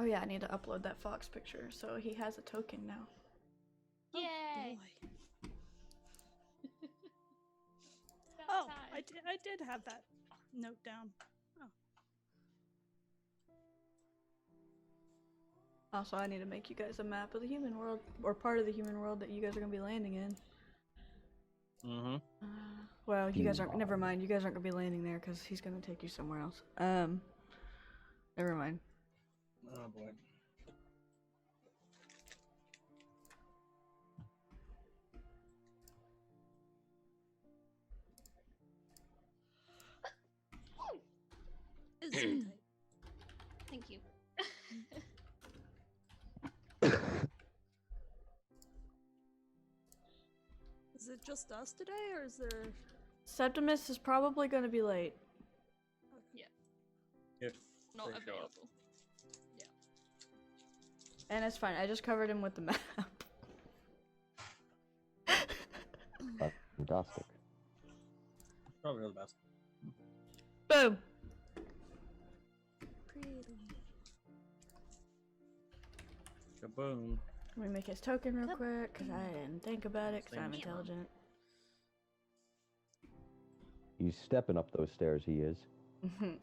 Oh yeah, I need to upload that fox picture, so he has a token now. Yay! Oh, I did have that note down. Oh. Also, I need to make you guys a map of the human world, or part of the human world that you guys are gonna be landing in. Mm-hmm. Well, you guys aren't. Never mind. You guys aren't gonna be landing there because he's gonna take you somewhere else. Never mind. Oh boy. Thank you. Is it just us today, or is there... Septimus is probably gonna be late. Yeah. If Not they show up. available. Yeah. And it's fine. I just covered him with the map. Fantastic. Probably the best. Boom. Kaboom. Let me make his token real quick because I didn't think about it because I'm intelligent. He's stepping up those stairs, he is. Good.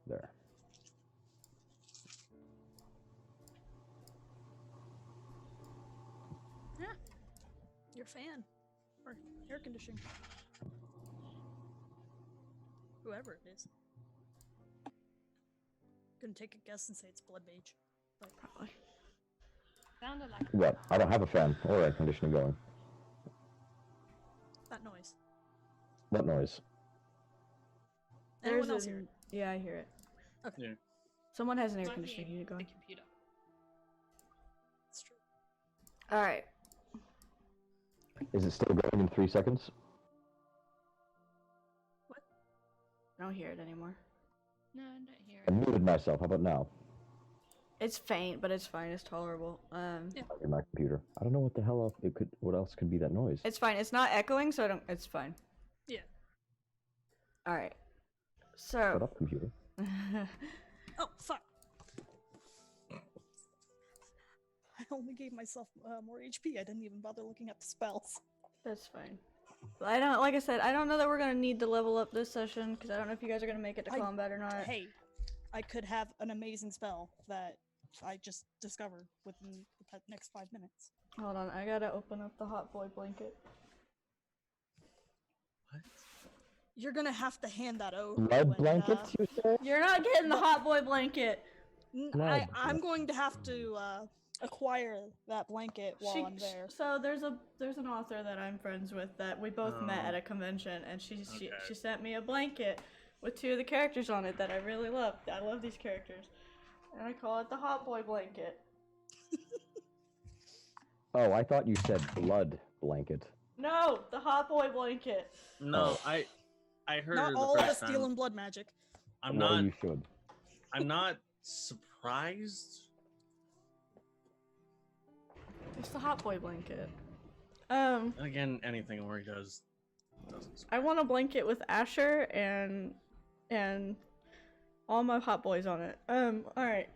There. Yeah. Your fan. Or air conditioning. Whoever it is. Gonna take a guess and say it's Blood Mage. But Probably. Sounded like What? I don't have a fan or air conditioning going. that noise. What noise? Anyone else hear it? Yeah, I hear it. Okay. Yeah. Someone has an air might be conditioning unit the going. computer. It's true. All right. Is it still going in 3 seconds? I don't hear it anymore. No, I don't hear I it. muted myself. How about now? It's faint, but it's fine. It's tolerable. In my computer. I don't know what the hell else it could. What else could be that noise? It's fine. It's not echoing, so I don't. It's fine. Yeah. All right. Shut So. up, computer. Oh, fuck. I only gave myself more HP. I didn't even bother looking up the spells. That's fine. I don't. Like I said, I don't know that we're gonna need to level up this session because I don't know if you guys are gonna make it to combat or not. Hey, I could have an amazing spell that I just discovered within the next 5 minutes. Hold on. I gotta open up the hot boy blanket. What? You're gonna have to hand that over. Blood when, blankets, you say? You're not getting the hot boy blanket. Blood. I'm going to have to acquire that blanket while I'm there. So there's an author that I'm friends with that we both met at a convention, and she sent me a blanket with 2 of the characters on it that I really love. I love these characters, and I call it the hot boy blanket. Oh, I thought you said blood blanket. No, the hot boy blanket. No, Oh. I heard Not the all of first us deal time. in blood magic. I'm Well, not. you should. I'm not surprised. It's the hot boy blanket. Again, anything Ori does doesn't. I want a blanket with Asher and all my hot boys on it. Alright.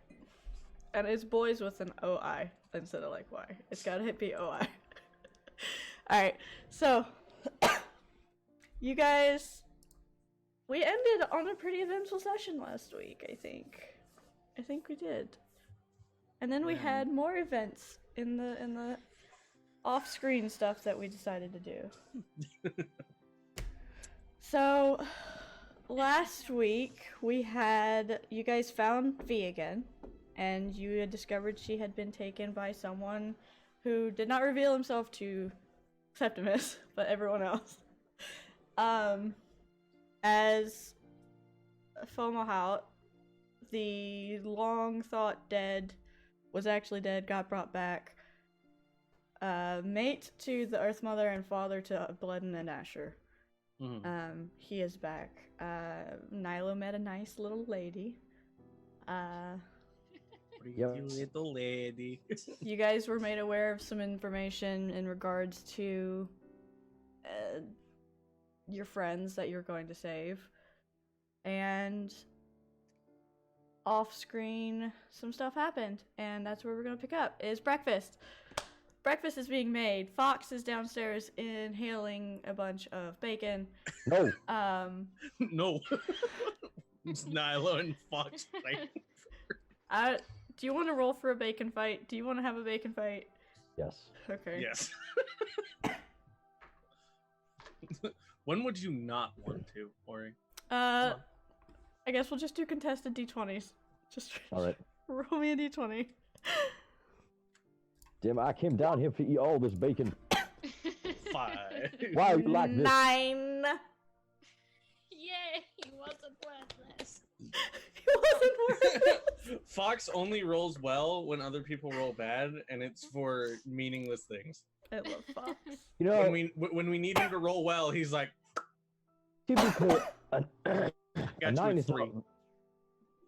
And it's boys with an OI instead of like Y. It's gotta be OI. Alright, so you guys, we ended on a pretty eventful session last week, I think. I think we did. And then we had more events in the off-screen stuff that we decided to do. So last week we had, you guys found V again, and you had discovered she had been taken by someone who did not reveal himself to Septimus, but everyone else. As Fomohout, the long thought dead, was actually dead, got brought back. Mate to the Earth Mother and father to Bloodin and Asher. Mhm. He is back. Nilo met a nice little lady. Pretty Yep. little lady. You guys were made aware of some information in regards to your friends that you're going to save. And off screen, some stuff happened. And that's where we're going to pick up, is breakfast. Breakfast is being made. Fox is downstairs inhaling a bunch of bacon. No. No. It's Nyla and Fox fight. Do you want to roll for a bacon fight? Do you want to have a bacon fight? Yes. Okay. Yes. When would you not want to, Ori? I guess we'll just do contested d20s. Just All right. roll me a d20. Damn, I came down here to eat all this bacon. 5. Why are you like this? 9. Yay! He wasn't worthless. He wasn't worth Fox only rolls well when other people roll bad, and it's for meaningless things. I love Fox. You know, When we need him to roll well, he's like, typically, a got you 9 at is not, 3.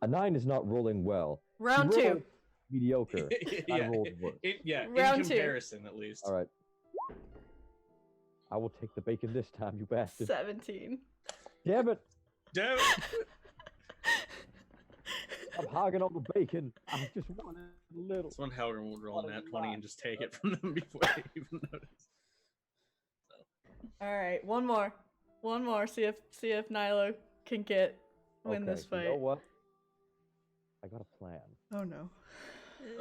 a 9 is not rolling well. Round You 2. roll Mediocre. I yeah, rolled worse. Round in 2. comparison, at least. All right. I will take the bacon this time, you bastard. 17. Damn it! Damn it. I'm hogging all the bacon. I just wanted a little. That's when Howard would roll nat 20 and just take it from them before they even notice. All right, one more. See if Nilo can win this fight. You know what? I got a plan. Oh no.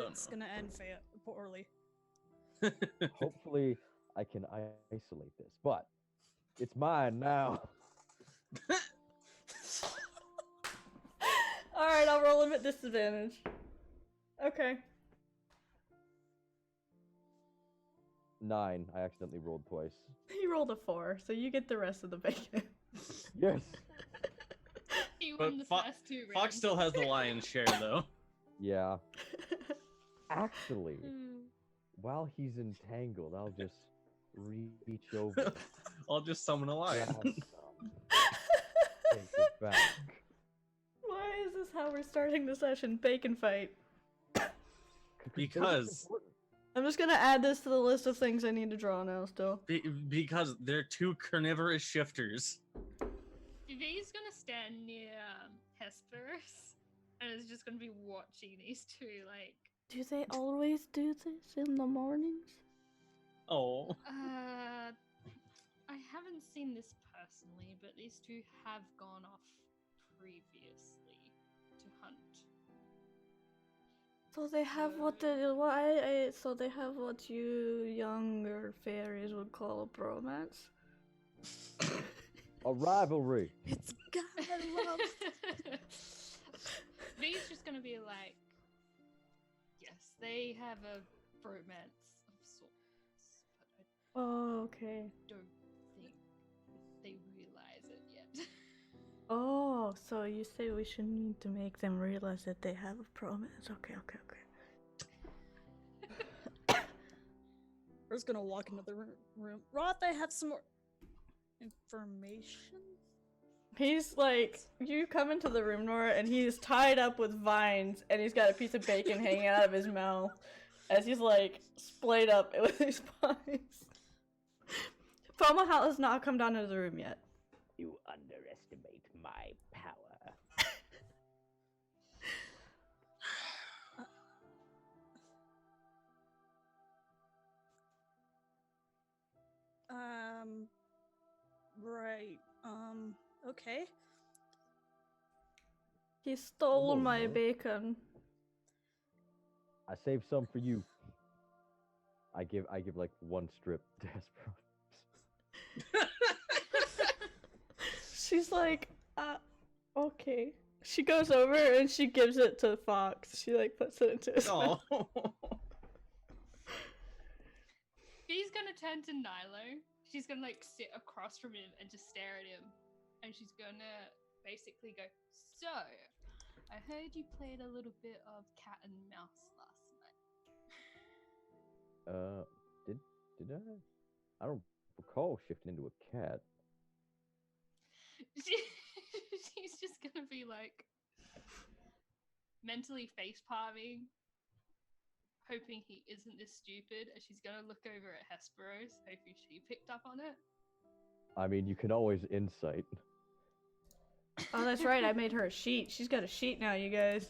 It's gonna end poorly. Hopefully, I can isolate this, but it's mine now. All right, I'll roll him at disadvantage. Okay. 9. I accidentally rolled twice. He rolled a 4, so you get the rest of the bacon. Yes. He But won the Fo- first 2 rounds. Fox still has the lion's share, though. Yeah. Actually, while he's entangled, I'll just reach over. I'll just summon a lion. grab some, take it back. Why is this how we're starting the session? Bacon fight. Because I'm just gonna add this to the list of things I need to draw now still. because they're 2 carnivorous shifters. V's gonna stand near Hesperus and is just gonna be watching these 2, like. Do they always do this in the mornings? Oh. I haven't seen this personally, but these 2 have gone off previously to hunt. So they have so they have what you younger fairies would call a bromance. A rivalry. It's God love. V's just gonna be like, yes, they have a bromance of sorts, but I Oh, okay. don't think they realize it yet. Oh, so you say we should need to make them realize that they have a bromance. Okay. We're just gonna walk into the room. Roth, I have some more information. He's like, you come into the room, Nora, and he's tied up with vines, and he's got a piece of bacon hanging out of his mouth as he's like splayed up with his vines. Fomo has not come down into the room yet. You underestimate my power. Right. Okay. He stole Oh, my no. bacon. I saved some for you. I give like 1 strip to Hesper. She's like, okay. She goes over and she gives it to Fox. She like puts it into his mouth. Oh. V's gonna turn to Nilo. She's gonna like sit across from him and just stare at him. And she's gonna basically go, so, I heard you played a little bit of cat and mouse last night. Did I? I don't recall shifting into a cat. She's just gonna be like mentally face palming hoping he isn't this stupid, and she's gonna look over at Hesperos, hoping she picked up on it. I mean, you can always insight. Oh, that's right. I made her a sheet. She's got a sheet now, you guys.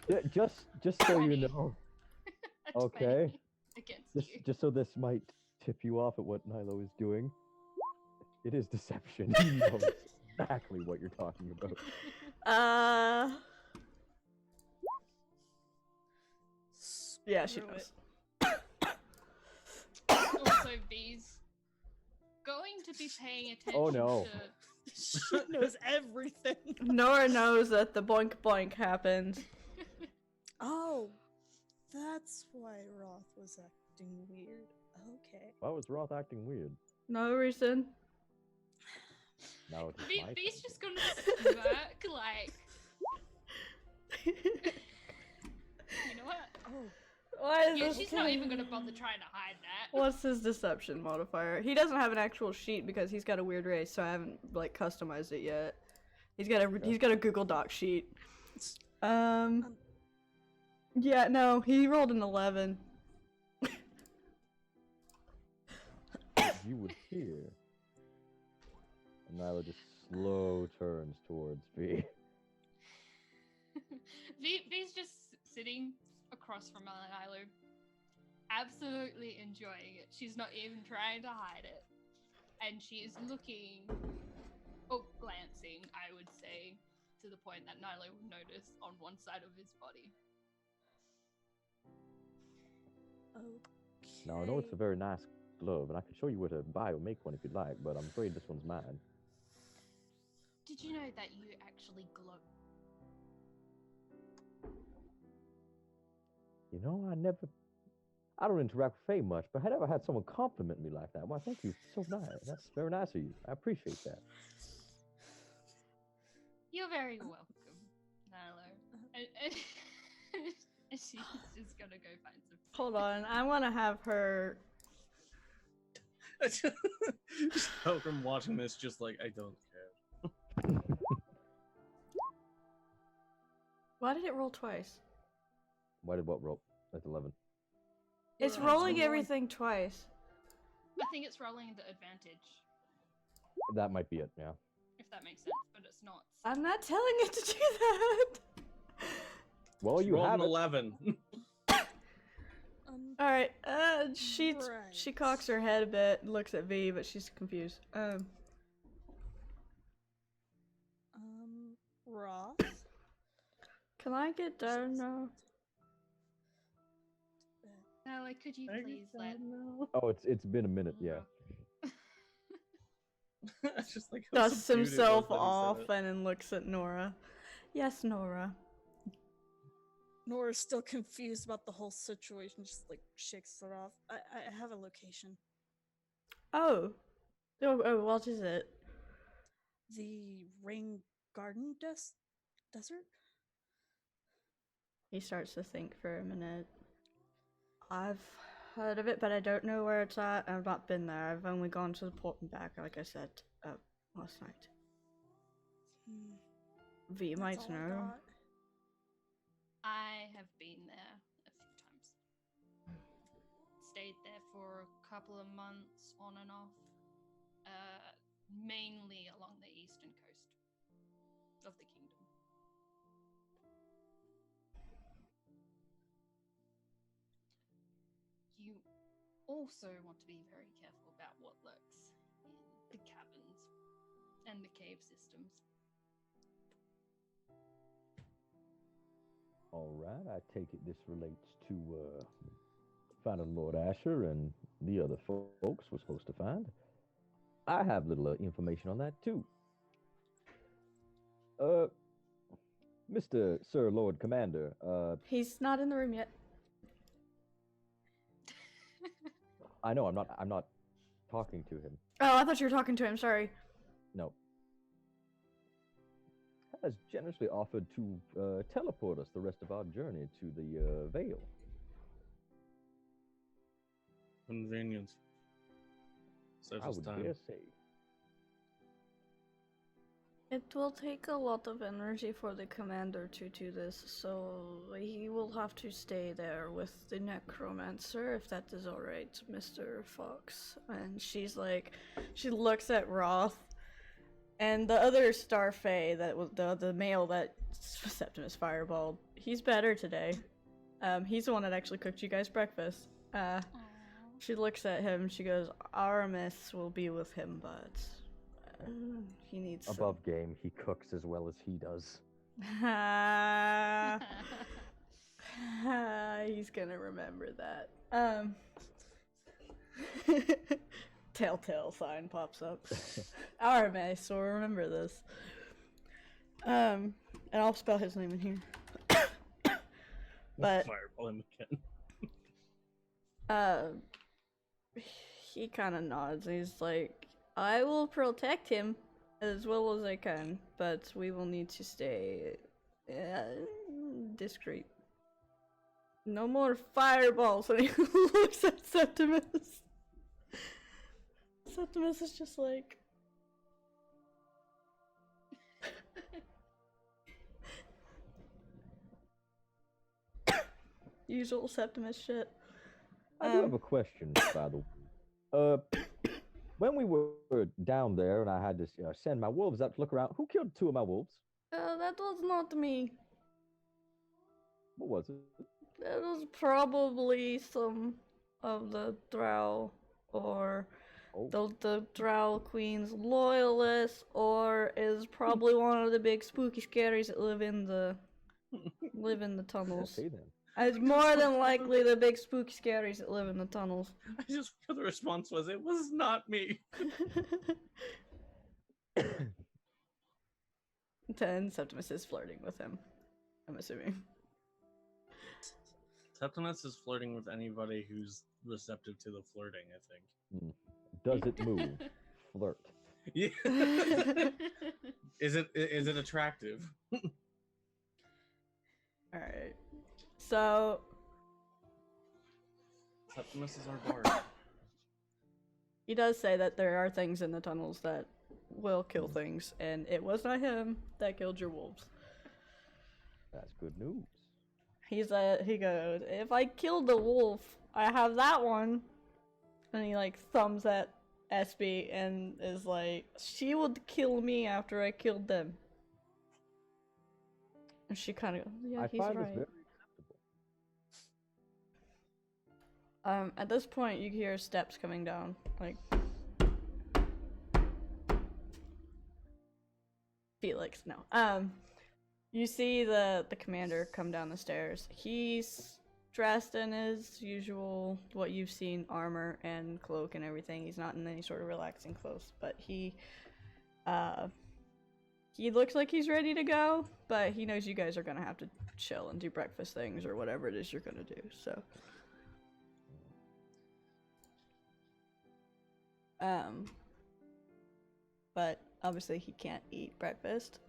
Yeah, just so you know. A Okay. 20 against you. Just so this might tip you off at what Nilo is doing. It is deception. He knows exactly what you're talking about. Yeah, she Screw knows. Also, V's going to be paying attention Oh, no. to... She knows everything. Nora knows that the boink boink happened. Oh, that's why Roth was acting weird. Okay. Why was Roth acting weird? No reason. Now it is my V's turn. just gonna smirk like, you know what? Oh, Why is Yeah, this she's not kid- even gonna bother trying to hide that. What's his deception modifier? He doesn't have an actual sheet because he's got a weird race, so I haven't like customized it yet. He's got a Google Doc sheet. Yeah, no, he rolled an 11. You would hear. And Nilo just slow turns towards V. V's just sitting across from Milo, absolutely enjoying it. She's not even trying to hide it. And she is looking, or glancing, I would say, to the point that Nilo would notice on one side of his body. okay. Now I know it's a very nice glove, and I can show you where to buy or make one if you'd like, but I'm afraid this one's mine. Did you know that you actually glow? You know, I don't interact with Faye much, but I never had someone compliment me like that. Why, thank you. So nice. That's very nice of you. I appreciate that. You're very welcome, Nilo. And she's just gonna go find some. Hold on, I want to have her. Just hope from watching this, just like I don't care. Why did it roll twice? Why did what roll? That's 11. It's Yeah, rolling it's everything twice. I think it's rolling the advantage, That might be it, yeah. if that makes sense, but it's not. I'm not telling it to do that. Well, you Rolled have an it. 11. All right. She Right. cocks her head a bit, looks at V, but she's confused. Roth. Can I get down now? Nilo, could you please let Oh, it's been a minute, yeah. It's just like how Dusts subdued it was himself that he said off it. and then looks at Nora. Yes, Nora. Nora's still confused about the whole situation, just like shakes it off. I have a location. Oh, what is it? The Rain Garden Desert? He starts to think for a minute. I've heard of it, but I don't know where it's at. I've not been there. I've only gone to the port and back, like I said last night. V That's might all I know. got. I have been there a few times. Stayed there for a couple of months on and off. Mainly along the eastern coast of the kingdom. You also want to be very careful about what lurks in the caverns and the cave systems. All right, I take it this relates to finding Lord Asher and the other folks we're supposed to find. I have little information on that too. Mr. Sir Lord Commander, He's not in the room yet. I know I'm not talking to him. Oh, I thought you were talking to him. Sorry. No. Has generously offered to teleport us the rest of our journey to the Vale. Convenient. I Saves would time. dare say. It will take a lot of energy for the commander to do this, so he will have to stay there with the necromancer, if that is alright, Mr. Fox. And she's like, she looks at Roth, and the other Star Fae, that was the male that Septimus fireballed, he's better today. He's the one that actually cooked you guys breakfast. She looks at him, she goes, Aramis will be with him, but he needs Above game, he cooks as well as he does. He's gonna remember that. Telltale sign pops up. Aramis will remember this. And I'll spell his name in here. But Fireball him again. he kind of nods. He's like, I will protect him as well as I can, but we will need to stay discreet. No more fireballs. And he looks at Septimus. Septimus is just like... Usual Septimus shit. I do have a question, by the way. When we were down there and I had to send my wolves out to look around, who killed 2 of my wolves? That was not me. What was it? That was probably some of the Drow, or the Drow Queen's loyalists, or is probably one of the big spooky scaries that live in the tunnels. Okay, then. It's more than likely the big spooky scaries that live in the tunnels. I just the response was, it was not me. 10 Septimus is flirting with him, I'm assuming. Septimus is flirting with anybody who's receptive to the flirting, I think. Does it move? Flirt. Yeah. Is it attractive? Alright. So Septimus is our bard. he does say that there are things in the tunnels that will kill things, and it was not him that killed your wolves. That's good news. He goes, if I killed the wolf, I have that one. And he like thumbs at Espy and is like, she would kill me after I killed them. And she kind of goes, yeah, he's find right. this very acceptable. At this point, you hear steps coming down, like Felix. No. You see the commander come down the stairs. He's dressed in his usual, what you've seen, armor and cloak and everything. He's not in any sort of relaxing clothes, but he looks like he's ready to go, but he knows you guys are gonna have to chill and do breakfast things or whatever it is you're gonna do, so. But obviously he can't eat breakfast.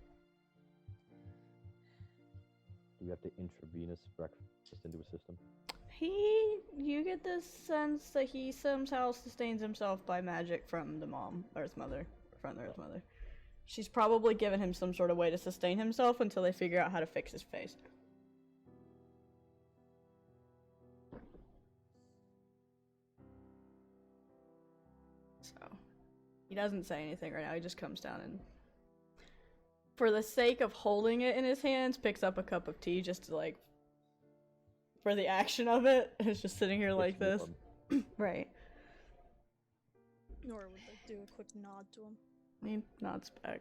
Do we have to intravenous breakfast into a system? You get this sense that he somehow sustains himself by magic from the mom, Earth Mother, from the Earth Mother. She's probably given him some sort of way to sustain himself until they figure out how to fix his face. So, he doesn't say anything right now, he just comes down and, for the sake of holding it in his hands, picks up a cup of tea just to like, for the action of it. It's just sitting here like this. Right. Nora would like do a quick nod to him. He nods back.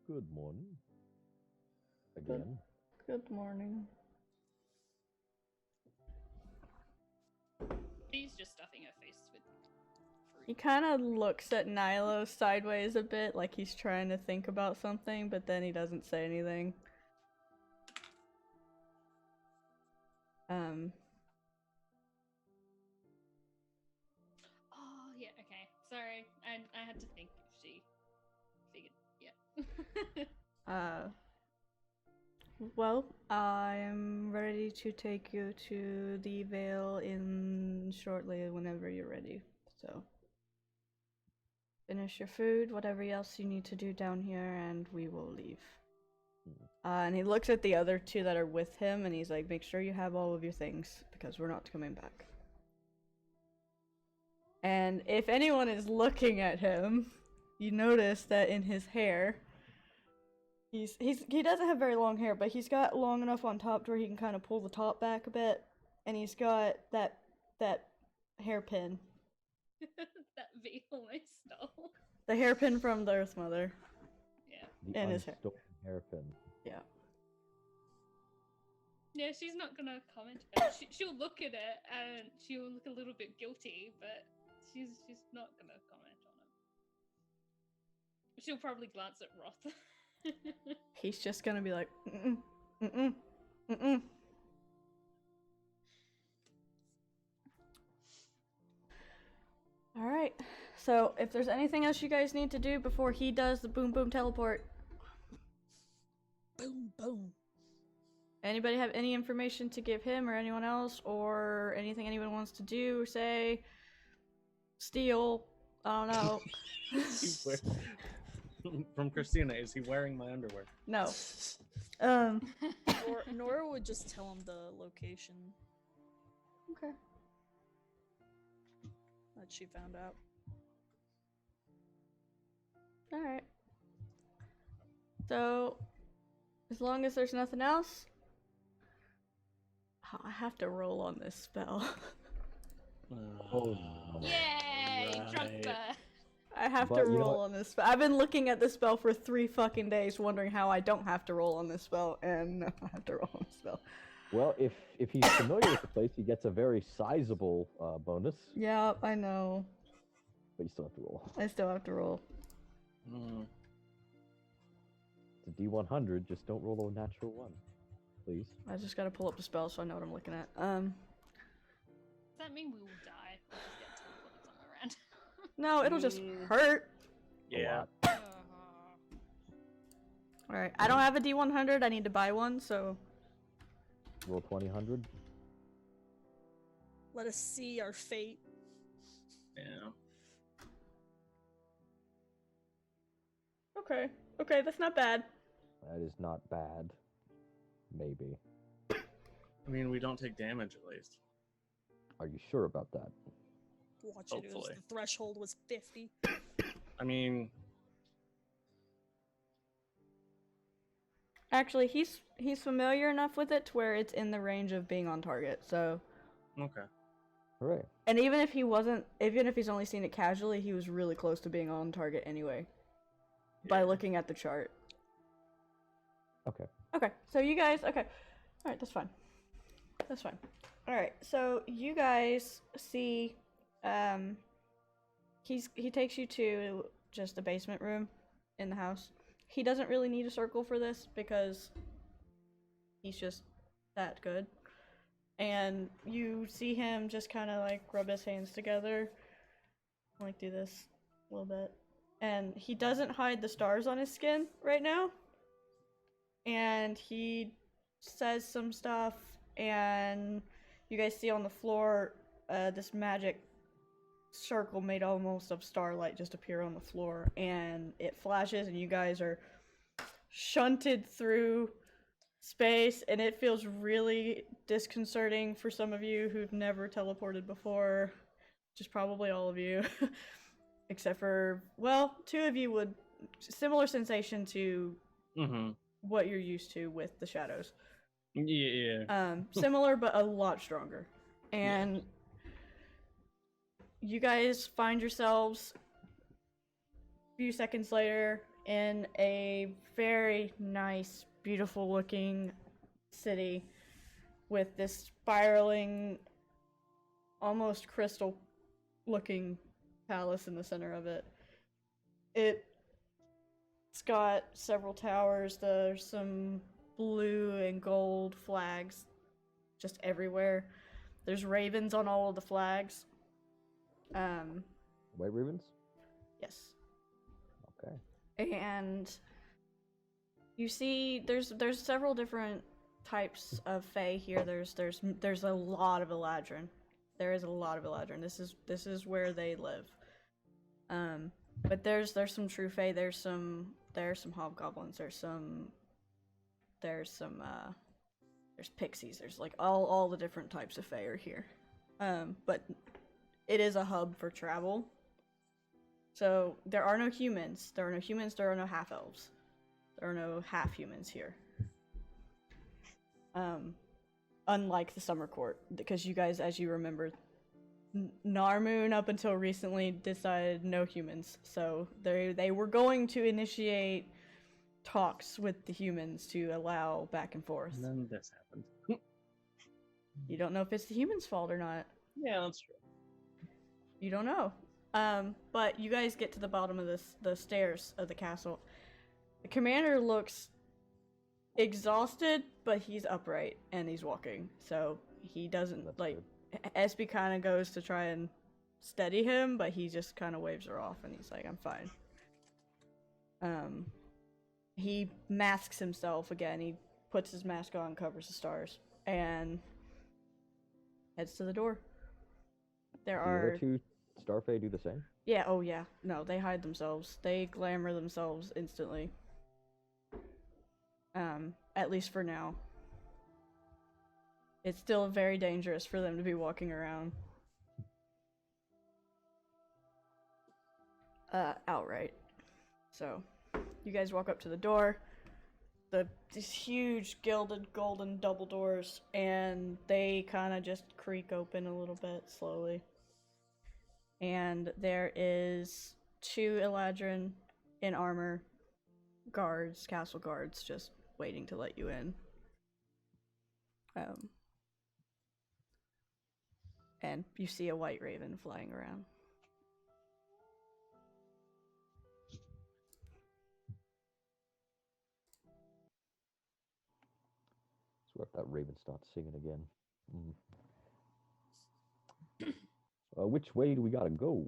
Good morning. Again. Good morning. She's just stuffing her face with He fruit. kind of looks at Nilo sideways a bit, like he's trying to think about something, but then he doesn't say anything. Oh, yeah, okay. Sorry. I had to think if she figured, yeah. Well, I'm ready to take you to the Vale in shortly whenever you're ready, so. finish your food, whatever else you need to do down here, and we will leave. And he looks at the other two that are with him, and he's like, make sure you have all of your things, because we're not coming back. And if anyone is looking at him, you notice that in his hair, he doesn't have very long hair, but he's got long enough on top to where he can kind of pull the top back a bit, and he's got that hairpin. That vehicle I stole. The hairpin from the Earth Mother. Yeah. The And his hair. unstolen hairpin. Yeah. Yeah, she's not gonna comment. She'll look at it and she'll look a little bit guilty, but she's not gonna comment on it. She'll probably glance at Roth. He's just gonna be like, mm-mm, mm-mm, mm-mm. Alright, so if there's anything else you guys need to do before he does the boom boom teleport, Boom, boom. anybody have any information to give him or anyone else, or anything anyone wants to do or say, steal, I don't know. From Christina, is he wearing my underwear? No. Nora would just tell him the location Okay. that she found out. Alright. So, as long as there's nothing else, I have to roll on this spell. Oh, no. Yay! Drunk Right. bird. I have But to you know roll what? on this spell. I've been looking at this spell for 3 fucking days, wondering how I don't have to roll on this spell, and no, I have to roll on this spell. Well, if he's familiar with the place, he gets a very sizable bonus, Yeah, I know. but you still have to roll. I still have to roll. Mm. It's a D100. Just don't roll a natural one, please. I just gotta pull up the spell so I know what I'm looking at. Does that mean we will die? We'll just get teleported somewhere around. No, it'll just hurt. A Yeah. lot. Alright, I don't have a D100, I need to buy one, so... Roll 2000. Let us see our fate. Yeah. Okay, that's not bad. That is not bad. Maybe. I mean, we don't take damage at least. Are you sure about that? Watch it. Hopefully. The threshold was 50. I mean, Actually, he's familiar enough with it to where it's in the range of being on target, so... okay. Hooray. And even if he's only seen it casually, he was really close to being on target anyway. By Yeah. looking at the chart. Okay. Okay, so you guys, okay. Alright, that's fine. That's fine. Alright, so you guys see, he takes you to just the basement room in the house. He doesn't really need a circle for this because he's just that good. And you see him just kind of like rub his hands together, like do this a little bit. And he doesn't hide the stars on his skin right now. And he says some stuff, and you guys see on the floor this magic circle made almost of starlight just appear on the floor, and it flashes, and you guys are shunted through space, and it feels really disconcerting for some of you who've never teleported before, just probably all of you, except for, well, 2 of you would, similar sensation to Mm-hmm. what you're used to with the shadows. Yeah. Similar, but a lot stronger. And you guys find yourselves a few seconds later in a very nice, beautiful looking city with this spiraling, almost crystal looking palace in the center of it. It's got several towers. There's some blue and gold flags just everywhere. There's ravens on all of the flags. White ravens? Yes. Okay. And you see there's several different types of fae here. There's a lot of Eladrin. There is a lot of Eladrin. This is where they live. But there's some true fae. There's some hobgoblins. There's pixies. There's like all the different types of fae are here. But it is a hub for travel. So there are no humans. There are no humans. There are no half elves. There are no half humans here. Unlike the Summer Court, because you guys, as you remember, Narmoon up until recently decided no humans. So they were going to initiate talks with the humans to allow back and forth. And then this happened. You don't know if it's the humans' fault or not. Yeah, that's true. You don't know. But you guys get to the bottom of the stairs of the castle. The commander looks exhausted, but he's upright and he's walking. So he doesn't That's like. good. Espy kind of goes to try and steady him, but he just kind of waves her off and he's like, "I'm fine." He masks himself again. He puts his mask on, covers the stars, and heads to the door. There Do the are other two Starfey do the same? Yeah, oh yeah. No, they hide themselves. They glamour themselves instantly. At least for now. It's still very dangerous for them to be walking around. Outright. So, you guys walk up to the door. These huge gilded golden double doors, and they kind of just creak open a little bit slowly. And there is 2 Eladrin in armor, guards, castle guards, just waiting to let you in. And you see a white raven flying around. So what if that raven starts singing again? Which way do we gotta go?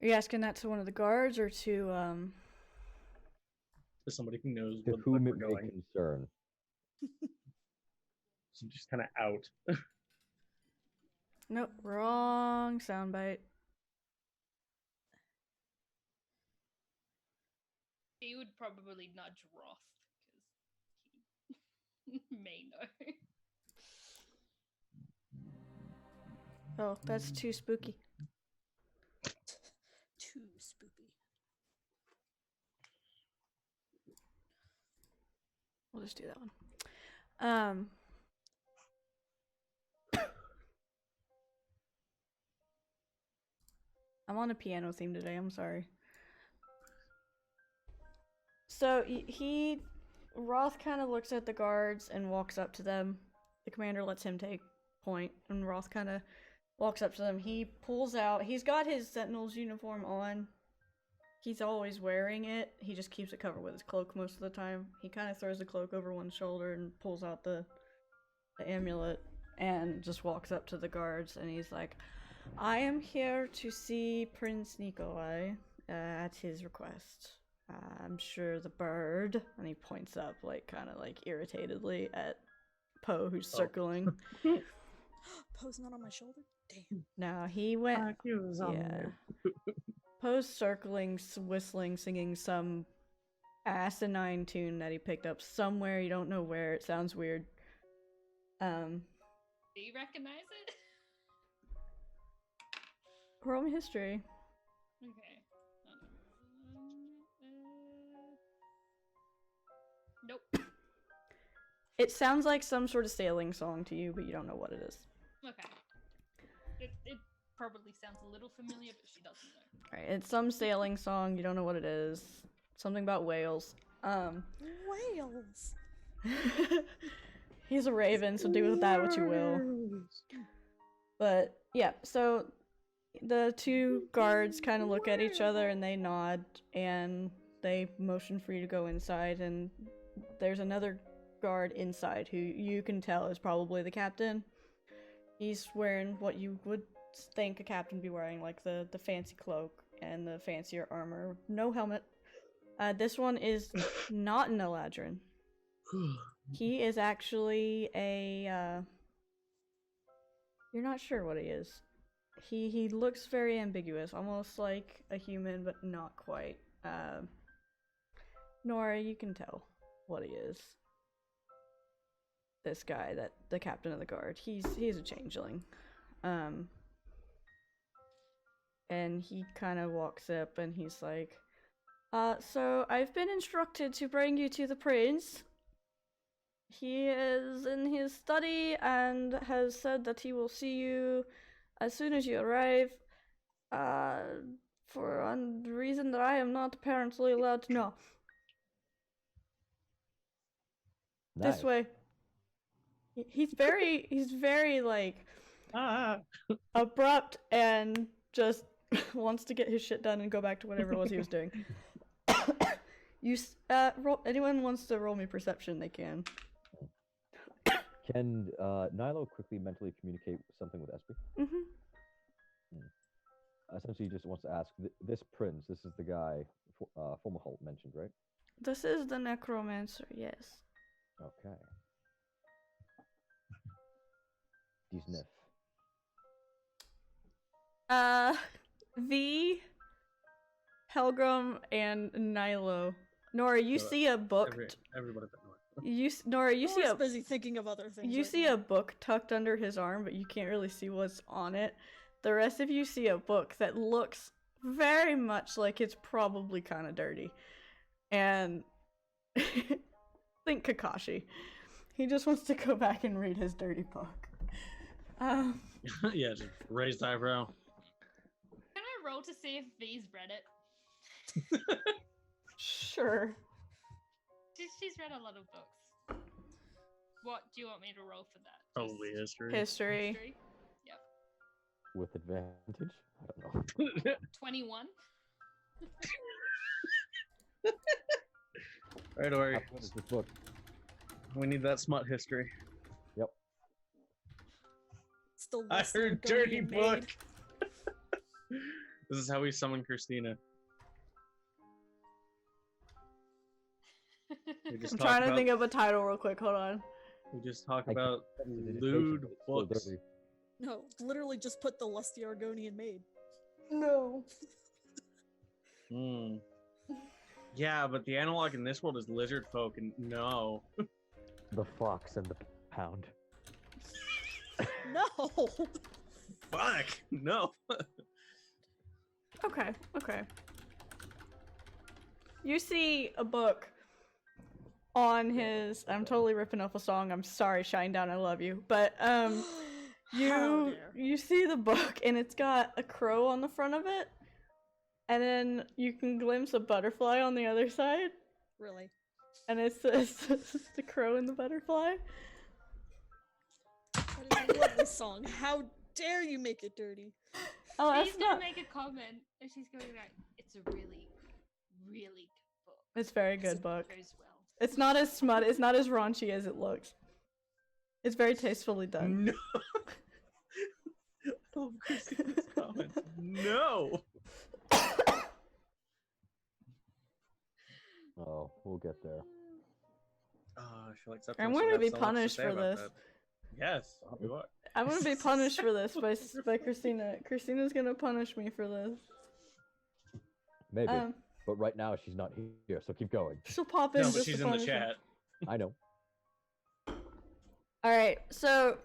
Are you asking that to one of the guards or to To somebody who knows To what the fuck whom we're it may going. concern. So just kind of out. Nope, wrong soundbite. He would probably nudge Roth because he may know. Oh, that's too spooky. Too spoopy. We'll just do that one. I'm on a piano theme today, I'm sorry. So Roth kind of looks at the guards and walks up to them. The commander lets him take point, and Roth kind of walks up to them. He pulls out, he's got his sentinel's uniform on. He's always wearing it. He just keeps it covered with his cloak most of the time. He kind of throws the cloak over one shoulder and pulls out the amulet and just walks up to the guards, and he's like, "I am here to see Prince Nikolai at his request. I'm sure the bird," and he points up, like, kind of like irritatedly at Poe, who's circling. Poe's not on my shoulder? Damn. No, he went. Yeah. Poe's circling, whistling, singing some asinine tune that he picked up somewhere. You don't know where. It sounds weird. Do you recognize it? Roll me history. Okay. Nope. It sounds like some sort of sailing song to you, but you don't know what it is. Okay. It probably sounds a little familiar, but she doesn't know. Right, it's some sailing song. You don't know what it is. Something about whales. Whales. He's a raven, so do with that what you will. But yeah, so the 2 guards kind of look at each other and they nod and they motion for you to go inside. And there's another guard inside who you can tell is probably the captain. He's wearing what you would think a captain would be wearing, like the fancy cloak and the fancier armor. No helmet. This one is not an Eladrin. He is actually a, you're not sure what he is. he looks very ambiguous, almost like a human, but not quite. Nora, you can tell what he is. This guy, that the captain of the guard, he's a changeling. And he kind of walks up and he's like, so I've been instructed to bring you to the prince. He is in his study and has said that he will see you as soon as you arrive, for a reason that I am not apparently allowed to know. Nice. This way. He's very like abrupt and just wants to get his shit done and go back to whatever it was he was doing. Anyone wants to roll me perception, they can. Can Nilo quickly mentally communicate something with Espy? Mm-hmm. Essentially, he just wants to ask, this prince, this is the guy Fomalhaut mentioned, right? This is the necromancer, yes. Okay. Disnef. V, Helgrim, and Nilo. Nora, you see a book. Everybody but Nora. Nora, you see Nora's a busy thinking of other things. You right see now. a book tucked under his arm, but you can't really see what's on it. The rest of you see a book that looks very much like it's probably kind of dirty. And think Kakashi. He just wants to go back and read his dirty book. Yeah, just raised eyebrow. Can I roll to see if V's read it? Sure. She's read a lot of books. What do you want me to roll for that? Probably history. History. Yep. With advantage? I don't know. 21. Right away. How good is this book? We need that smut history. Yep. It's the I list heard they're dirty going book. made. This is how we summon Christina. We just I'm talk trying to about- think of a title real quick. Hold on. We just talk I about can't see the lewd dedication, but it's still books. dirty. No, literally just put the lusty Argonian maid. No. Hmm. Yeah, but the analog in this world is lizard folk, and no. The fox and the pound. No! Fuck! No. Okay. You see a book on his. I'm totally ripping off a song. I'm sorry, Shinedown, I love you. But How dare. you see the book and it's got a crow on the front of it, and then you can glimpse a butterfly on the other side, Really? and it says the crow and the butterfly. That is a lovely song. How dare you make it dirty? Oh, She's that's gonna not. make a comment, and she's going like, "It's a really, really good book. It's a very good book. It goes well." It's not as smut. It's not as raunchy as it looks. It's very tastefully done. No. Oh, Christina's comments. No. Oh, we'll get there. I feel like I'm gonna be punished for this. Yes, you are. I'm gonna be punished for this by Christina. Christina's gonna punish me for this. Maybe. But right now she's not here, so keep going. She'll pop in No, just but she's to in the punish me. chat. I know. All right, so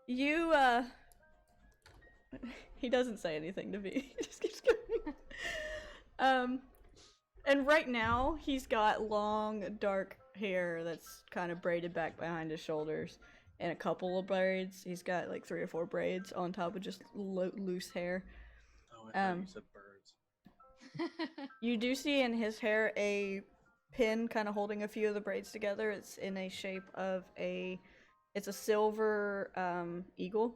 you he doesn't say anything to me. He just keeps going. And right now he's got long dark hair that's kind of braided back behind his shoulders and a couple of braids. He's got like 3 or 4 braids on top of just loose hair. Oh, I thought you said birds. You do see in his hair a pin kind of holding a few of the braids together. It's in a shape of it's a silver eagle.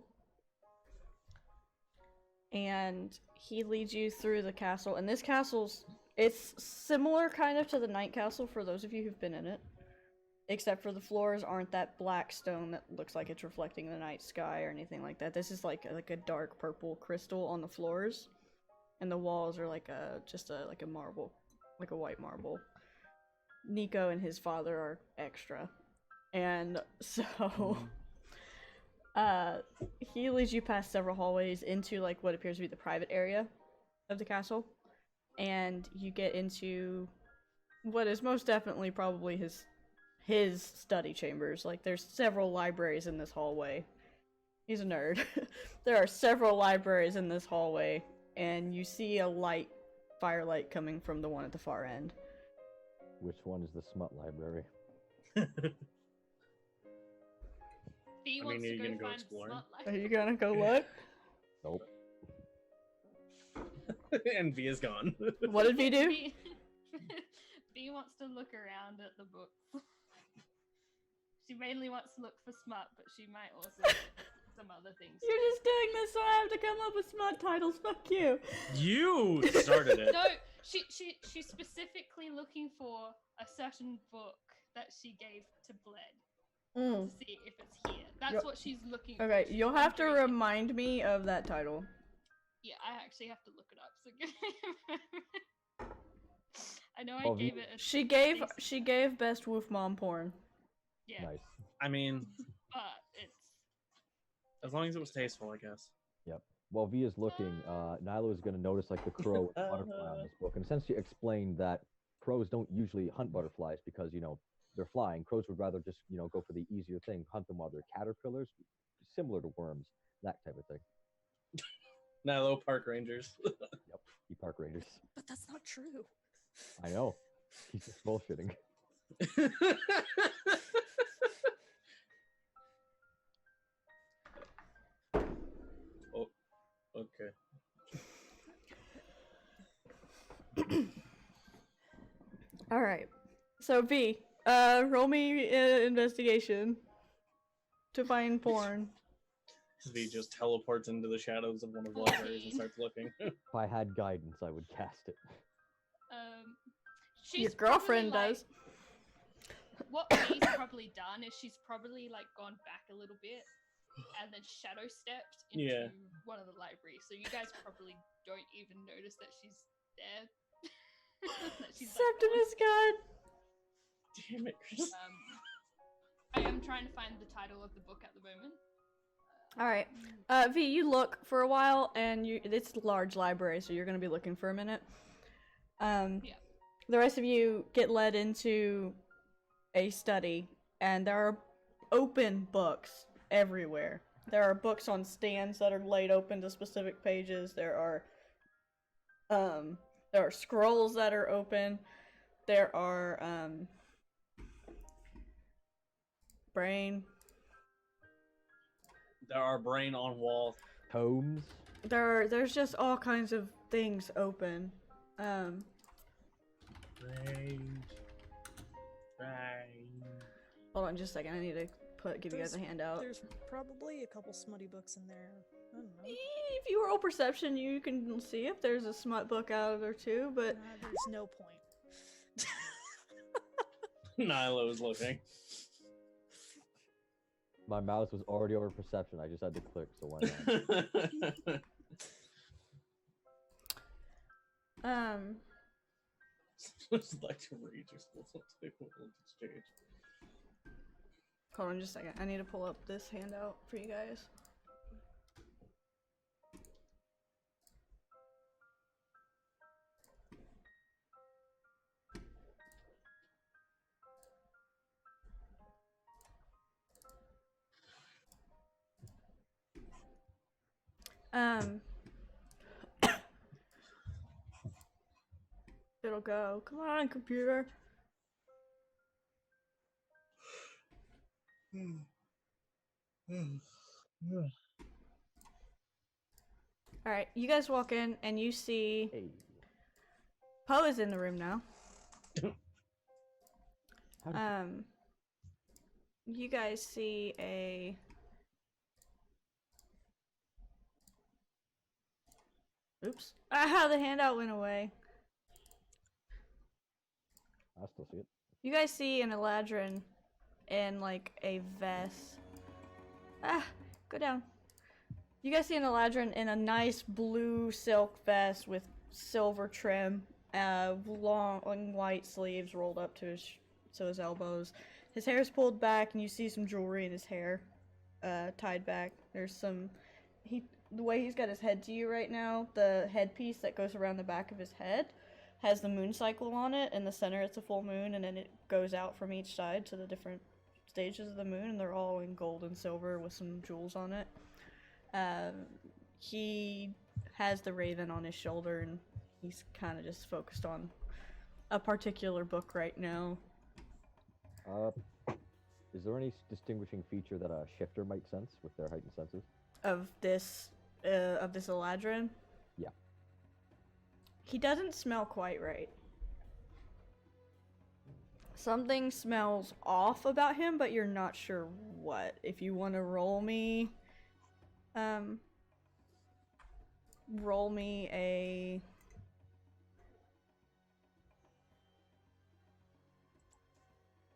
And he leads you through the castle. And this it's similar kind of to the Night Castle for those of you who've been in it. Except for the floors aren't that black stone that looks like it's reflecting the night sky or anything like that. This is like a dark purple crystal on the floors. And the walls are like a marble, like a white marble. Nico and his father are extra. And so He leads you past several hallways into like what appears to be the private area of the castle, and you get into what is most definitely probably his study chambers. Like there's several libraries in this hallway. He's a nerd. There are several libraries in this hallway, and you see a firelight coming from the one at the far end. Which one is the smut library? He I wants mean, are to you go gonna go find exploring? Smut Are Life. you gonna go look? Nope. And V is gone. What did V do? B wants to look around at the book. She mainly wants to look for smut, but she might also look at some other things. You're just doing this so I have to come up with smut titles. Fuck you. You started it. No, she's specifically looking for a certain book that she gave to Bled to see if it's here. That's what she's looking for. Okay, She's you'll have to wondering if- remind me of that title. Yeah, I actually have to look it up. So give me I know I Oh, gave it a She space, gave best wolf mom porn. yeah, Nice. I mean, but it's as long as it was tasteful, I guess. Yep. While V is looking, Nilo is going to notice like the crow and butterfly on this book, and essentially explain that crows don't usually hunt butterflies because they're flying. Crows would rather just go for the easier thing, hunt them while they're caterpillars, similar to worms, that type of thing. Nilo Park Rangers. Yep. Park Rangers. But that's not true. I know. He's just bullshitting. Oh, okay. All right. So V, roll me investigation to find porn. V just teleports into the shadows of one of the libraries and starts looking. If I had guidance, I would cast it. she's Your girlfriend probably, does. What B's probably done is she's probably like gone back a little bit and then shadow stepped into Yeah. one of the libraries. So you guys probably don't even notice that she's there. That she's, like, gone. Septimus God. Damn it, Chris. I am trying to find the title of the book at the moment. All right. V, you look for a while, and it's a large library, so you're gonna be looking for a minute. Yeah. The rest of you get led into a study, and there are open books everywhere. There are books on stands that are laid open to specific pages. There are scrolls that are open. There are brain. There are brain on wall. Tomes. There's just all kinds of things open. Brain. Hold on just a second. I need to give you guys a handout. There's probably a couple smutty books in there. I don't know. If you roll perception, you can see if there's a smut book out there too, but There's no point. Nilo is looking. My mouse was already over perception. I just had to click, so why not? Just like to read your schools exchange. Hold on just a second. I need to pull up this handout for you guys. It'll go. Come on, computer. Alright, you guys walk in and you see Hey. Poe is in the room now. How did- You guys see a oops. Ah, the handout went away. I still see it. You guys see an Eladrin in like a vest. Ah, go down. You guys see an Eladrin in a nice blue silk vest with silver trim, long white sleeves rolled up to his elbows. His hair is pulled back, and you see some jewelry in his hair. tied back. There's some the way he's got his head to you right now, the headpiece that goes around the back of his head has the moon cycle on it. In the center it's a full moon, and then it goes out from each side to the different stages of the moon, and they're all in gold and silver with some jewels on it. He has the raven on his shoulder, and he's kind of just focused on a particular book right now. Is there any distinguishing feature that a shifter might sense with their heightened senses? Of this Eladrin? Yeah. He doesn't smell quite right. Something smells off about him, but you're not sure what. If you want to roll me a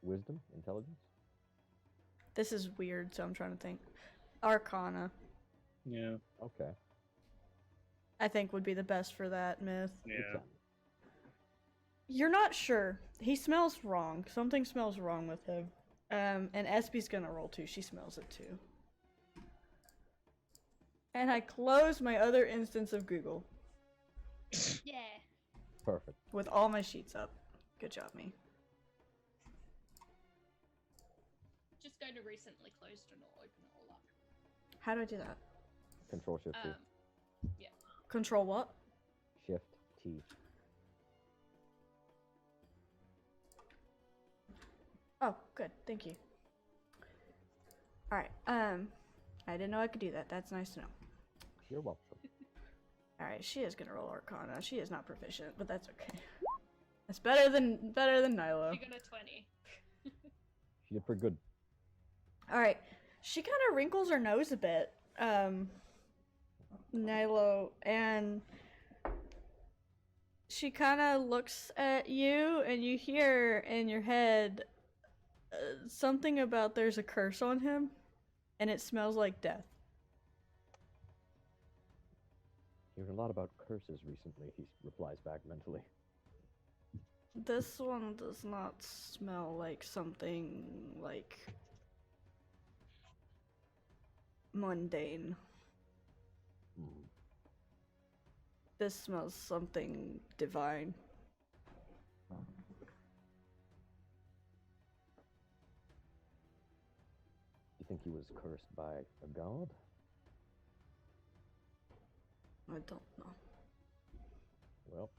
Wisdom? Intelligence? This is weird, so I'm trying to think. Arcana, Yeah. Okay. I think, would be the best for that, Myth. Yeah. You're not sure. He smells wrong. Something smells wrong with him. And Espy's gonna roll too. She smells it too. And I closed my other instance of Google Yeah. Perfect. with all my sheets up. Good job, me. Just going to recently closed and open it all up. How do I do that? Control Shift T. Yeah. Control what? Shift T. Oh, good. Thank you. Alright, I didn't know I could do that. That's nice to know. You're welcome. Alright, she is gonna roll Arcana. She is not proficient, but that's okay. It's better than Nilo. She got a 20. She did pretty good. Alright, she kind of wrinkles her nose a bit, Nilo, and she kind of looks at you, and you hear in your head something about there's a curse on him, and it smells like death. You heard a lot about curses recently, he replies back mentally. This one does not smell like something like mundane. Hmm. This smells something divine. You think he was cursed by a god? I don't know. Well,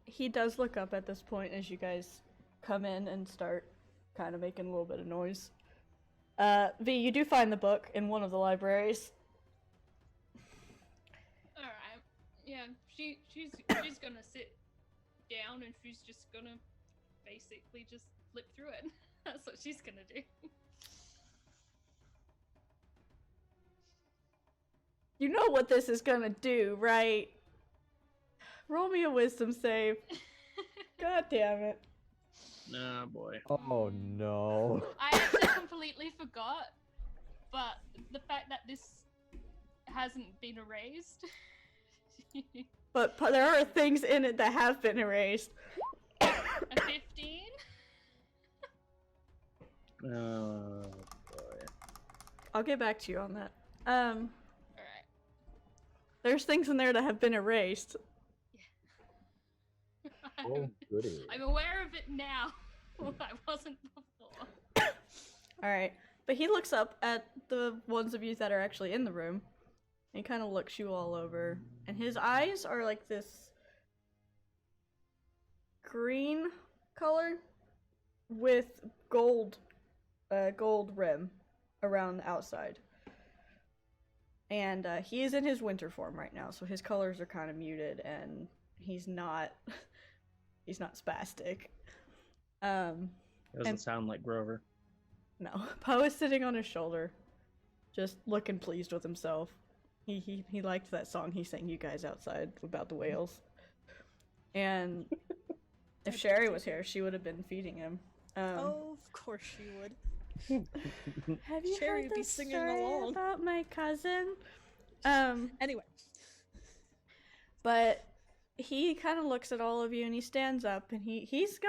He does look up at this point as you guys come in and start kind of making a little bit of noise. V, you do find the book in one of the libraries. Alright. Yeah, she's gonna sit down and she's just gonna basically just flip through it. That's what she's gonna do. You know what this is gonna do, right? Roll me a wisdom save. God damn it. Nah, boy. oh no. I actually completely forgot, but the fact that this hasn't been erased. But there are things in it that have been erased. A 15? Oh, boy. I'll get back to you on that. Alright. There's things in there that have been erased. Oh, goody. I'm aware of it now. I wasn't before. Alright. But he looks up at the ones of you that are actually in the room. And he kind of looks you all over. And his eyes are like this green color with gold rim around the outside. And he is in his winter form right now, so his colors are kind of muted, and he's not spastic. Doesn't And- sound like Grover. No, Poe is sitting on his shoulder, just looking pleased with himself. He liked that song he sang you guys outside about the whales. And if Sherry was here, she would have been feeding him. Oh, of course she would. Have you Sherry heard would be the singing story along. about my cousin? Anyway, But he kind of looks at all of you and he stands up and he's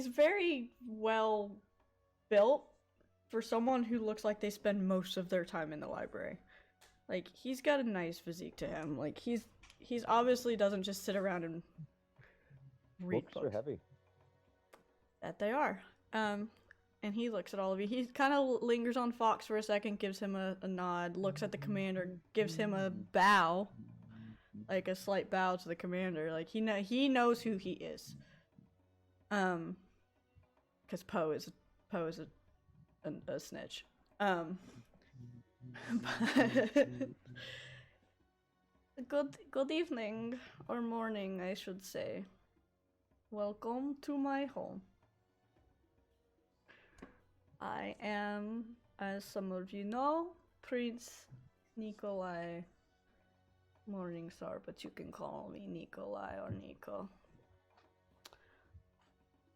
very well built for someone who looks like they spend most of their time in the library. Like, he's got a nice physique to him. Like, he's obviously doesn't just sit around and read Books are heavy. That they are. And he looks at all of you. He kind of lingers on Fox for a second, gives him a nod, looks at the commander, gives him a bow, like a slight bow to the commander. Like, he knows who he is. Because Poe is a snitch. But good evening or morning, I should say. Welcome to my home. I am, as some of you know, Prince Nikolai Morningstar, but you can call me Nikolai or Nico.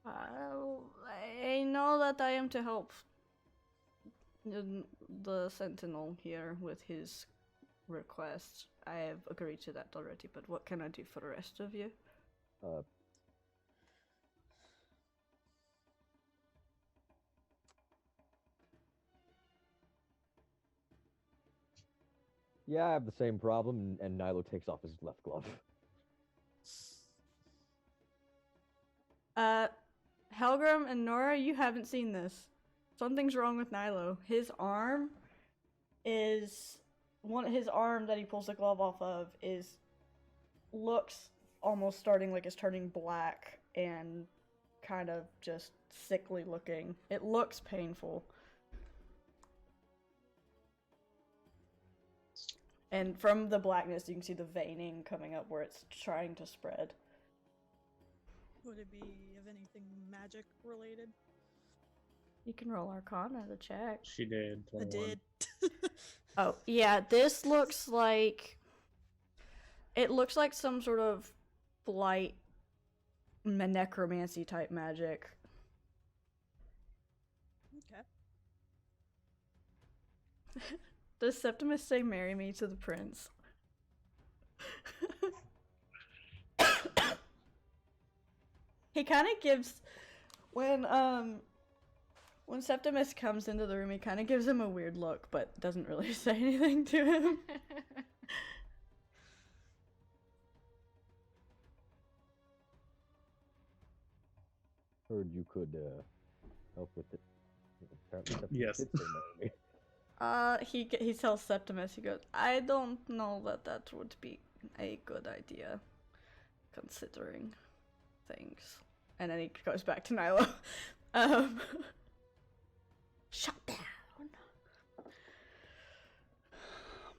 I know that I am to help the Sentinel here with his request. I have agreed to that already, but what can I do for the rest of you? Yeah, I have the same problem, and Nilo takes off his left glove. Helgrim and Nora, you haven't seen this. Something's wrong with Nilo. His arm that he pulls the glove off of looks almost starting like it's turning black and kind of just sickly looking. It looks painful. And from the blackness, you can see the veining coming up where it's trying to spread. Would it be of anything magic related? You can roll Arcana to check. She did. I 21. did. Oh, yeah, this looks like... It looks like some sort of blight necromancy type magic. Okay. Does Septimus say marry me to the prince? He kind of gives... When Septimus comes into the room, he kind of gives him a weird look, but doesn't really say anything to him. Heard you could help with it. Apparently Septimus Yes. did say marry me. He tells Septimus, he goes, I don't know that would be a good idea, considering things. And then he goes back to Nilo. Shut down.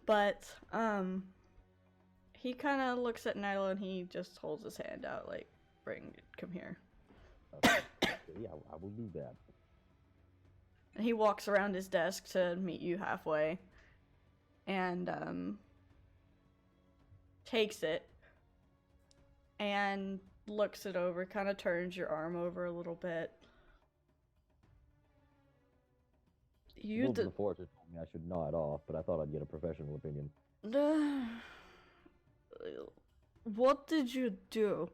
But, he kind of looks at Nilo and he just holds his hand out, like, come here. Okay, I will do that. And he walks around his desk to meet you halfway. And, takes it. And looks it over, kind of turns your arm over a little bit. You The fortune told me I should gnaw it off, but I thought I'd get a professional opinion. What did you do?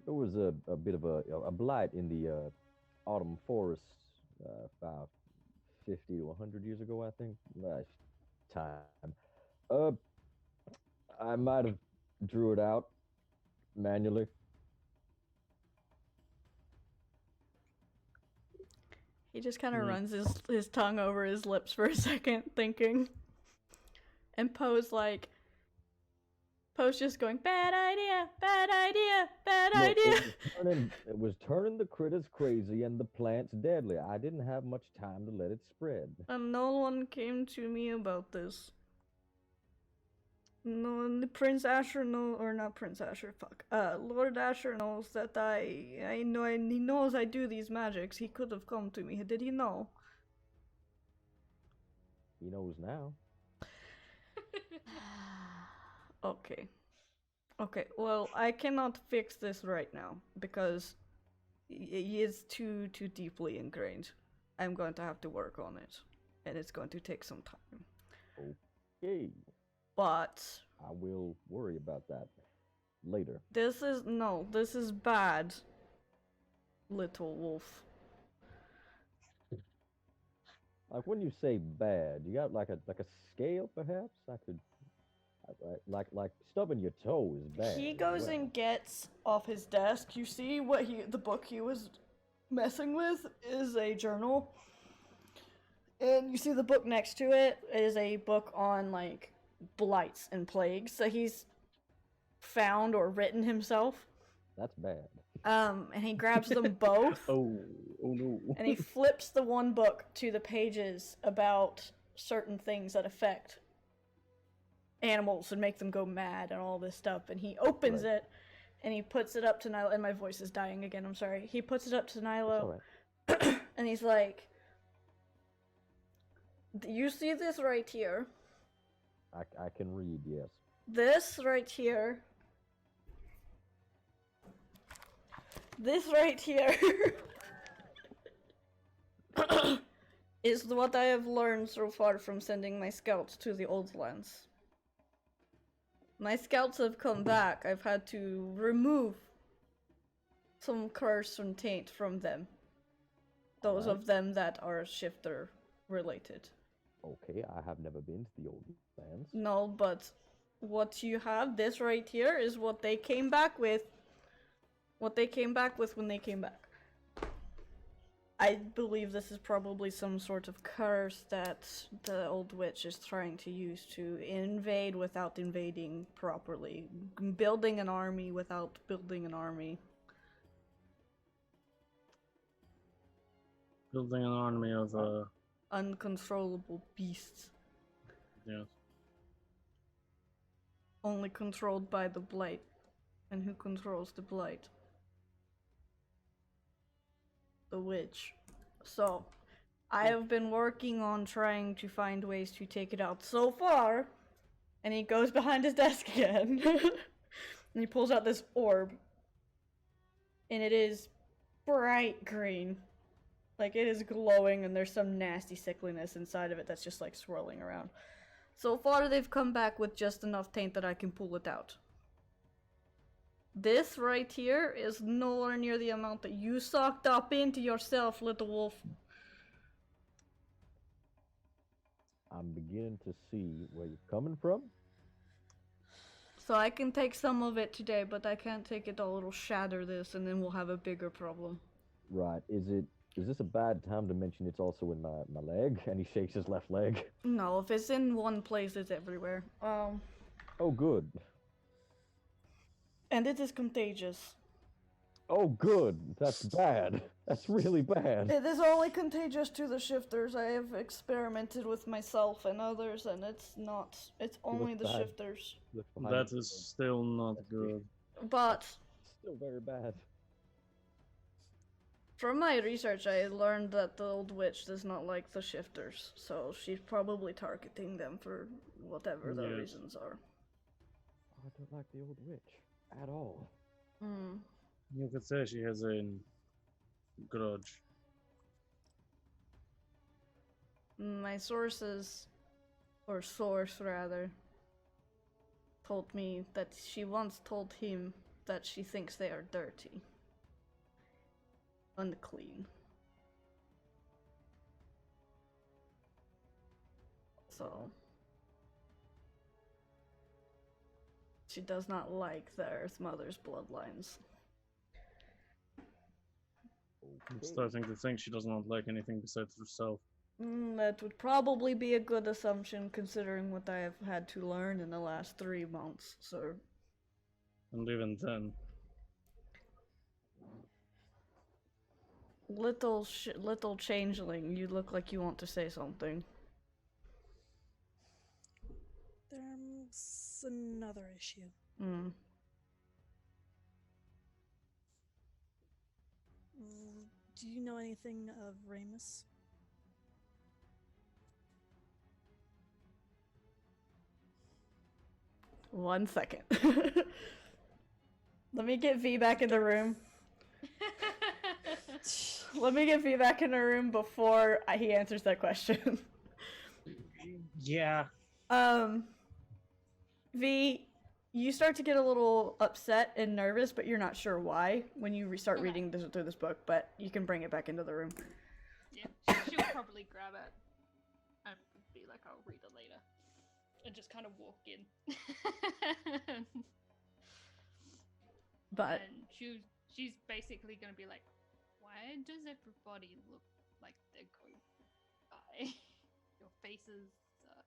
There was a bit of a blight in the autumn forests about 50 to 100 years ago, I think. Time. I might have drew it out manually. He just kind of runs his tongue over his lips for a second, thinking. And Poe's just going, bad idea, bad idea, bad idea. It was turning the critters crazy and the plants deadly. I didn't have much time to let it spread. And no one came to me about this. No, Prince Asher or not Prince Asher, fuck. Lord Asher knows that I know, and he knows I do these magics. He could have come to me. Did he know? He knows now. Okay. Okay, well, I cannot fix this right now, because it is too deeply ingrained. I'm going to have to work on it, and it's going to take some time. Okay. but I will worry about that later. this is bad, little wolf. Like when you say bad, you got like a scale, perhaps? I could, like stubbing your toe is bad. He as goes well. and gets off his desk. You see what the book he was messing with is a journal. And you see the book next to it is a book on like blights and plagues that he's found or written himself. That's bad. And he grabs them both. Oh no. And he flips the one book to the pages about certain things that affect animals and make them go mad and all this stuff. And he opens Right. it and he puts it up to Nilo. And my voice is dying again, I'm sorry. He puts it up to It's Nilo all right. and he's like, you see this right here? I can read, yes. This right here. This right here is what I have learned so far from sending my scouts to the Old Lands. My scouts have come back. I've had to remove some curse and taint from them. Those Alright. of them that are shifter related. Okay, I have never been to the Old Lands. No, but what you have, this right here, is what they came back with. What they came back with when they came back. I believe this is probably some sort of curse that the old witch is trying to use to invade without invading properly. Building an army without building an army. Building an army of Uncontrollable beasts. yes. Only controlled by the blight. And who controls the blight? The witch. So, I have been working on trying to find ways to take it out so far. And he goes behind his desk again. And he pulls out this orb. And it is bright green. Like, it is glowing and there's some nasty sickliness inside of it that's just like swirling around. So far they've come back with just enough taint that I can pull it out. This right here is nowhere near the amount that you sucked up into yourself, little wolf. I'm beginning to see where you're coming from. So I can take some of it today, but I can't take it all. It'll shatter this, and then we'll have a bigger problem. Right. Is this a bad time to mention it's also in my leg? And he shakes his left leg. No, if it's in one place, it's everywhere. Oh, good. And it is contagious. Oh, good. That's bad. That's really bad. It is only contagious to the shifters. I have experimented with myself and others, and it's not. It's only the bad. shifters. Look behind That you. is still not good. But Still very bad. from my research, I learned that the old witch does not like the shifters, so she's probably targeting them for whatever the Yes. reasons are. I don't like the old witch at all. Hmm. You could say she has a grudge. My sources, or source rather, told me that she once told him that she thinks they are dirty. Unclean. So, she does not like the Earth Mother's bloodlines. I'm Okay. starting to think she does not like anything besides herself. That would probably be a good assumption considering what I have had to learn in the last 3 months, sir. And even then, Little changeling, you look like you want to say something. There's another issue. Hmm. Do you know anything of Ramus? One second. Let me get V back in the room. Let me get V back in the room before he answers that question. yeah. V, you start to get a little upset and nervous, but you're not sure why when you start Okay. reading through this book, but you can bring it back into the room. Yeah, she'll probably grab it and be like, I'll read it later. And just kind of walk in. But And she's basically going to be like, why does everybody look like they're going to die? Your faces are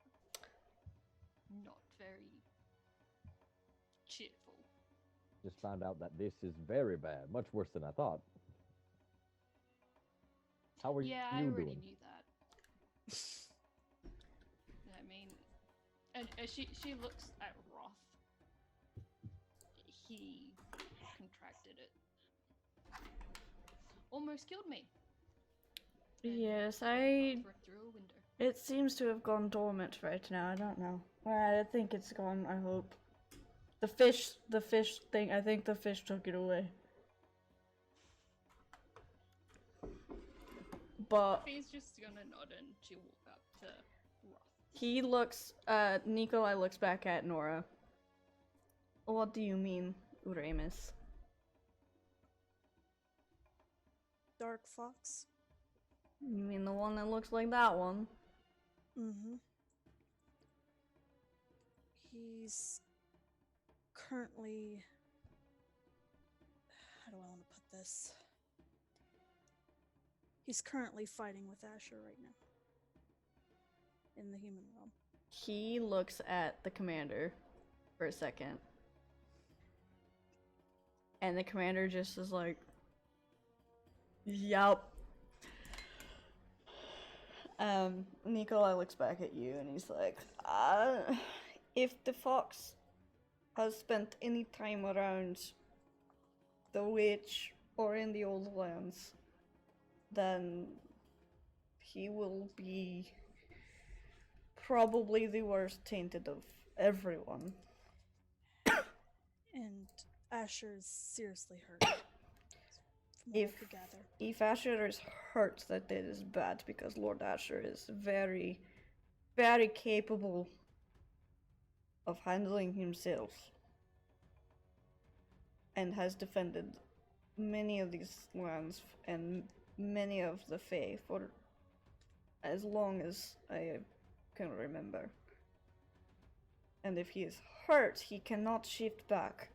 not very cheerful. Just found out that this is very bad, much worse than I thought. How are Yeah, you I already doing? knew that. I mean, and she looks at Roth. He contracted it. Almost killed me. And yes, got through a window. it seems to have gone dormant right now. I don't know. I think it's gone. I hope. The fish thing. I think the fish took it away. But He's just gonna nod and she'll walk up to Roth. he looks. Nikolai looks back at Nora. What do you mean, Uremus? Dark fox. You mean the one that looks like that one? Mm-hmm. He's currently. How do I want to put this? He's currently fighting with Asher right now. In the human realm. He looks at the commander for a second. And the commander just is like, yup. Nikolai looks back at you and he's like, if the fox has spent any time around the witch or in the old lands, then he will be probably the worst tainted of everyone. And Asher is seriously hurt. From what I could gather. If Asher is hurt, that is bad, because Lord Asher is very, very capable of handling himself and has defended many of these lands and many of the Fae for as long as I can remember. And if he is hurt, he cannot shift back.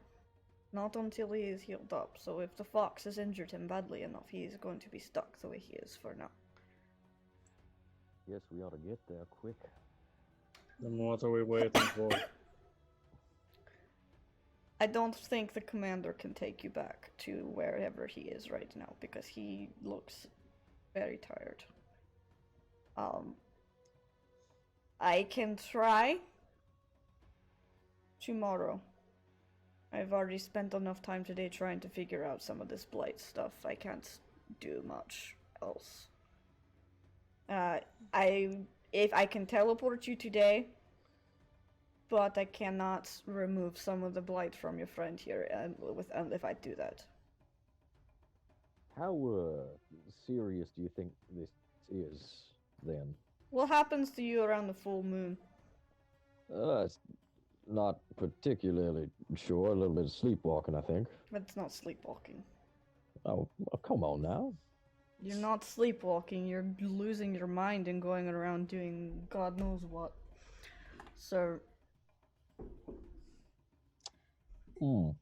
Not until he is healed up. So if the fox has injured him badly enough, he is going to be stuck the way he is for now. Yes, we ought to get there quick. Then what are we waiting for? I don't think the commander can take you back to wherever he is right now, because he looks very tired. I can try tomorrow. I've already spent enough time today trying to figure out some of this blight stuff. I can't do much else. If I can teleport you today, but I cannot remove some of the blight from your friend here, and if I do that. How serious do you think this is then? What happens to you around the full moon? It's not particularly sure. A little bit of sleepwalking, I think. That's not sleepwalking. Oh, come on now. You're not sleepwalking, you're losing your mind and going around doing God knows what. So... Hmm. In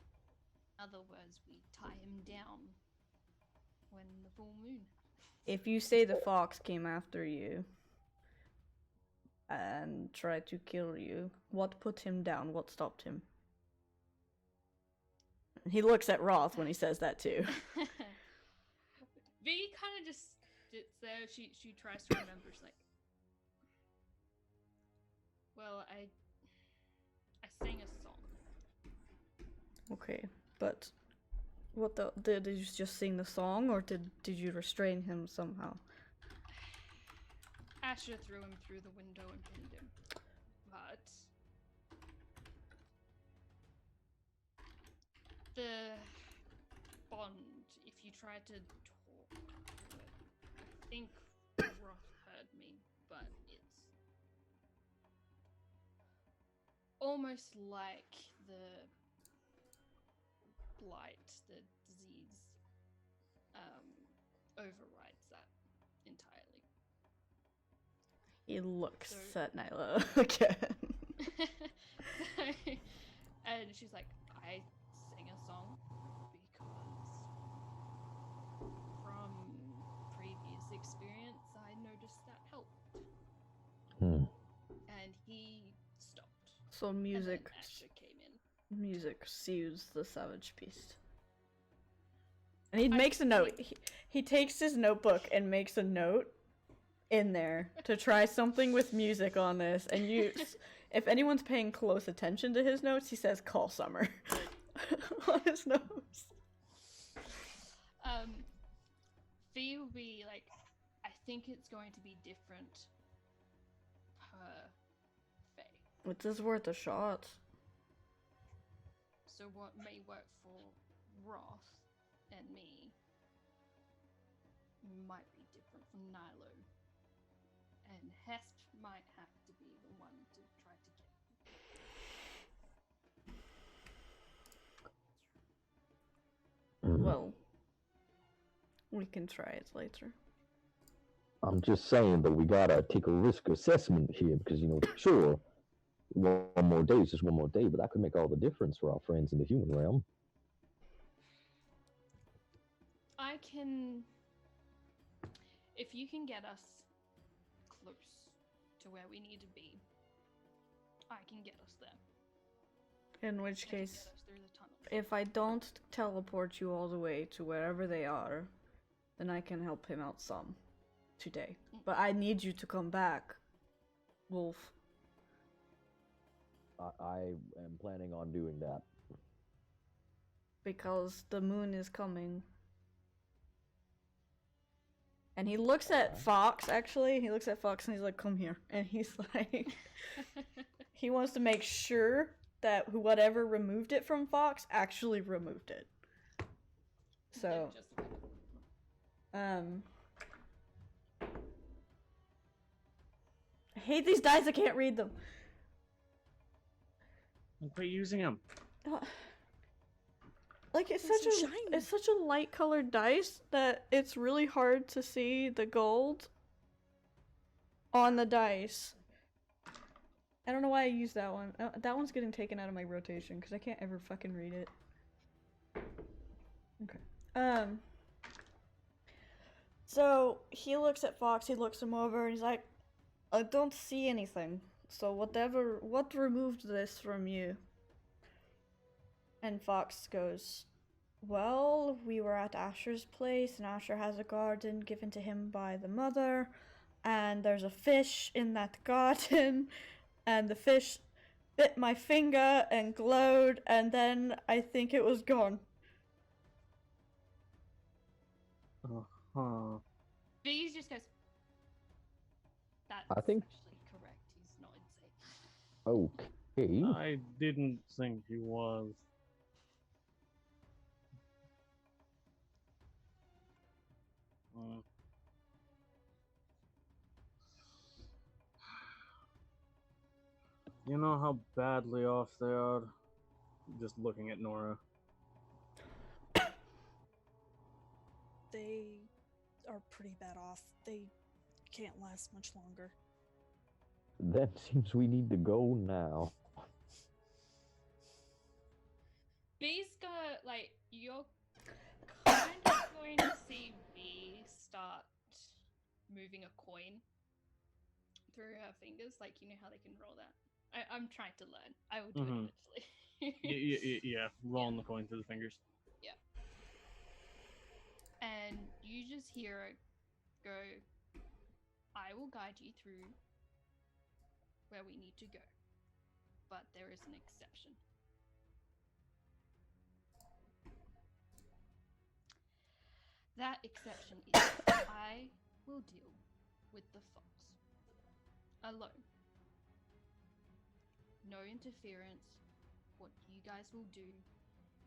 other words, we tie him down when the full moon. if you say the fox came after you and tried to kill you, what put him down? What stopped him? He looks at Roth when he says that too. V kind of just sits there. She tries to remember. She's like, well, I sang a song. Okay, but what the did you just sing the song, or did you restrain him somehow? Asher threw him through the window and pinned him. But the bond, if you try to talk to it, I think Roth heard me, but it's almost like the blight, the disease, overrides that entirely. He looks So- at Nyla again. So, and she's like, I sing a song because from previous experience, I noticed that helped. Hmm. And he stopped. So And then music Asher came in. music soothes the savage beast. And he I makes a note. think- He takes his notebook and makes a note in there to try something with music on this. And if anyone's paying close attention to his notes, he says "Call Summer" on his notes. Fee will be like, I think it's going to be different per Fae. Which is worth a shot. So what may work for Roth and me might be different from Nilo. And Hesp might have to be the one to try to get. Well, we can try it later. I'm just saying that we gotta take a risk assessment here because, sure, one more day is just one more day, but that could make all the difference for our friends in the human realm. I can. If you can get us close to where we need to be, I can get us there. In which I can case, get us through the tunnel. if I don't teleport you all the way to wherever they are, then I can help him out some today. But I need you to come back, Wolf. I am planning on doing that. Because the moon is coming. And he looks at Fox, actually. He looks at Fox and he's like, come here. And he's like, he wants to make sure that whatever removed it from Fox actually removed it. So, I hate these dice, I can't read them. Quit using them. Like it's They're such so a shiny. it's such a light colored dice that it's really hard to see the gold on the dice. I don't know why I used that one. That one's getting taken out of my rotation because I can't ever fucking read it. Okay. So he looks at Fox. He looks him over and he's like, "I don't see anything. So what removed this from you?" And Fox goes, well, we were at Asher's place, and Asher has a garden given to him by the mother, and there's a fish in that garden, and the fish bit my finger and glowed, and then I think it was gone. Uh-huh. Bees just goes. That's I think- actually correct. He's not insane. Okay. I didn't think he was. Uh, You know how badly off they are? Just looking at Nora. They are pretty bad off. They can't last much longer. That seems we need to go now. Bees got like you're kind of going to see Bee start moving a coin through her fingers, like you know how they can roll that. I'm trying to learn. I will do Mhm. it eventually. Yeah, rolling the coin through the fingers. And you just hear it go, I will guide you through where we need to go. But there is an exception. That exception is I will deal with the fox alone. No interference. What you guys will do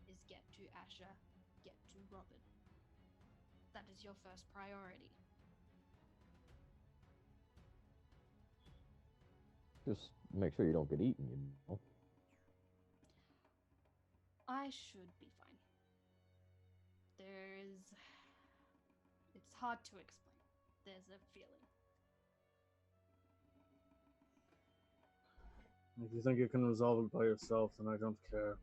is get to Asher, get to Robin. That is your first priority. Just make sure you don't get eaten, I should be fine. There's. It's hard to explain. There's a feeling. If you think you can resolve it by yourself, then I don't care.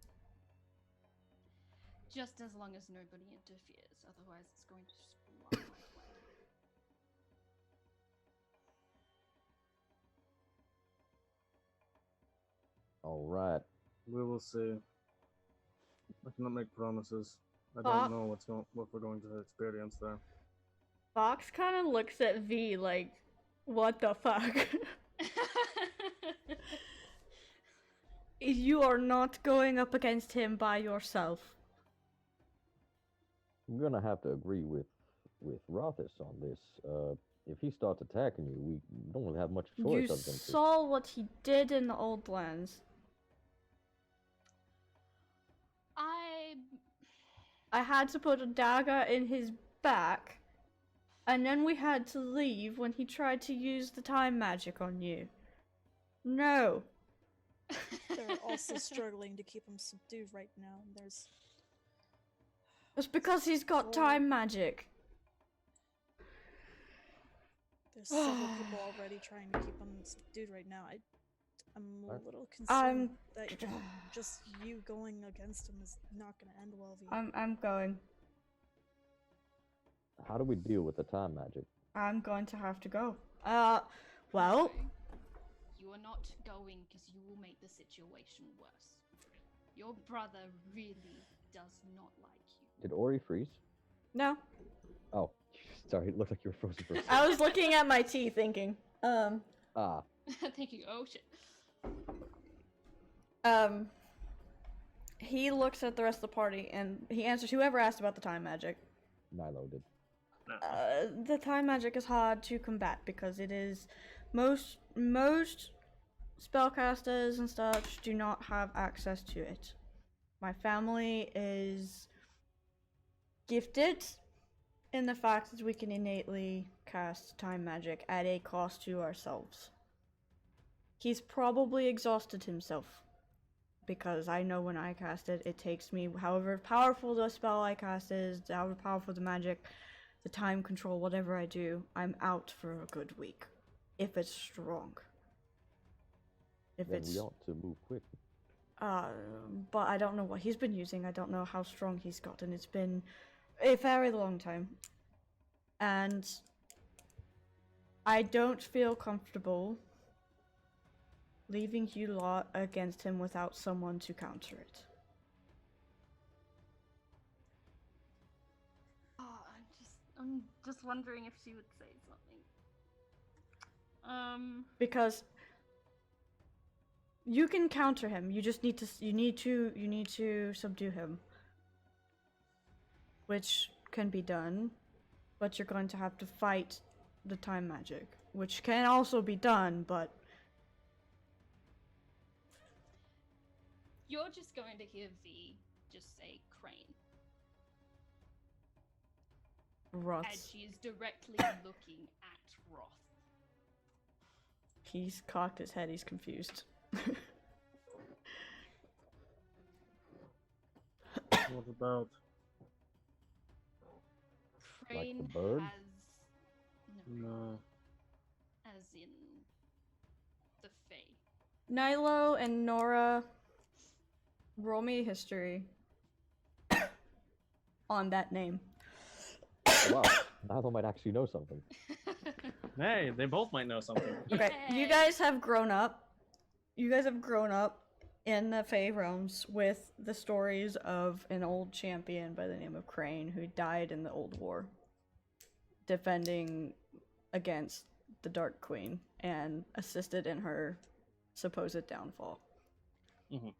Just as long as nobody interferes, otherwise it's going to screw up my plan. All right. We will see. I cannot make promises. I Bob? don't know what we're going to experience there. Fox kind of looks at V like, what the fuck? You are not going up against him by yourself. I'm gonna have to agree with Rothis on this. If he starts attacking you, we don't really have much choice You other than to. saw what he did in the Old Lands. I had to put a dagger in his back, and then we had to leave when he tried to use the time magic on you. No. They're also struggling to keep him subdued right now. There's It's because he's got time magic. several people already trying to keep him subdued right now. I'm a Right. little concerned that just you going against him is not going to end well. V. I'm going. How do we deal with the time magic? I'm going to have to go. Well, You are not going because you will make the situation worse. Your brother really does not like you. Did Ori freeze? no. Oh, sorry. It looked like you were frozen for a second. I was looking at my tea thinking, Ah, Thinking, oh shit. he looks at the rest of the party and he answers whoever asked about the time magic. Nilo did. The time magic is hard to combat because it is most spellcasters and such do not have access to it. My family is gifted in the fact that we can innately cast time magic at a cost to ourselves. He's probably exhausted himself because I know when I cast it, it takes me however powerful the spell I cast is, however powerful the magic, the time control, whatever I do, I'm out for a good week. If it's strong. If Then it's we ought to move quick. but I don't know what he's been using. I don't know how strong he's gotten. It's been a very long time. And I don't feel comfortable leaving you lot against him without someone to counter it. Oh, I'm just wondering if she would say something. Because you can counter him. You just need to subdue him. Which can be done, but you're going to have to fight the time magic, which can also be done, but You're just going to hear V just say Crane. Roth. And she is directly looking at Roth. He's cocked his head, he's confused. What about? Crane the bird? has No. as in the Fae. Nilo and Nora, roll me history on that name. Wow, Nilo might actually know something. Hey, they both might know something. Okay, you Yay. guys have grown up. You guys have grown up in the Fae realms with the stories of an old champion by the name of Crane who died in the Old War, defending against the Dark Queen and assisted in her supposed downfall. Mhm.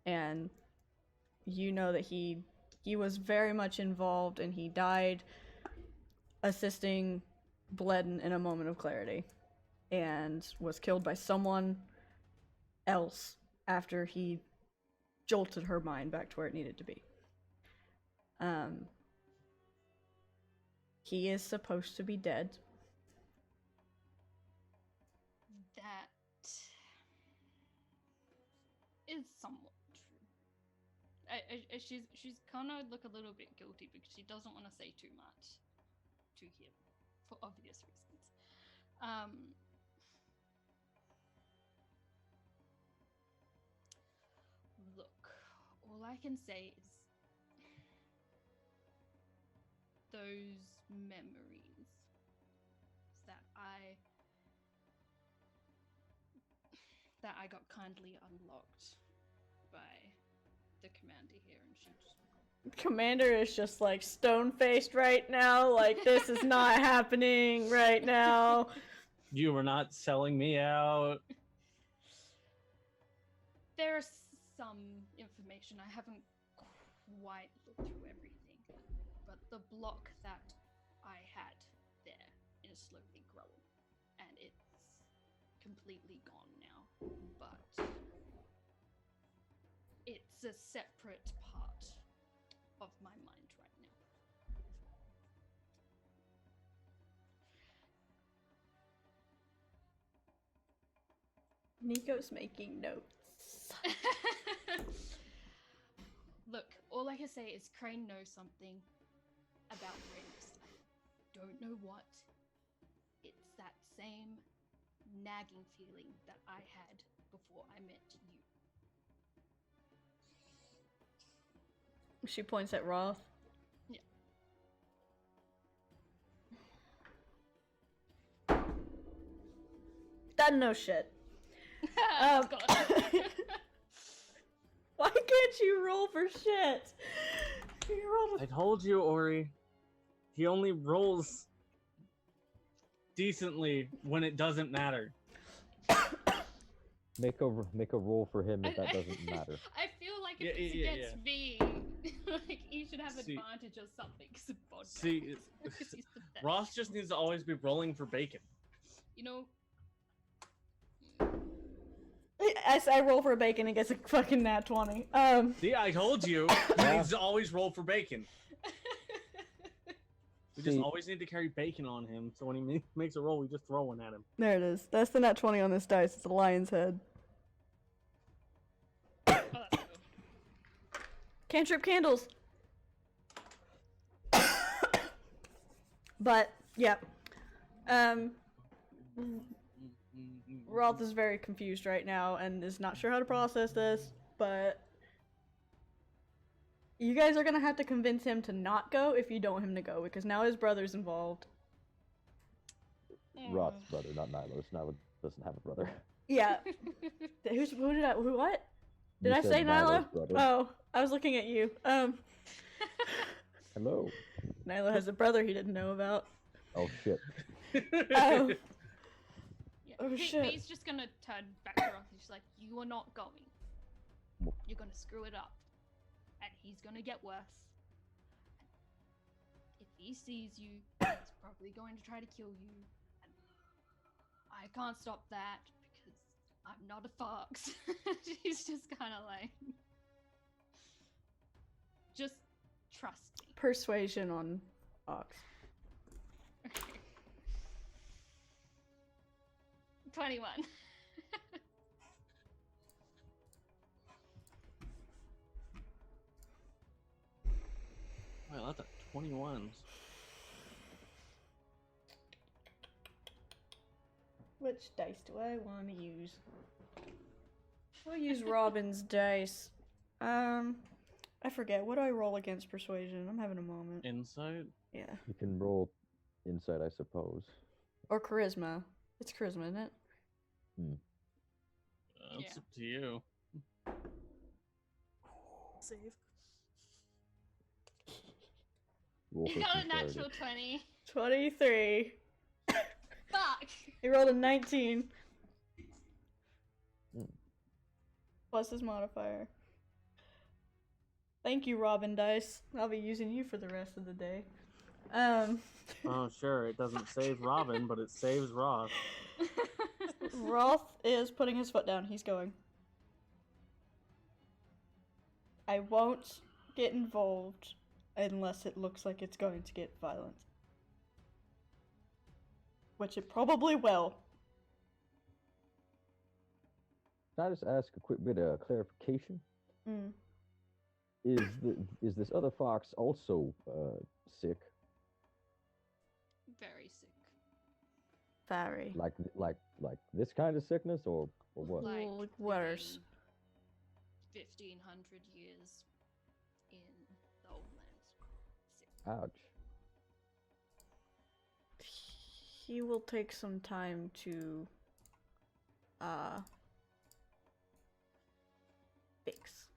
And you know that he was very much involved and he died assisting Bledden in a moment of clarity and was killed by someone else after he jolted her mind back to where it needed to be. He is supposed to be dead. That is somewhat true. She's kind of look a little bit guilty because she doesn't want to say too much to him for obvious reasons. Look, all I can say is those memories that I got kindly unlocked by the commander here, and she just... Commander is just like stone-faced right now, like this is not happening right now. You were not selling me out. There's some information. I haven't quite looked through everything, but the block that I had there is slowly growing, and it's completely gone now. But it's a separate part of my mind right now. Nico's making notes. Look, all I can say is Crane knows something about rings. I don't know what. It's that same nagging feeling that I had before I met you. She points at Roth. Yeah. Doesn't know shit. God. Why can't you roll for shit? You rolled I told you, Ori. He only rolls decently when it doesn't matter. Make a roll for him if that doesn't matter. I feel like Yeah, if it's yeah, against me, like he should have See- advantage or something. See, Ross just needs to always be rolling for bacon. You know, I roll for bacon and gets a fucking nat 20. See, I told you. He needs to always roll for bacon. We just See- always need to carry bacon on him, so when he makes a roll, we just throw one at him. There it is. That's the nat 20 on this dice. It's a lion's head. oh, that's cool. Cantrip candles. But yeah. Roth is very confused right now and is not sure how to process this, but you guys are gonna have to convince him to not go if you don't want him to go, because now his brother's involved. Roth's brother, not Nilo's. Nilo doesn't have a brother. Yeah. What? Did You I said say Nilo's Nilo? brother. Oh, I was looking at you. Hello. Nilo has a brother he didn't know about. Oh shit. Oh. Yeah. Oh, shit. He's just gonna turn back to Roth and she's like, "You are not going. You're gonna screw it up, and he's gonna get worse. If he sees you, he's probably going to try to kill you. And I can't stop that because I'm not a fox." She's just kind of like, just trust me. Persuasion on Ox. 21. Wow, that's a 21. Which dice do I want to use? I'll use Robin's dice. I forget. What do I roll against persuasion? I'm having a moment. Insight? Yeah. You can roll insight, I suppose. Or charisma. It's charisma, isn't it? That's Yeah. up to you. Save. Roll You for got a sincerity. natural 20. 23. Fuck! He rolled a 19. Hmm. Plus his modifier. Thank you, Robin Dice. I'll be using you for the rest of the day. Oh, sure, it doesn't save Robin, but it saves Roth. Roth is putting his foot down. He's going. I won't get involved unless it looks like it's going to get violent. Which it probably will. Can I just ask a quick bit of clarification? Mm. Is this other fox also sick? Very sick. Very. Like this kind of sickness, or what? Like Like worse. living 1500 years in the old lands. Sick. Ouch. He will take some time to fix.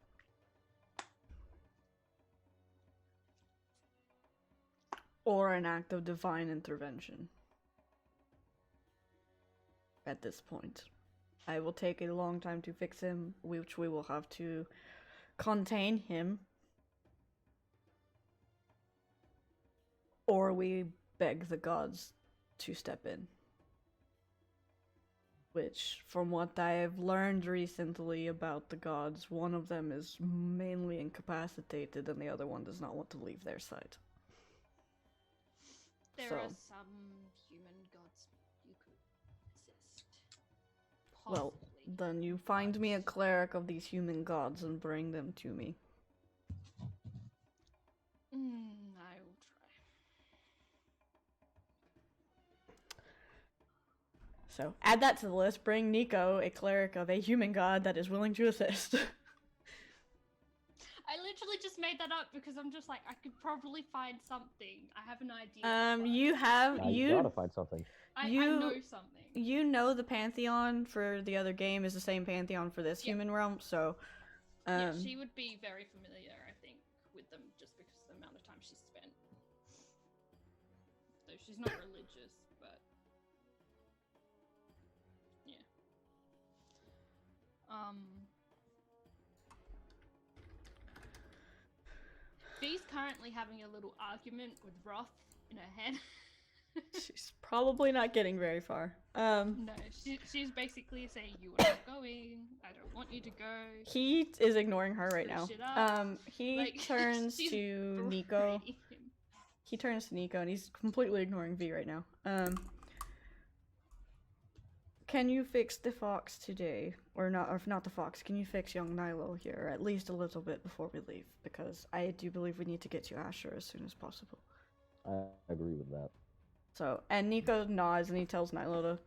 Or an act of divine intervention. At this point. I will take a long time to fix him, which we will have to contain him. Or we beg the gods to step in. Which, from what I have learned recently about the gods, one of them is mainly incapacitated and the other one does not want to leave their side. There So- are some human gods you could assist. Well, Possibly. then you find me a cleric of these human gods and bring them to me. I will try. So, add that to the list. Bring Nico, a cleric of a human god that is willing to assist. I literally just made that up because I'm just like, I could probably find something. I have an idea. but You have Yeah, you gotta find something. I you- know something. you know the pantheon for the other game is the same pantheon for this Yep. human realm, so Yeah, she would be very familiar, I think, with them just because of the amount of time she's spent. Though she's not religious, but yeah. Bee's currently having a little argument with Roth in her head. she's probably not getting very far. No, she's basically saying, "You are not going. I don't want you to go." He is ignoring her right now. Push it up. He Like, turns she's to Nico. berating him. He turns to Nico and he's completely ignoring V right now. Can you fix the fox today? Or not, or if not the fox, can you fix young Nilo here at least a little bit before we leave? Because I do believe we need to get to Asher as soon as possible. I agree with that. So, and Nico nods and he tells Nilo to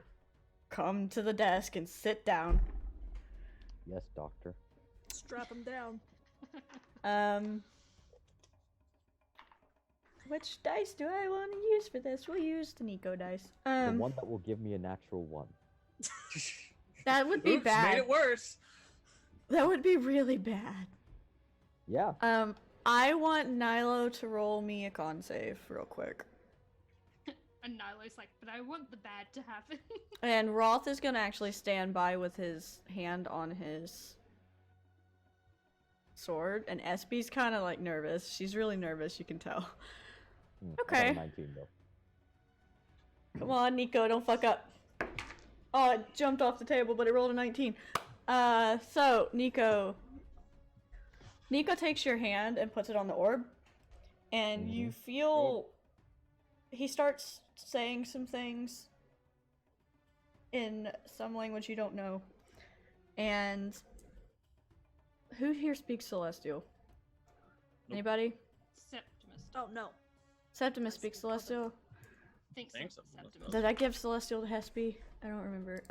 come to the desk and sit down. Yes, doctor. Strap him down. Which dice do I want to use for this? We'll use the Nico dice. The one that will give me a natural one. That would be Oops, bad. made it worse. That would be really bad. Yeah. I want Nilo to roll me a con save real quick. And Nilo's like, "But I want the bad to happen." And Roth is gonna actually stand by with his hand on his sword, and Espy's kind of like nervous. She's really nervous, you can tell. I got a Okay. 19 though. Come on, Nico, don't fuck up. Oh, it jumped off the table, but it rolled a 19. So, Nico takes your hand and puts it on the orb, and you feel he starts saying some things in some language you don't know. And who here speaks Celestial? Anybody? Septimus. Oh no. Septimus speaks Celestial. Thinks Thanks, so. Septimus. Septimus. Did I give Celestial to Hespy? I don't remember.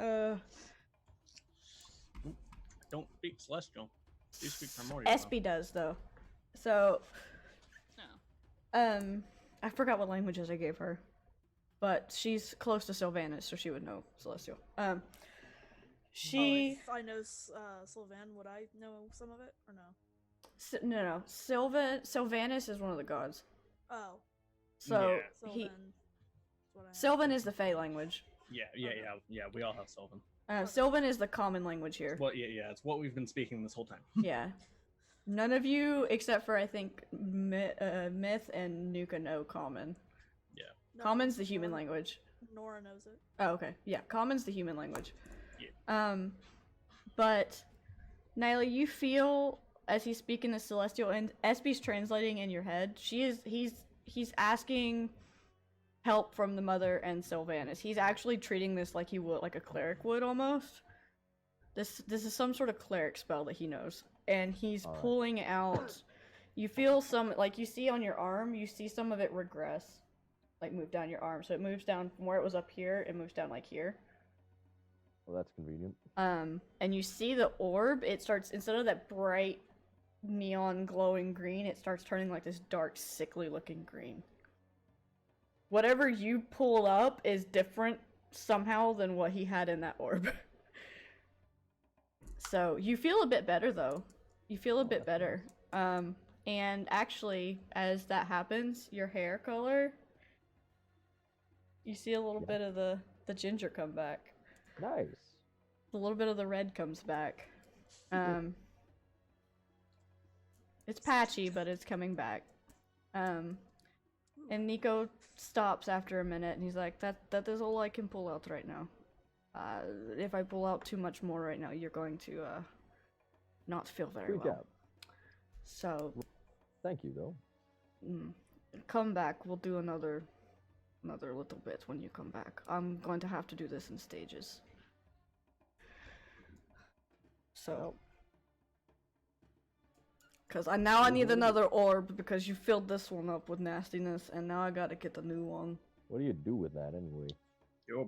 Don't speak celestial. You speak primordial. Espy does though. So, No. I forgot what languages I gave her, but she's close to Sylvanas, so she would know Celestial. She If I know Sylvan, would I know some of it or no? no. Sylvanas is one of the gods. Oh, So Yeah. he Sylvan. That's what I have. Sylvan is the Fey language. Yeah. We all have Sylvan. Sylvan is the common language here. Well, yeah. It's what we've been speaking this whole time. Yeah. None of you, except for I think Myth and Nuka, know Common. No, Common's the human Nora- language. Nora knows it. Oh, okay. Yeah, Common's the human language. Yeah. But Nyla, you feel as he's speaking the Celestial, and Espy's translating in your head. He's asking help from the mother and Sylvanas. He's actually treating this like he would, like a cleric would almost. This is some sort of cleric spell that he knows, and he's Alright. pulling out. You feel some, like you see on your arm, you see some of it regress, like move down your arm. So it moves down from where it was up here, it moves down like here. Well, that's convenient. And you see the orb, it starts, instead of that bright neon glowing green, it starts turning like this dark, sickly looking green. Whatever you pull up is different somehow than what he had in that orb. So you feel a bit better though. You feel a bit better. And actually, as that happens, your hair color, you see a little bit of the ginger come back. Nice. A little bit of the red comes back. It's patchy, but it's coming back. And Nico stops after a minute, and he's like, that is all I can pull out right now. If I pull out too much more right now, you're going to, not feel very Freak well. out. So, Thank you, though. come back, we'll do another little bit when you come back. I'm going to have to do this in stages. So, because I need another orb because you filled this one up with nastiness, and now I gotta get a new one. What do you do with that anyway? Yup.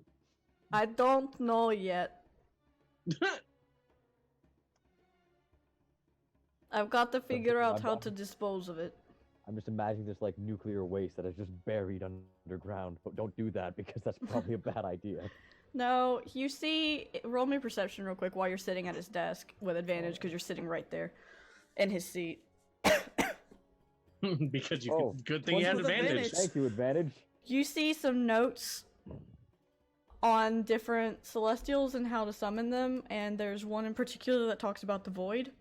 I don't know yet. I've got to figure out how to dispose of it. I'm just imagining this like nuclear waste that is just buried underground. But don't do that because that's probably a bad idea. No, you see, roll me perception real quick while you're sitting at his desk with advantage because you're sitting right there in his seat. Because you Oh, good thing you had with advantage. advantage. Thank you, advantage. You see some notes on different celestials and how to summon them, and there's one in particular that talks about the void.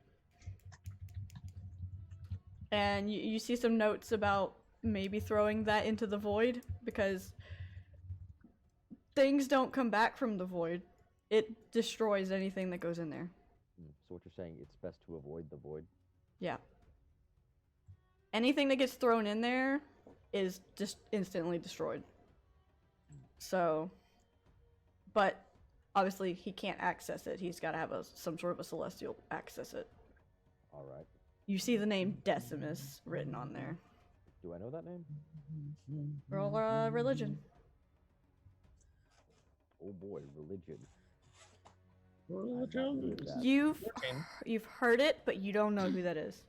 And you see some notes about maybe throwing that into the void, because things don't come back from the void. It destroys anything that goes in there. So what you're saying, it's best to avoid the void? Yeah. Anything that gets thrown in there is just instantly destroyed. So, but obviously he can't access it. He's got to have some sort of a celestial access it. All right. You see the name Decimus written on there. Do I know that name? Roll religion. Oh boy, religion. Religion. You've 14. you've heard it, but you don't know who that is.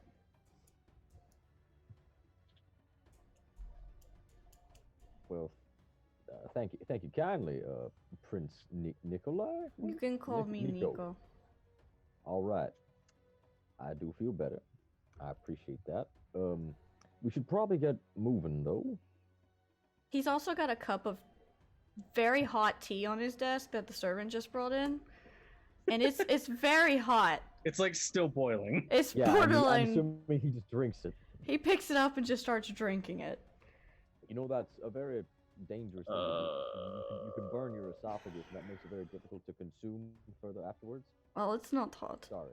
Well, thank you kindly, Prince Nikolai. You can call me Nico. All right. I do feel better. I appreciate that. We should probably get moving though. He's also got a cup of very hot tea on his desk that the servant just brought in, and it's very hot. It's like still boiling. It's Yeah, borderline. I'm assuming he just drinks it. He picks it up and just starts drinking it. You know, that's a very dangerous thing to do. You can burn your esophagus, and that makes it very difficult to consume further afterwards. Well, it's not hot. Sorry.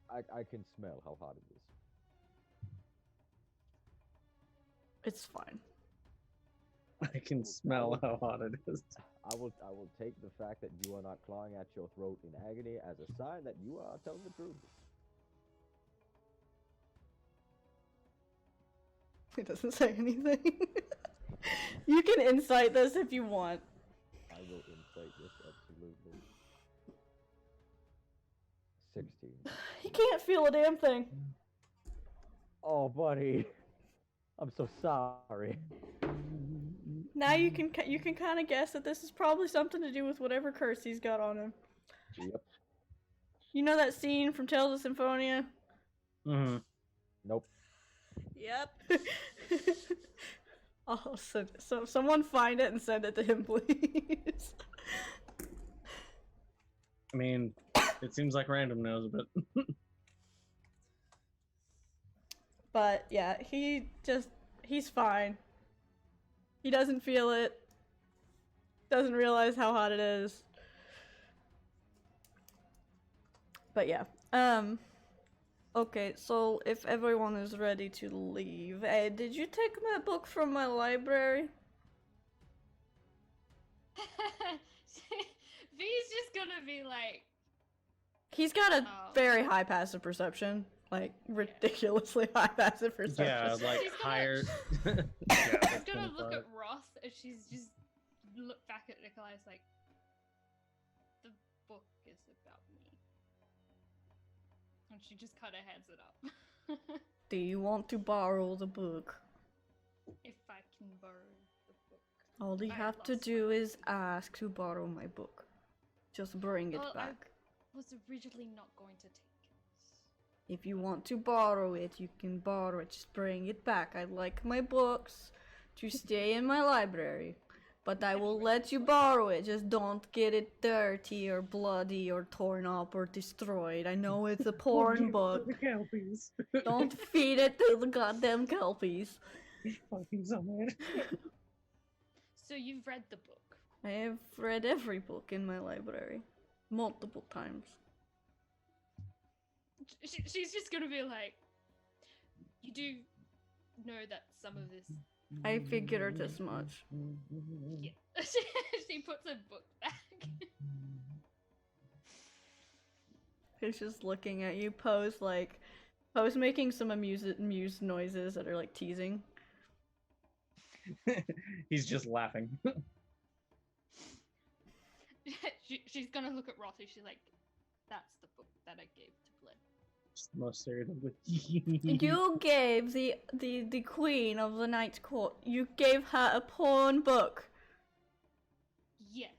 I can smell how hot it is. It's fine. I can smell how hot it is. I will take the fact that you are not clawing at your throat in agony as a sign that you are telling the truth. He doesn't say anything. You can insight this if you want. I will insight this, absolutely. 16. He can't feel a damn thing. Oh, buddy. I'm so sorry. Now you can kind of guess that this is probably something to do with whatever curse he's got on him. Yep. You know that scene from Tales of Symphonia? Mm-hmm. Nope. Yep. Oh, so someone find it and send it to him, please. I mean, it seems like random knows a bit. But yeah, he's fine. He doesn't feel it. Doesn't realize how hot it is. But yeah. Okay, so if everyone is ready to leave, did you take my book from my library? V's just gonna be like, He's got a Oh. very high passive perception, like ridiculously high passive perception. Yeah, like She's gonna- higher. she's gonna look at Roth and she's just look back at Nikolai's like, the book is about me. And she just kind of hands it up. Do you want to borrow the book? If I can borrow the book. All you I have to lost do my is copy. ask to borrow my book. Just bring it Well, I- back. Was originally not going to take it. If you want to borrow it, you can borrow it. Just bring it back. I like my books to stay in my library. But I will let you borrow it. Just don't get it dirty or bloody or torn up or destroyed. I know it's a porn book. The kelpies. Don't feed it to the goddamn kelpies. Fucking somewhere. So you've read the book. I have read every book in my library. Multiple times. She's just gonna be like, you do know that some of this. I figured as much. Yeah. She puts her book back. He's just looking at you. Poe's making some amused noises that are like teasing. He's just laughing. She's gonna look at Roth and she's like, that's the book that I gave to Bled. Just the most stereotypical. You gave the queen of the Night's Court. You gave her a porn book. Yes.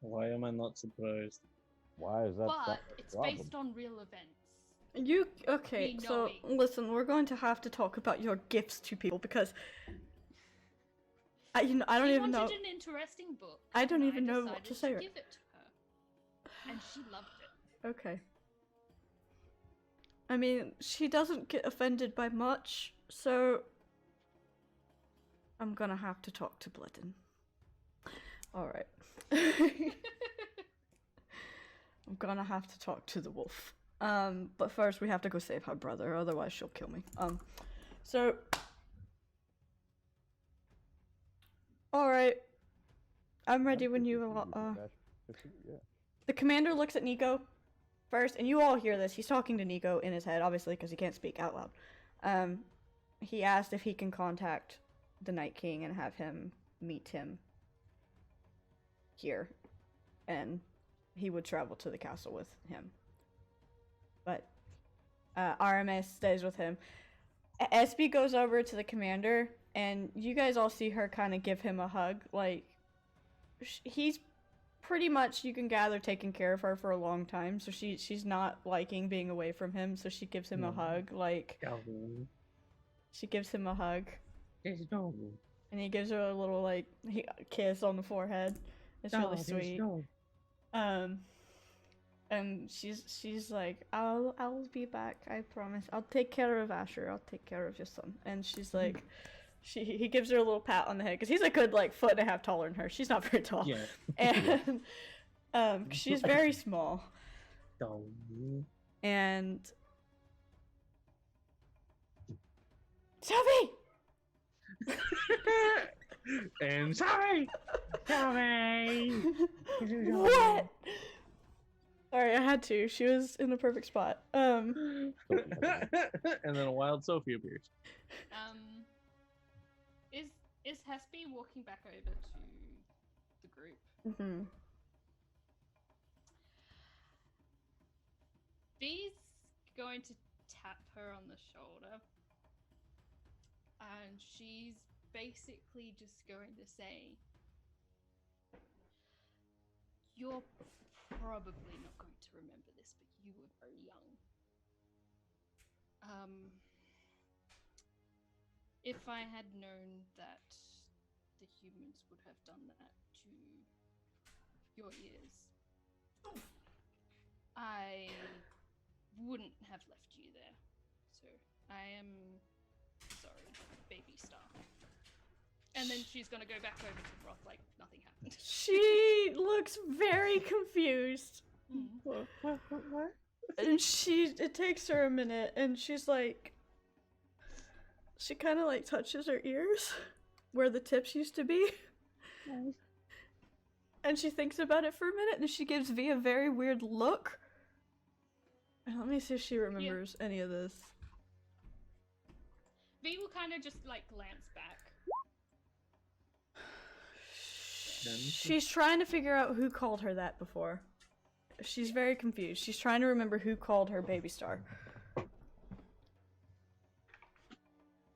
Why am I not surprised? Why is that? But that it's problem? based on real events. Okay, Me so knowing. listen, we're going to have to talk about your gifts to people because I don't She even know. wanted an interesting book. I don't and even know what decided to say. Give it to her. And she loved it. Okay. I mean, she doesn't get offended by much, so I'm gonna have to talk to Blitten. Alright. I'm gonna have to talk to the wolf. But first we have to go save her brother, otherwise she'll kill me. So alright. I'm ready when you Yeah. The commander looks at Nico first, and you all hear this. He's talking to Nico in his head, obviously, because he can't speak out loud. He asked if he can contact the Night King and have him meet him here, and he would travel to the castle with him. But RMS stays with him. SB goes over to the commander, and you guys all see her kind of give him a hug. Like, he's pretty much, you can gather, taking care of her for a long time, so she's not liking being away from him, so she gives him a hug. Like, she gives him a hug, and he gives her a little like kiss on the forehead. It's really sweet. And she's like, I'll be back, I promise. I'll take care of Asher. I'll take care of your son. And she's like, he gives her a little pat on the head because he's a good like 1.5 feet taller than her. She's not very tall. Yeah. And she's very small. And Sophie. And sorry. What? Sorry, I had to. She was in the perfect spot. And then a wild Sophie appears. Is Hespe walking back over to the group? Mm-hmm. Bee's going to tap her on the shoulder, and she's basically just going to say, "You're probably not going to remember this, but you were very young. If I had known that the humans would have done that to your ears, I wouldn't have left you there. So I am sorry, baby star." And then she's gonna go back over to Roth like nothing happened. She looks very confused. What? And it takes her a minute, and she's like, she kind of like touches her ears where the tips used to be. And she thinks about it for a minute, and she gives V a very weird look. And let me see if she remembers any of this. V will kind of just like glance back. She's trying to figure out who called her that before. She's very confused. She's trying to remember who called her baby star.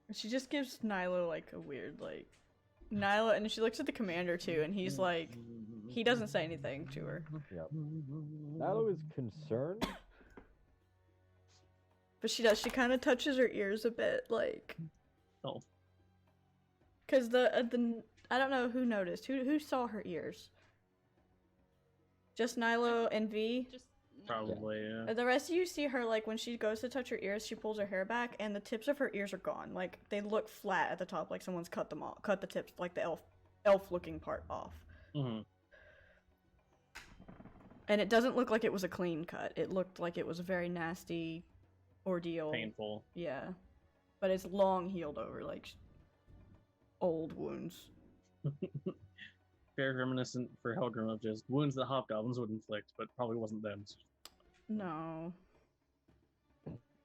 And she just gives Nilo like a weird like Nyla, and she looks at the commander too, and he's like, he doesn't say anything to her. Yep. Nilo is concerned. But she does. She kind of touches her ears a bit, like. Oh. Cause the I don't know who noticed. Who saw her ears? Just Nilo and V. Just Probably, yeah. The rest of you see her like when she goes to touch her ears, she pulls her hair back, and the tips of her ears are gone. Like they look flat at the top, like someone's cut them off, cut the tips, like the elf-looking part off. Mm-hmm. And it doesn't look like it was a clean cut. It looked like it was a very nasty ordeal. Painful. Yeah, but it's long healed over, like old wounds. Very reminiscent for Helgrim of just wounds that hobgoblins would inflict, but probably wasn't them. So No.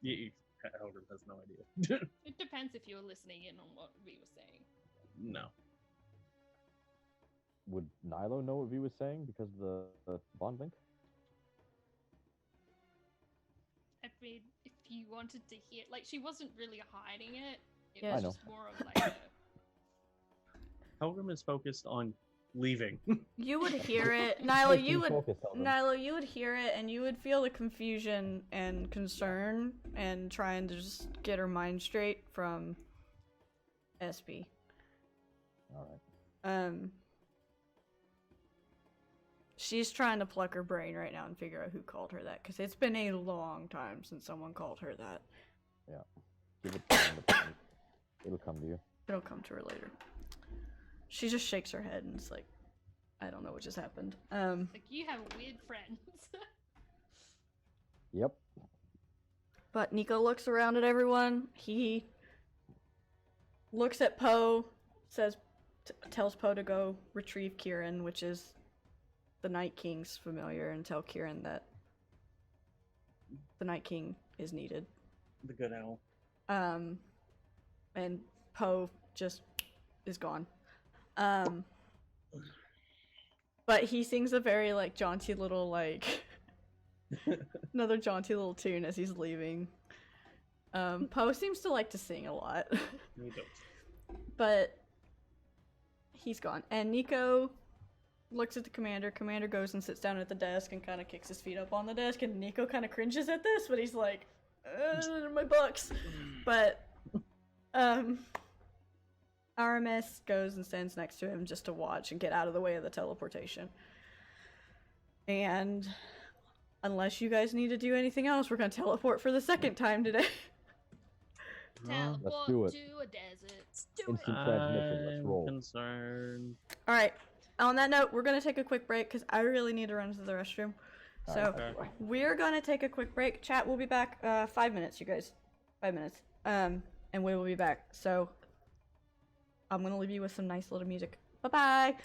Helgrim has no idea. It depends if you're listening in on what V was saying. No. Would Nilo know what V was saying because of the bond link? I mean, if you wanted to hear, like, she wasn't really hiding it. It Yeah. was I know. just more of like a. Helgrim is focused on leaving. You would hear it, Nyla. You would, Focus, Helgrim. Nyla. You would hear it, and you would feel the confusion and concern, and trying to just get her mind straight from SB. All right. She's trying to pluck her brain right now and figure out who called her that, because it's been a long time since someone called her that. Yeah. Give it time to panic. It'll come to you. It'll come to her later. She just shakes her head and is like, I don't know what just happened. Like, you have weird friends. Yep. But Nico looks around at everyone. He looks at Poe, tells Poe to go retrieve Kieran, which is the Night King's familiar, and tell Kieran that the Night King is needed. The good owl. And Poe just is gone. But he sings a very like jaunty little like another jaunty little tune as he's leaving. Poe seems to like to sing a lot. But he's gone. And Nico looks at the commander. Commander goes and sits down at the desk and kind of kicks his feet up on the desk. And Nico kind of cringes at this, but he's like, my books. But, Aramis goes and stands next to him just to watch and get out of the way of the teleportation. And unless you guys need to do anything else, we're going to teleport for the second time today. Teleport do it. to a desert. Instant transmission. Let's roll. Concerned. All right. On that note, we're going to take a quick break because I really need to run to the restroom. So Okay. we're going to take a quick break. Chat, we'll be back 5 minutes, you guys. 5 minutes. And we will be back. So I'm going to leave you with some nice little music. Bye-bye.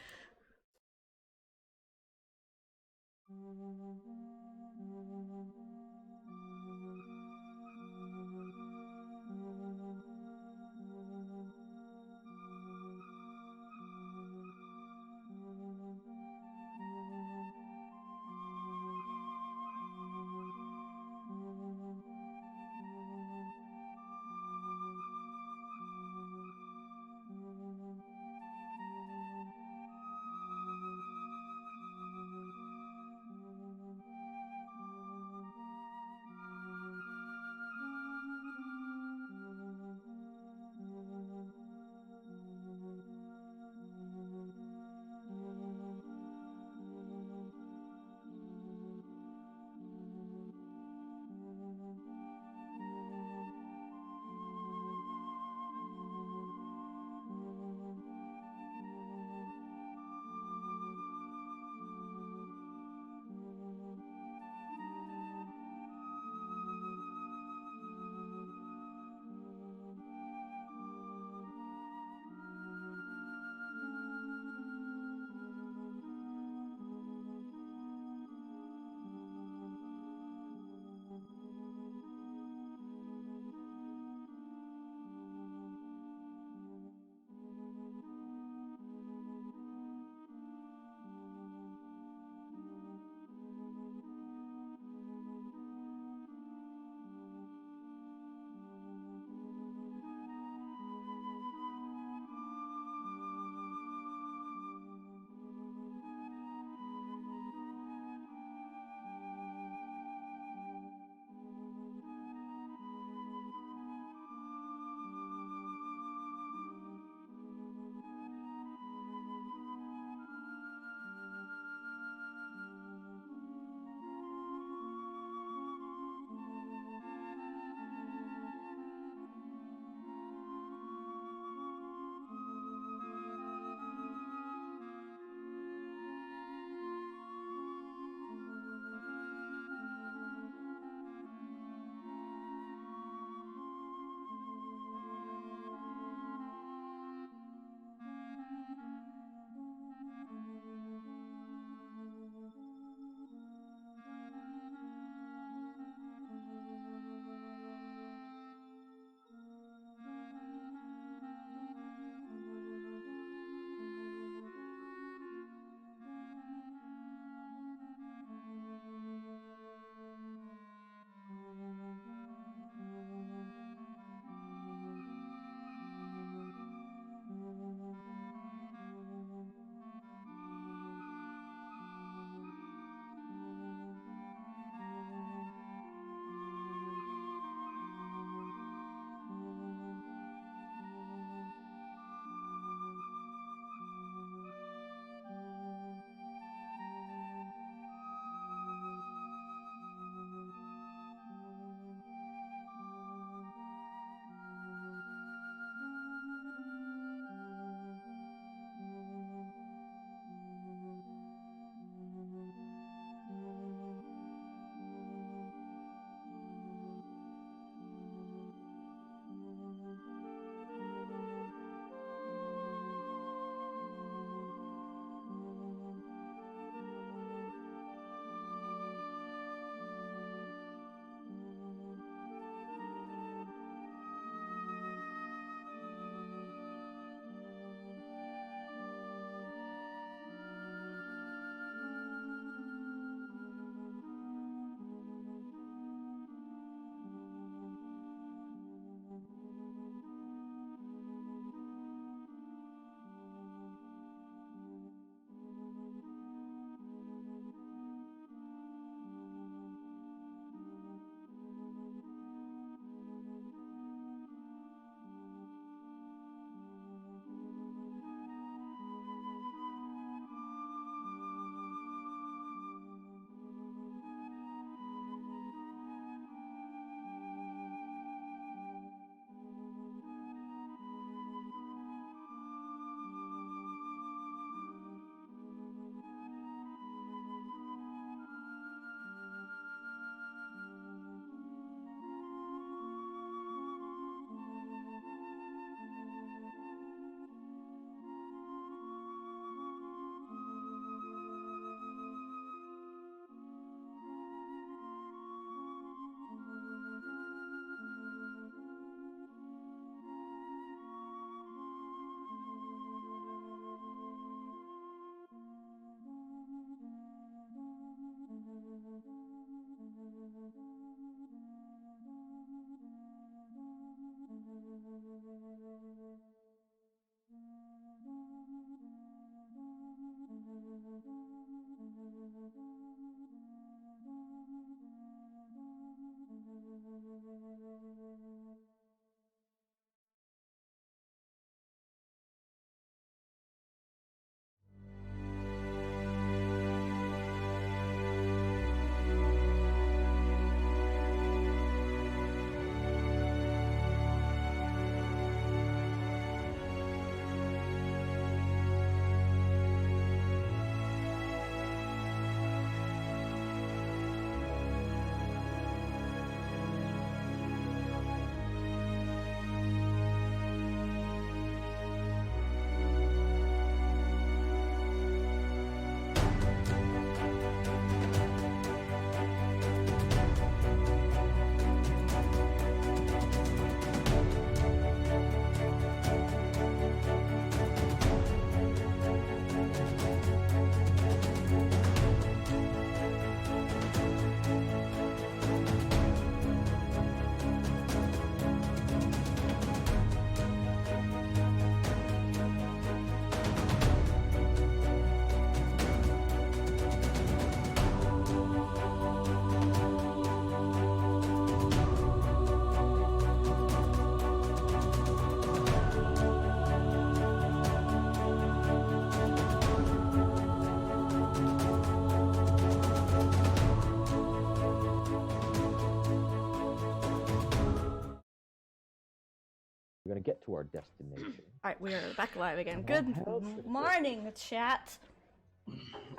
We're gonna get to our destination. Alright, we are back live again. Well, Good how's it morning, chat.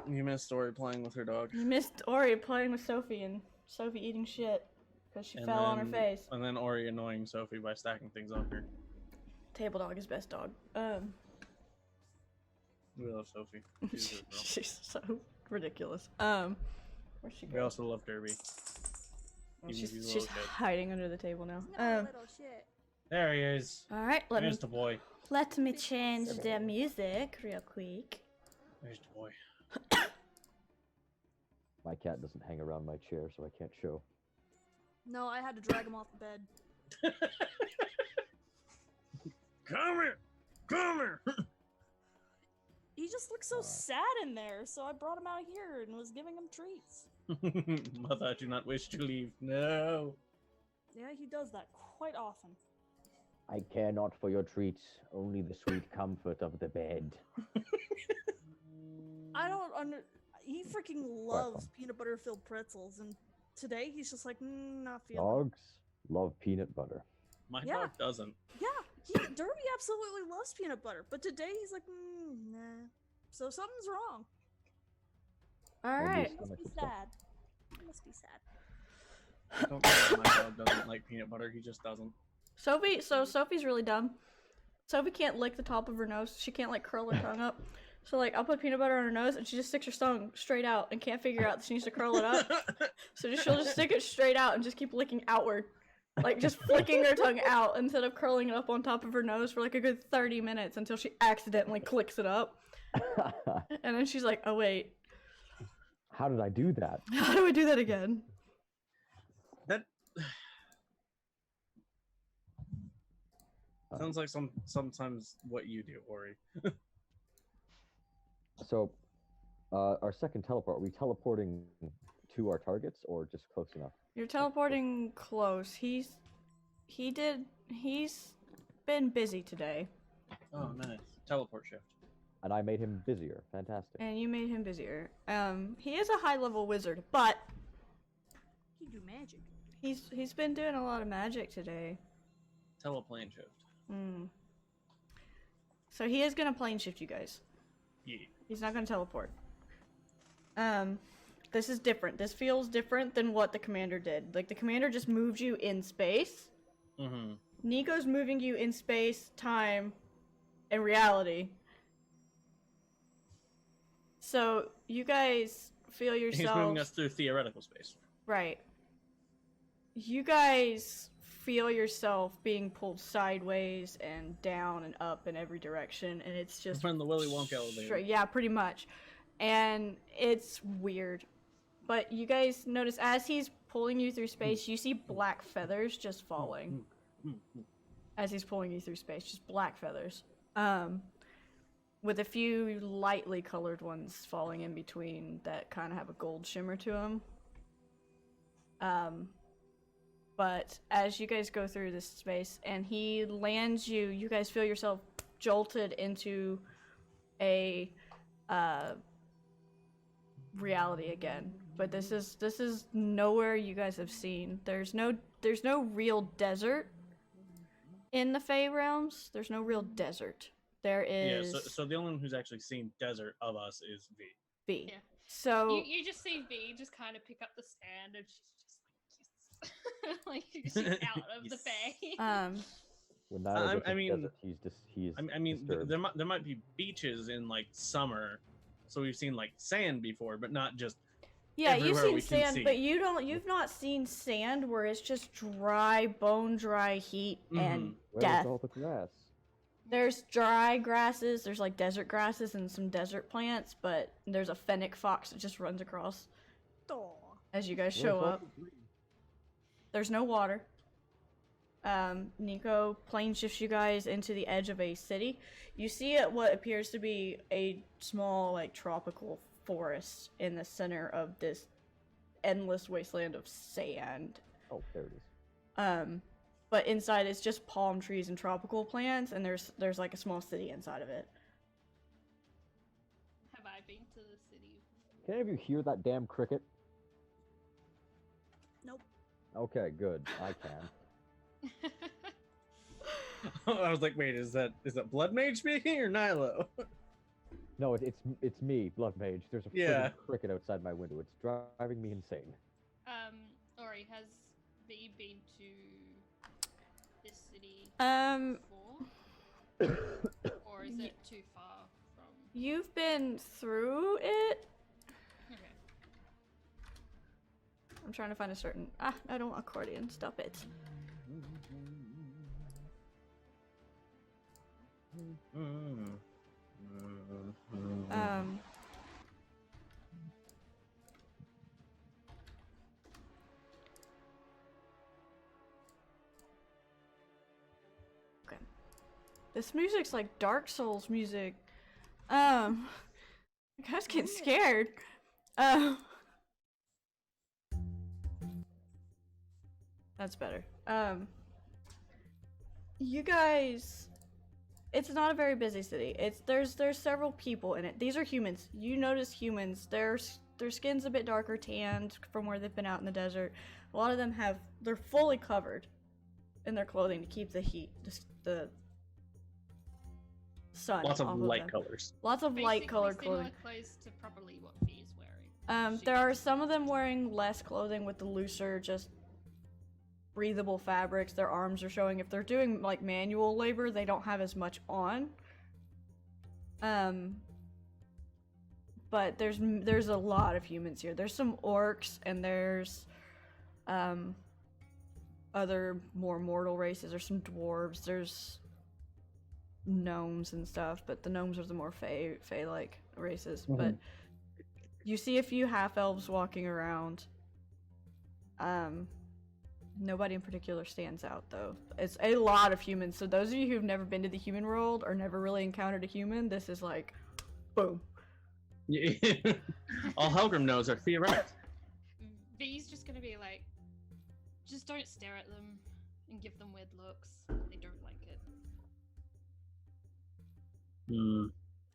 You missed Tori playing with her dog. You missed Ori playing with Sophie and Sophie eating shit because she And fell on her then- face. And then Ori annoying Sophie by stacking things on her. Table dog is best dog. We love Sophie. She's a good girl. She's so ridiculous. Where'd she We go? also love Derby. Oh, even if he's a she's little kid. hiding under the table now. There he is. All right, There's the boy. let me change the music real quick. There's the boy. My cat doesn't hang around my chair, so I can't show. No, I had to drag him off the bed. Come here! Come here! He just looks so sad in there, so I brought him out here and was giving him treats. Mother, I do not wish to leave. No. Yeah, he does that quite often. I care not for your treats, only the sweet comfort of the bed. I don't He freaking loves peanut butter filled pretzels, and today he's just like, not feeling. Dogs love peanut butter. My Yeah. dog doesn't. Yeah, Derby absolutely loves peanut butter, but today he's like, nah. So something's wrong. All Maybe right. his Must stomach be is stuffed. sad. He must be sad. I don't know why my dog doesn't like peanut butter. He just doesn't. Sophie's really dumb. Sophie can't lick the top of her nose. She can't like curl her tongue up. So like I'll put peanut butter on her nose and she just sticks her tongue straight out and can't figure out that she needs to curl it up. So she'll just stick it straight out and just keep licking outward. Like just flicking her tongue out instead of curling it up on top of her nose for like a good 30 minutes until she accidentally clicks it up. And then she's like, oh wait, How did I do that? how do I do that again? That sounds like sometimes what you do, Ori. So, our second teleport, are we teleporting to our targets or just close enough? You're teleporting close. He's been busy today. Oh, nice. Teleport shift. And I made him busier. Fantastic. And you made him busier. He is a high level wizard, but He do magic. he's been doing a lot of magic today. Teleplane shift. So he is gonna plane shift you guys. Yeah. He's not gonna teleport. This is different. This feels different than what the commander did. Like the commander just moved you in space. Mm-hmm. Nico's moving you in space, time, and reality. So you guys feel He's yourselves moving us through theoretical space. right. You guys feel yourself being pulled sideways and down and up in every direction, and it's just From the Willy Wonka elevator. straight. Yeah, pretty much. And it's weird. But you guys notice as he's pulling you through space, you see black feathers just falling. As he's pulling you through space, just black feathers. With a few lightly colored ones falling in between that kind of have a gold shimmer to them. But as you guys go through this space and he lands you, you guys feel yourself jolted into a reality again. But this is nowhere you guys have seen. There's no real desert in the Fey realms. There's no real desert. There is Yeah, so the only one who's actually seen desert of us is V. B. Yeah. So You just see V just kind of pick up the stand and she's just like, yes. Like she's out of the Yes. bay. When Nyla gets I in the mean- desert, he's I mean, disturbed. there might be beaches in like summer, so we've seen like sand before, but not just. yeah, you've everywhere seen we can sand, see. but you've not seen sand where it's just dry, bone dry heat and Where's death. all the grass? There's dry grasses, there's like desert grasses and some desert plants, but there's a fennec fox that just runs across Aw. as you guys Where's show all up. the green? There's no water. Nico plane shifts you guys into the edge of a city. You see what appears to be a small, like, tropical forest in the center of this endless wasteland of sand. Oh, there it is. But inside it's just palm trees and tropical plants, and there's like a small city inside of it. Have I been to the city? Can any of you hear that damn cricket? Nope. Okay, good. I can. I was like, wait, is that Blood Mage speaking or Nilo? No, it's me, Blood Mage. There's a Yeah. friggin' cricket outside my window. It's driving me insane. Ori, has V been to this city before? Or is it too far from? You've been through it. Okay. I'm trying to find a certain. I don't want accordion. Stop it. Okay. This music's like Dark Souls music. I was getting scared. That's better. You guys, it's not a very busy city. There's several people in it. These are humans. You notice humans. Their skin's a bit darker tanned from where they've been out in the desert. A lot of them they're fully covered in their clothing to keep the heat, the sun. Lots of off light them. colors. Lots of light colored Basically clothing. similar clothes to probably what V is wearing. There are some of them wearing less clothing with the looser, just breathable fabrics. Their arms are showing. If they're doing like manual labor, they don't have as much on. But there's a lot of humans here. There's some orcs and there's other more mortal races. There's some dwarves. There's gnomes and stuff, but the gnomes are the more fae-like races. Mm-hmm. But you see a few half-elves walking around. Nobody in particular stands out, though. It's a lot of humans, so those of you who've never been to the human world or never really encountered a human, this is like, boom. All Helgrim knows are theoretic. V's just gonna be like, just don't stare at them and give them weird looks. They don't like it.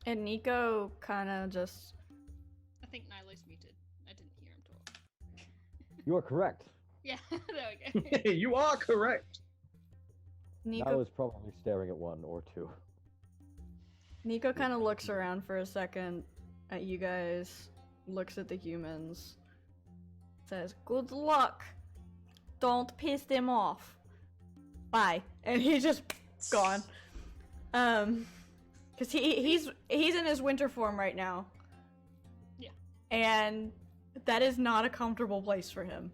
And Nico kind of just... I think Nilo's muted. I didn't hear him talk. You are correct. Yeah, there we go. You are correct. Nico I was probably staring at one or two. Nico kind of looks around for a second at you guys, looks at the humans, says, "Good luck. Don't piss them off. Bye." And he's just gone. Cause he's in his winter form right now. Yeah. And that is not a comfortable place for him.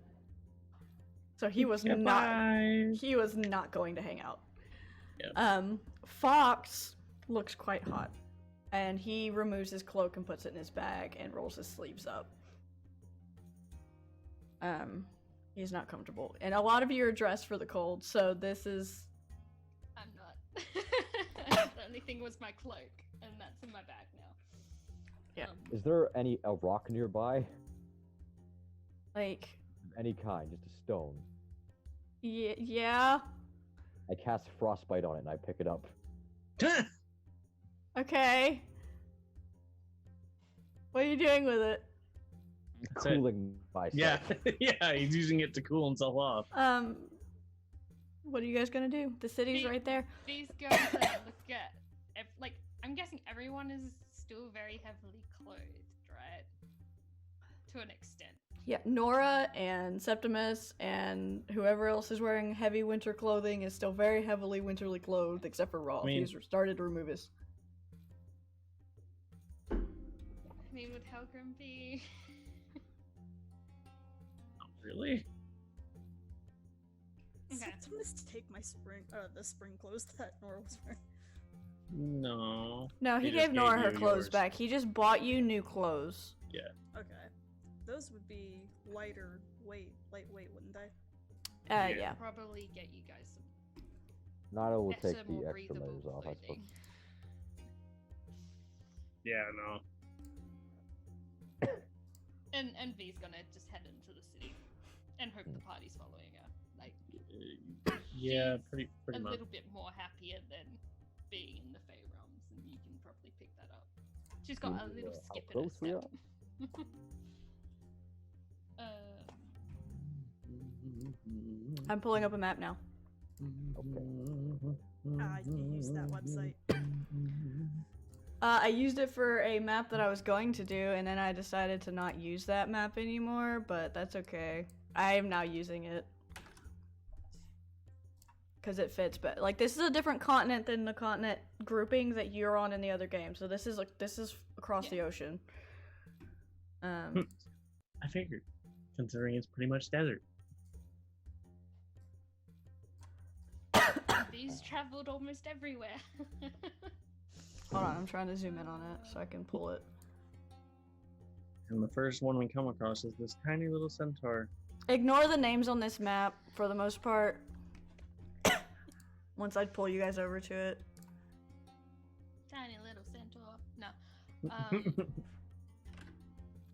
So he was not going to hang out. Yep. Fox looks quite hot. And he removes his cloak and puts it in his bag and rolls his sleeves up. He's not comfortable. And a lot of you are dressed for the cold, so this is... I'm not. The only thing was my cloak, and that's in my bag now. Yeah. Is there a rock nearby? Like... Any kind, just a stone. Yeah. I cast frostbite on it and I pick it up. Okay. What are you doing with it? That's it. Cooling myself. Yeah, yeah, he's using it to cool himself off. What are you guys gonna do? The city's right there. These going to look at, like, I'm guessing everyone is still very heavily clothed, right? To an extent. Yeah, Nora and Septimus and whoever else is wearing heavy winter clothing is still very heavily winterly clothed, except for Rolf. I mean- He's started to remove his... I mean, would Helgrim be... Not really? Okay. Sometimes take my the spring clothes that Nora was wearing. No. No, he He just gave Nora gave her you clothes yours. back. He just bought you new clothes. Okay. Those would be lightweight, wouldn't they? Yeah. Probably get you guys some Nada will better, take the more extra breathable layers off, I suppose. clothing. Yeah, no. And V's gonna just head into the city and hope the party's following her. Like, Yeah, she's pretty a much. little bit more happier than being in the Fey realms, and you can probably pick that up. She's got a little How skip in her close we step. I'm pulling up a map now. You use that website. I used it for a map that I was going to do, and then I decided to not use that map anymore, but that's okay. I am now using it. Because it fits, but like this is a different continent than the continent grouping that you're on in the other game. So this is across the ocean. I figured, considering it's pretty much desert. These traveled almost everywhere. Hold on, I'm trying to zoom in on it so I can pull it. And the first one we come across is this tiny little centaur. Ignore the names on this map for the most part. Once I pull you guys over to it. Tiny little centaur. No.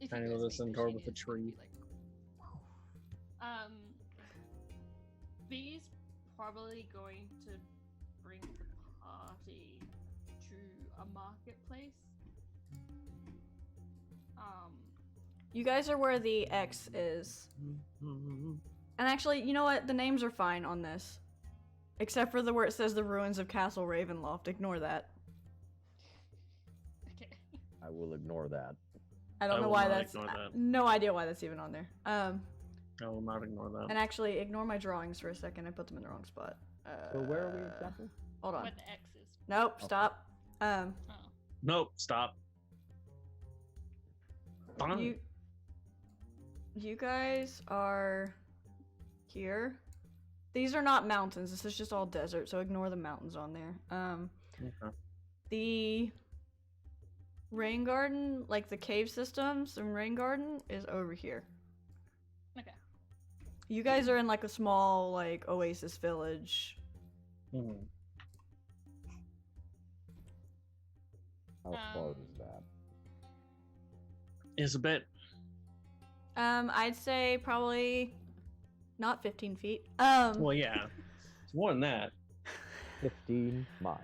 If you Tiny guys little meet centaur the with a shiniest, tree. like, B's probably going to bring the party to a marketplace. You guys are where the X is. And actually, you know what? The names are fine on this. Except for the where it says the ruins of Castle Ravenloft. Ignore that. Okay. I will ignore that. I don't know will why not that's... ignore that. No idea why that's even on there. I will not ignore that. And actually, ignore my drawings for a second. I put them in the wrong spot. So where are we exactly? Hold on. Where the X is. Nope, Okay. stop. Oh. Nope, stop. Fine. You guys are here. These are not mountains. This is just all desert, so ignore the mountains on there. Okay. The rain garden, like the cave systems and rain garden, is over here. Okay. You guys are in like a small like oasis village. Mhm. How far is that? It's a bit. I'd say probably not 15 feet. Well, yeah. It's more than that. 15 miles.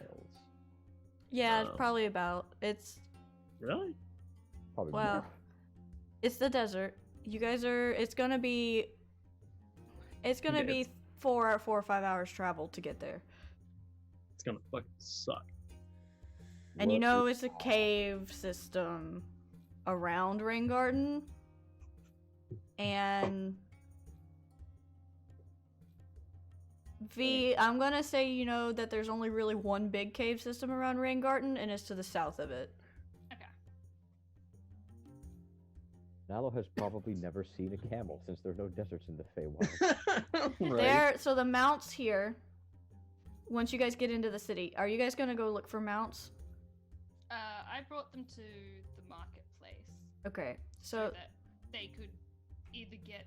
Yeah, it's probably about. It's Really? Probably well, more. it's the desert. You guys are. It's gonna be. It's gonna Yeah, be 4 or 5 hours travel to get there. It's gonna fucking suck. And you What know is- it's a cave system around Rain Garden. And V, I'm gonna say you know that there's only really one big cave system around Rain Garden, and it's to the south of it. Okay. Nalo has probably never seen a camel since there are no deserts in the Feywild. There, so the mounts here. Once you guys get into the city, are you guys gonna go look for mounts? I brought them to the marketplace Okay, so so that they could either get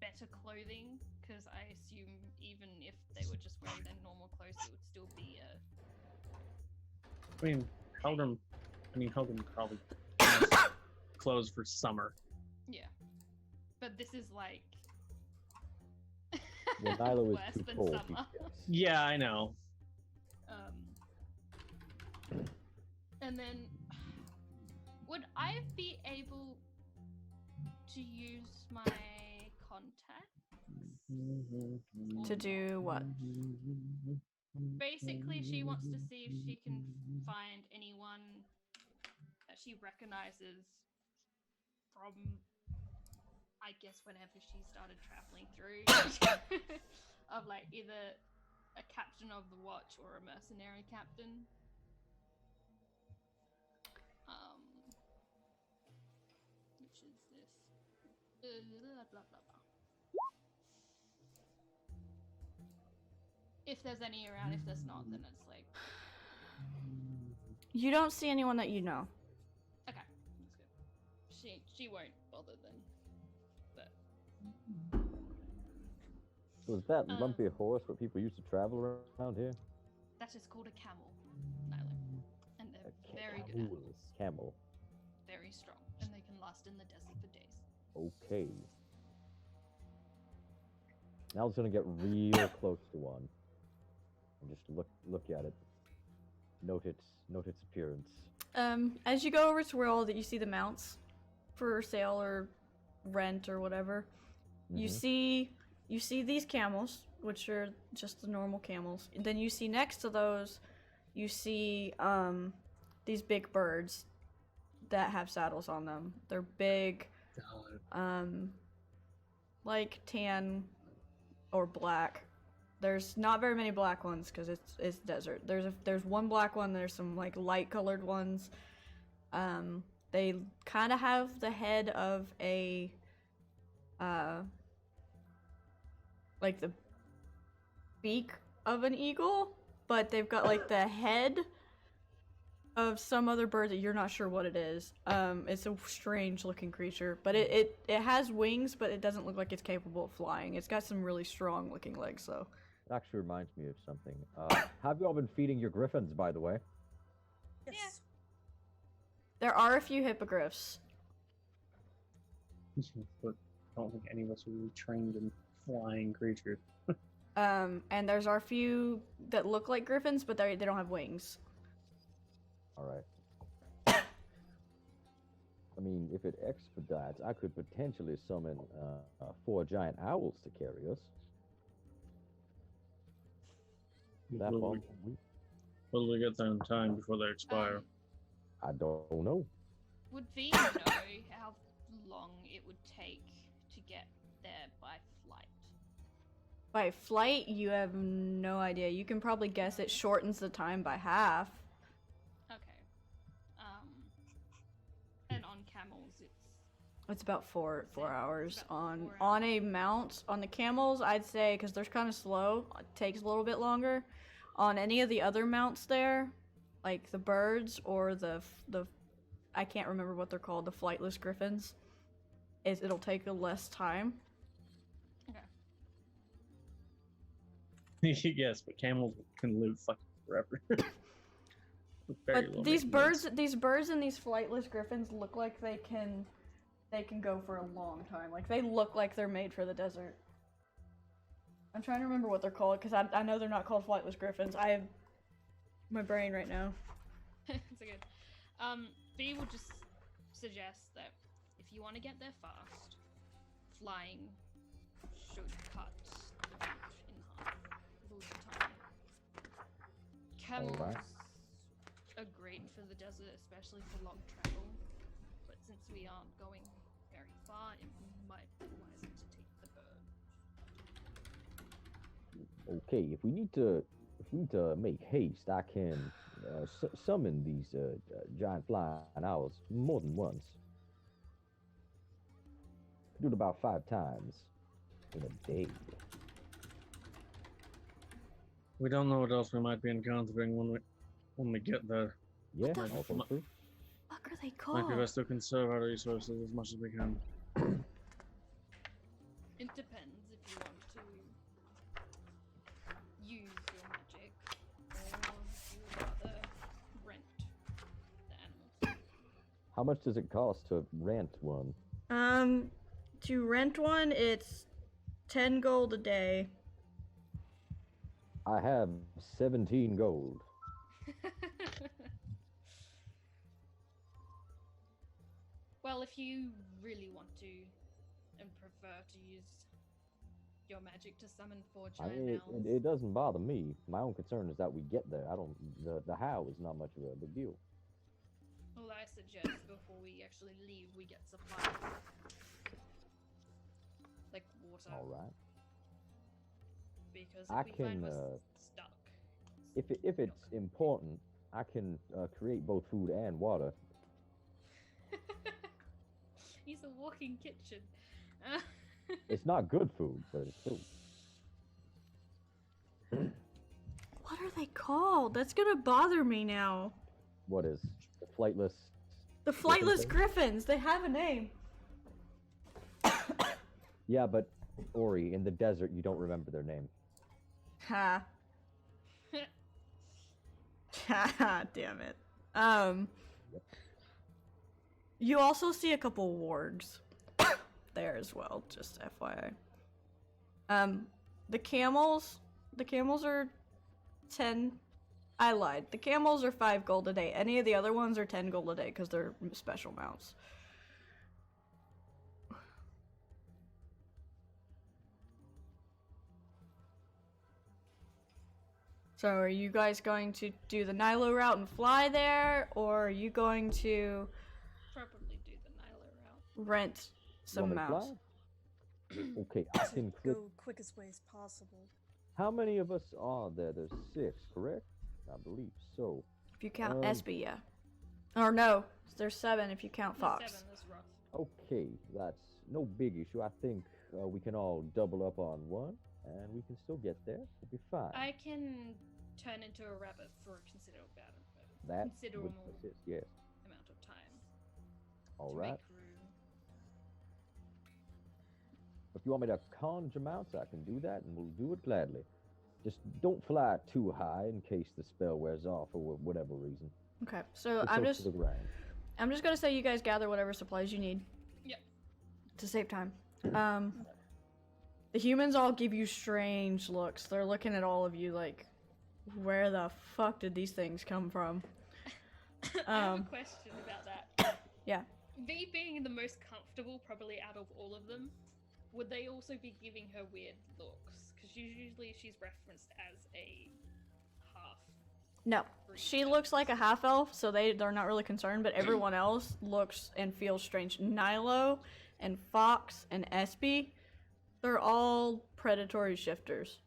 better clothing, because I assume even if they were just wearing their normal clothes, it would still be a. I mean, Helgrim probably has clothes for summer. Yeah. But this is like. Well, Nilo is worse too than cold. summer. Yeah, I know. And then, would I be able to use my contacts? to do what? Basically, she wants to see if she can find anyone that she recognizes from, I guess, whenever she started traveling through, of like either a captain of the watch or a mercenary captain. Which is this? Blah, blah, blah. If there's any around, if there's not, then it's like, You don't see anyone that you know. okay, that's good. She won't bother then. But So is that lumpy horse what people used to travel around here? that is called a camel, Nyla. And they're very good Camel. animals. Camel. Very strong. And they can last in the desert for days. Okay. Now it's gonna get real close to one. And just look at it. Note its appearance. As you go over to where all that you see the mounts for sale or rent or whatever, you Mhm. see these camels which are just the normal camels. And then you see next to those, you see these big birds that have saddles on them. They're big, like tan or black. There's not very many black ones because it's desert. There's one black one. There's some like light colored ones. They kind of have the head of a like the beak of an eagle, but they've got like the head of some other bird that you're not sure what it is. It's a strange looking creature, but it has wings, but it doesn't look like it's capable of flying. It's got some really strong looking legs though. It actually reminds me of something. Have you all been feeding your griffins, by the way? Yes. There are a few hippogriffs. But I don't think any of us are really trained in flying creatures. And there's a few that look like griffins, but they don't have wings. All right. I mean, if it expedites, I could potentially summon 4 giant owls to carry us. That Will we get there in time before they expire? I don't know. Would V know how long it would take to get there by flight? By flight, you have no idea. You can probably guess it shortens the time by half. Okay. And on camels, It's about four hours about on 4 on a mount. On the camels, I'd say, because they're kind of slow, it takes a little bit longer. On any of the other mounts there, like the birds or the I can't remember what they're called, the flightless griffins, it'll take a less time. okay. Yes, but camels can live fucking forever. But these birds and these flightless griffins look like they can go for a long time. Like they look like they're made for the desert. I'm trying to remember what they're called because I know they're not called flightless griffins. I have my brain right now. It's okay. V will just suggest that if you want to get there fast, flying should cut the route in half, lose the time. Camels are great for the desert, especially for long travel, but since we aren't going very far, it might be wiser to take the bird. Okay, if we need to make haste, I can summon these giant flying owls more than once. Do it about 5 times in a day. We don't know what else we might be encountering when we get there. Yeah, What the also fuck? true. What are they Might called? be best to conserve our resources as much as we can. It depends if you want to use your magic or if you would rather rent the animals. How much does it cost to rent one? To rent one, it's 10 gold a day. I have 17 gold. Well, if you really want to and prefer to use your magic to summon 4 giant owls, It doesn't bother me. My own concern is that we get there. The how is not much of a big deal. all I suggest before we actually leave, we get supplies. Like water. All right. Because if I we find can, we're stuck. If it's important, I can create both food and water. He's a walking kitchen. It's not good food, but it's food. What are they called? That's gonna bother me now. What is the flightless? The Griffin flightless thing? griffins. They have a name. Yeah, but Ori, in the desert, you don't remember their name. Ha. Ha, damn it. Yep. You also see a couple wargs there as well, just FYI. The camels are 10. I lied. The camels are 5 gold a day. Any of the other ones are 10 gold a day because they're special mounts. So are you guys going to do the Nilo route and fly there, or are you going to Probably do the Nilo route. rent You some want me to mounts? fly? Okay, I To can click. go quickest way as possible. How many of us are there? There's 6, correct? I believe so. If you count Um, Espy, yeah. Or no, there's 7 if you count There's Fox. 7, that's rough. Okay, that's no big issue. I think we can all double up on one, and we can still get there. We'll be fine. I can turn into a rabbit for a That would considerable assist, yes. amount of time. All to right. Make room. If you want me to conjure mounts, I can do that, and we'll do it gladly. Just don't fly too high in case the spell wears off for whatever reason. Okay, so Get I'm close to just the ground. gonna say you guys gather whatever supplies you need. Yep. To save time. The humans all give you strange looks. They're looking at all of you like, where the fuck did these things come from? I have a question about that. Yeah. V being the most comfortable, probably out of all of them, would they also be giving her weird looks? Because usually she's referenced as a half. No, she looks like a half elf, so they're not really concerned. But everyone else looks and feels strange. Nilo and Fox and Espy, they're all predatory shifters,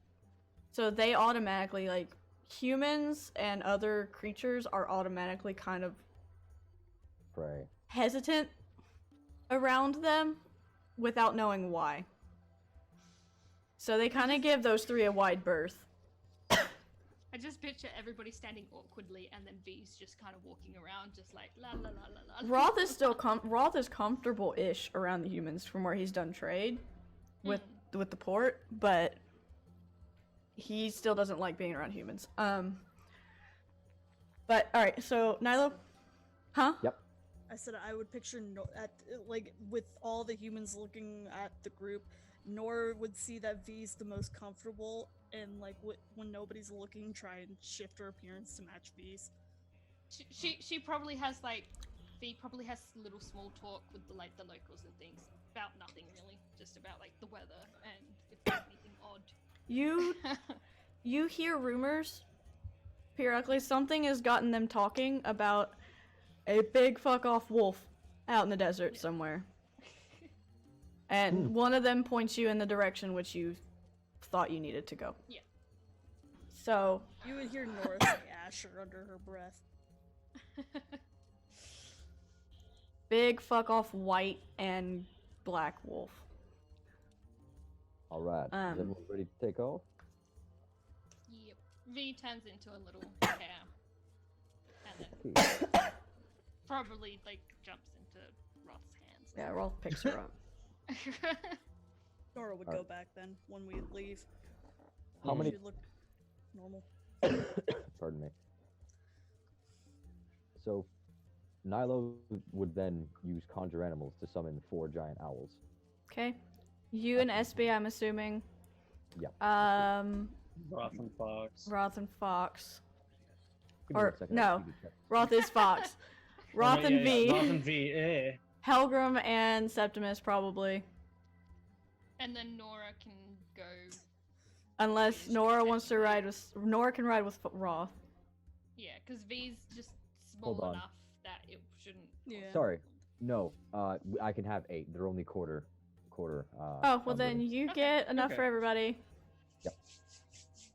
so they automatically like humans and other creatures are automatically kind of Pray. hesitant around them without knowing why. So they kind of give those 3 a wide berth. I just picture everybody standing awkwardly and then V's just kind of walking around just like la la la la la. Roth is still Roth is comfortable-ish around the humans from where he's done trade with the port, but he still doesn't like being around humans. But all right, so Nilo, huh? Yep. I said I would picture like with all the humans looking at the group, Nora would see that V's the most comfortable, and like when nobody's looking, try and shift her appearance to match V's. She probably has like V probably has little small talk with the locals and things about nothing really, just about like the weather and if there's anything odd. You hear rumors periodically. Something has gotten them talking about a big fuck off wolf out in the desert somewhere. And one of them points you in the direction which you thought you needed to go. Yeah. So You would hear Nora say Asher under her breath. big fuck off white and black wolf. All right. Is everyone ready to take off? Yep. V turns into a little hare. And then Okay. probably like jumps into Roth's hands. Yeah, Rolf picks her up. Nora would go back then when we leave. How many? She'd look normal. Pardon me. So, Nilo would then use conjure animals to summon 4 giant owls. Okay. You and SB, I'm assuming. Yep. Roth and Fox. Roth and Fox. Give me Or, 1 second, no. I need to check. Roth is Fox. Roth and V. Roth and V, eh. Helgrim and Septimus, probably. And then Nora can go. Unless Nora wants to ride with... Nora can ride with Roth. Yeah, because V's just small Hold on. enough that it shouldn't. Yeah. Sorry. No. I can have 8. They're only quarter. Oh, well then numbers. you Okay, get enough okay. for everybody. Yep.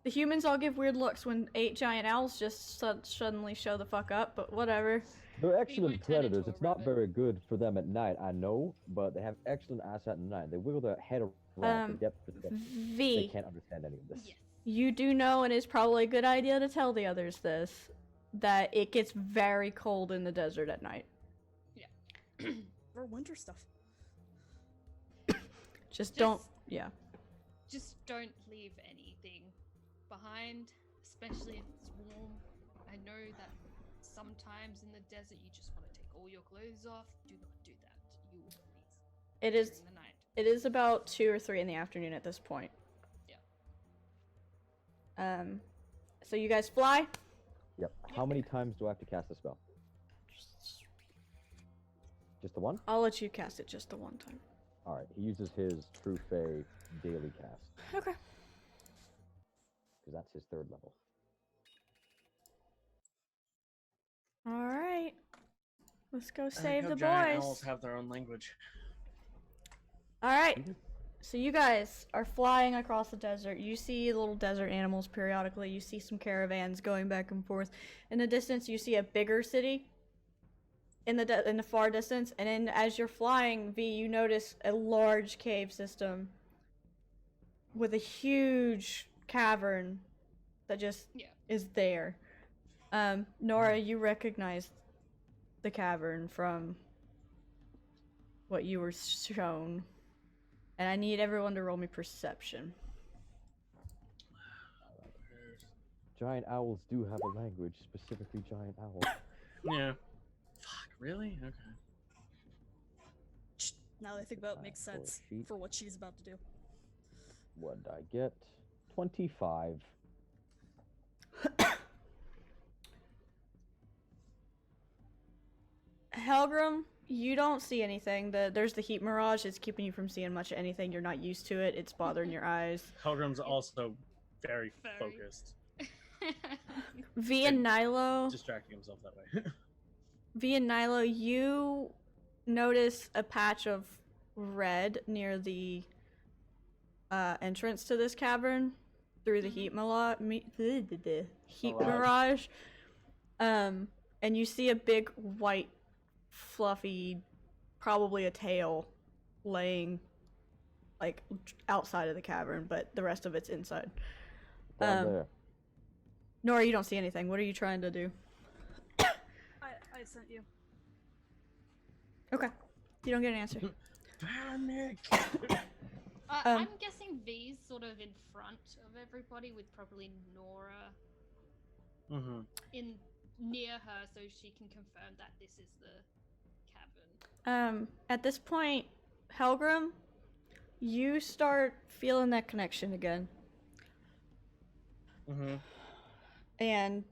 The humans all give weird looks when 8 giant owls just suddenly show the fuck up, but whatever. They're might excellent turn into predators. a It's not rabbit. very good for them at night, I know, but they have excellent eyesight at night. They wiggle their head around from depth to depth. They V, can't understand any of this. Yes. you do know, and it's probably a good idea to tell the others this, that it gets very cold in the desert at night. Or winter stuff. Just don't, Just- yeah. Just don't leave anything behind, especially if it's warm. I know that sometimes in the desert you just want to take all your clothes off. Do not do that. You will freeze It is, during the night. it is about 2 or 3 in the afternoon at this point. Yeah. So you guys fly? Yep. How many times do I have to cast a spell? Just the one? I'll let you cast it just the one time. All right. He uses his True Fey daily cast Okay. because that's his 3rd level. Let's go I save think the how giant boys. owls have their own language. All right. So you guys are flying across the desert. You see little desert animals periodically. You see some caravans going back and forth. In the distance, you see a bigger city. In the far distance, and then as you're flying, V, you notice a large cave system with a huge cavern that just is there. Nora, you recognize the cavern from what you were shown. And I need everyone to roll me perception. Giant owls do have a language, specifically giant owls. Yeah. Fuck, really? Okay. Now that I think about it, makes sense sheet. for what she's about to do. What'd I get? 25. Helgrim, you don't see anything. There's the heat mirage. It's keeping you from seeing much of anything. You're not used to it. It's bothering your eyes. Helgrim's also very focused, V and Nilo. distracting himself that way. V and Nilo, you notice a patch of red near the entrance to this cavern through the heat mirage. And you see a big white fluffy, probably a tail, laying like outside of the cavern, but the rest of it's inside. Down there. Nora, you don't see anything. What are you trying to do? I sent you. Okay. You don't get an answer. Panic! I'm guessing V's sort of in front of everybody, with probably Nora in near her, so she can confirm that this is the cavern. At this point, Helgrim, you start feeling that connection again. And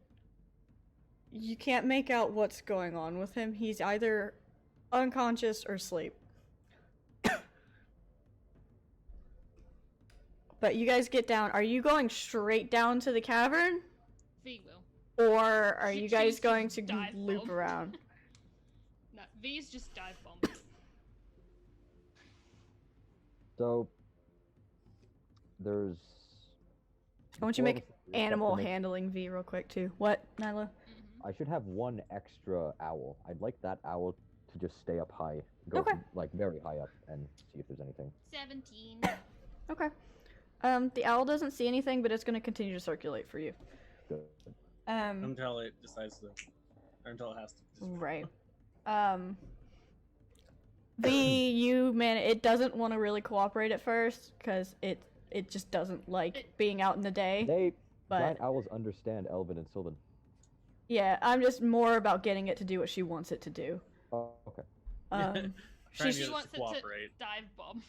you can't make out what's going on with him. He's either unconscious or asleep. But you guys get down. Are you going straight down to the cavern? V will. Or are you guys She's going just to dive loop bomb. around? No, V's just dive bombing. So there's. I want you to make Well, animal make- handling V real quick too. What, Nyla? I should have one extra owl. I'd like that owl to just stay up high, go Okay. like very high up, and see if there's anything. 17. Okay. The owl doesn't see anything, but it's going to continue to circulate for you. Good. Until it decides to, or until it has to. Right. It doesn't want to really cooperate at first because it just doesn't like being out in the day. Giant owls understand Elven and Sylvan. Yeah, I'm just more about getting it to do what she wants it to do. Oh, okay. Trying to She get it wants to it to cooperate. dive bomb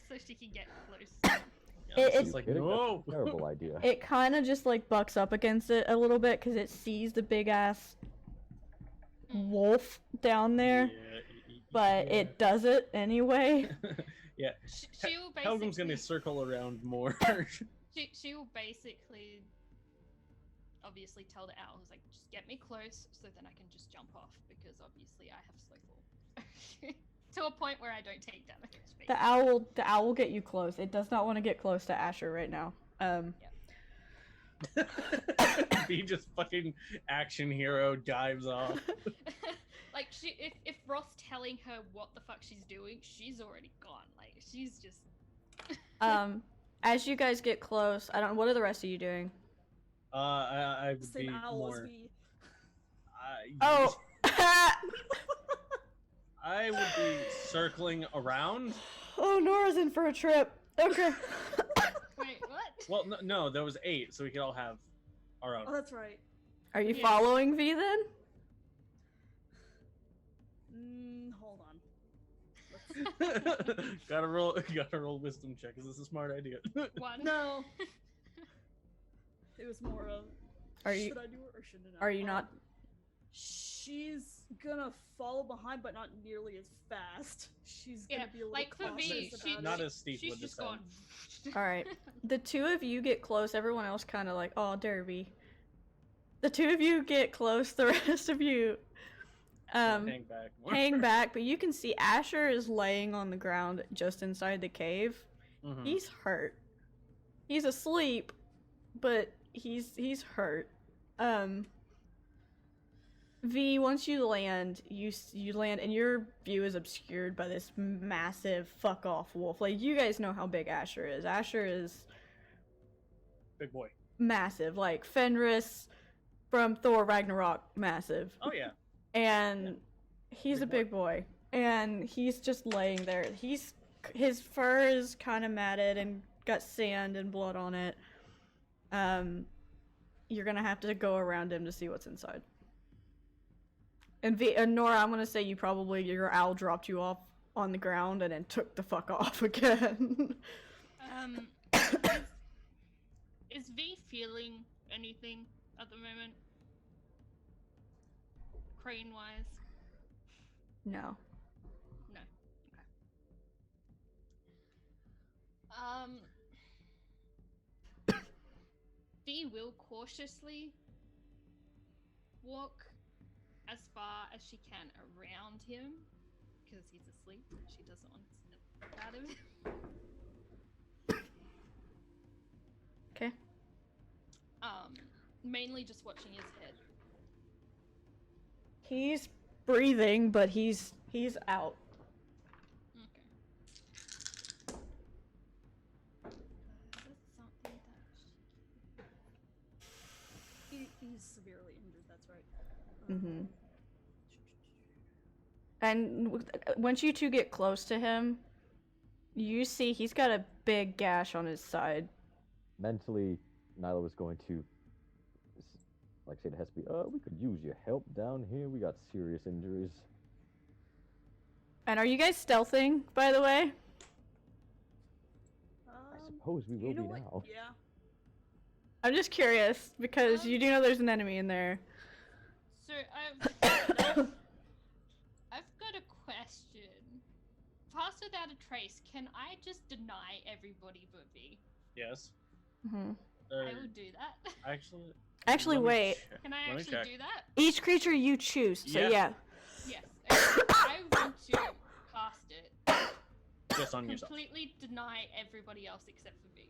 so she can get close. Yeah, It- it's like, Kidding? That's no! a terrible idea. It kind of just like bucks up against it a little bit because it sees the big ass wolf down there, but it does it anyway. Yeah. She will Helgrim's basically. gonna circle around more. She will basically, obviously, tell the owl, who's like, just get me close so then I can just jump off, because obviously I have slow fall. To a point where I don't take damage. The owl will get you close. It does not want to get close to Asher right now. He just fucking action hero dives off. Like if Ross telling her what the fuck she's doing, she's already gone. Like she's just. As you guys get close, I don't. What are the rest of you doing? I would Same be owl more. as me. Oh. I would be circling around. Oh, Nora's in for a trip. Okay. Wait, what? Well, no, there was 8, so we could all have our own. Oh, that's right. Are you Yeah. following V then? Hold on. gotta roll wisdom check. Is this a smart idea? One. No. It was more of. Are you- Should I do it or shouldn't I? Are you not? She's gonna follow behind, but not nearly as fast. She's gonna Yeah, be a little like for cautious me, about she, it. Not as steep she's with just this gone. All right. The two of you get close. Everyone else kind of like, oh, Derby. The two of you get close. The rest of you Hang back. hang back, but you can see Asher is laying on the ground just inside the cave. Mhm. He's hurt. He's asleep, but he's hurt. V, once you land, you land and your view is obscured by this massive fuck off wolf. Like, you guys know how big Asher is. Asher is Big boy. massive, like Fenris from Thor Ragnarok, massive. Oh yeah. And he's Big a big boy, and he's just laying there. His fur is kind of matted and got sand and blood on it. You're gonna have to go around him to see what's inside. And Nora, I'm gonna say your owl dropped you off on the ground and then took the fuck off again. Is V feeling anything at the moment? Crane wise? No. No. Okay. V will cautiously walk as far as she can around him because he's asleep. She doesn't want to step out of him. Okay. Mainly just watching his head. He's breathing, but he's out. Okay. Is this something that He's severely injured, that's right. Mm-hmm. And once you two get close to him, you see he's got a big gash on his side. Mentally, Nyla was going to, like, say to Hespe, we could use your help down here. We got serious injuries. And are you guys stealthing, by the way? I suppose we will be now. Yeah. I'm just curious, because you do know there's an enemy in there. So I've got a question. Pass without a trace. Can I just deny everybody but V? Yes. Mm-hmm. I will do that. Actually, let me wait. check. Can I Let me actually check. do that? Each creature you choose, so Yeah. yeah. Yes. Okay. I want to cast it. Just on yourself. Completely deny everybody else except for V.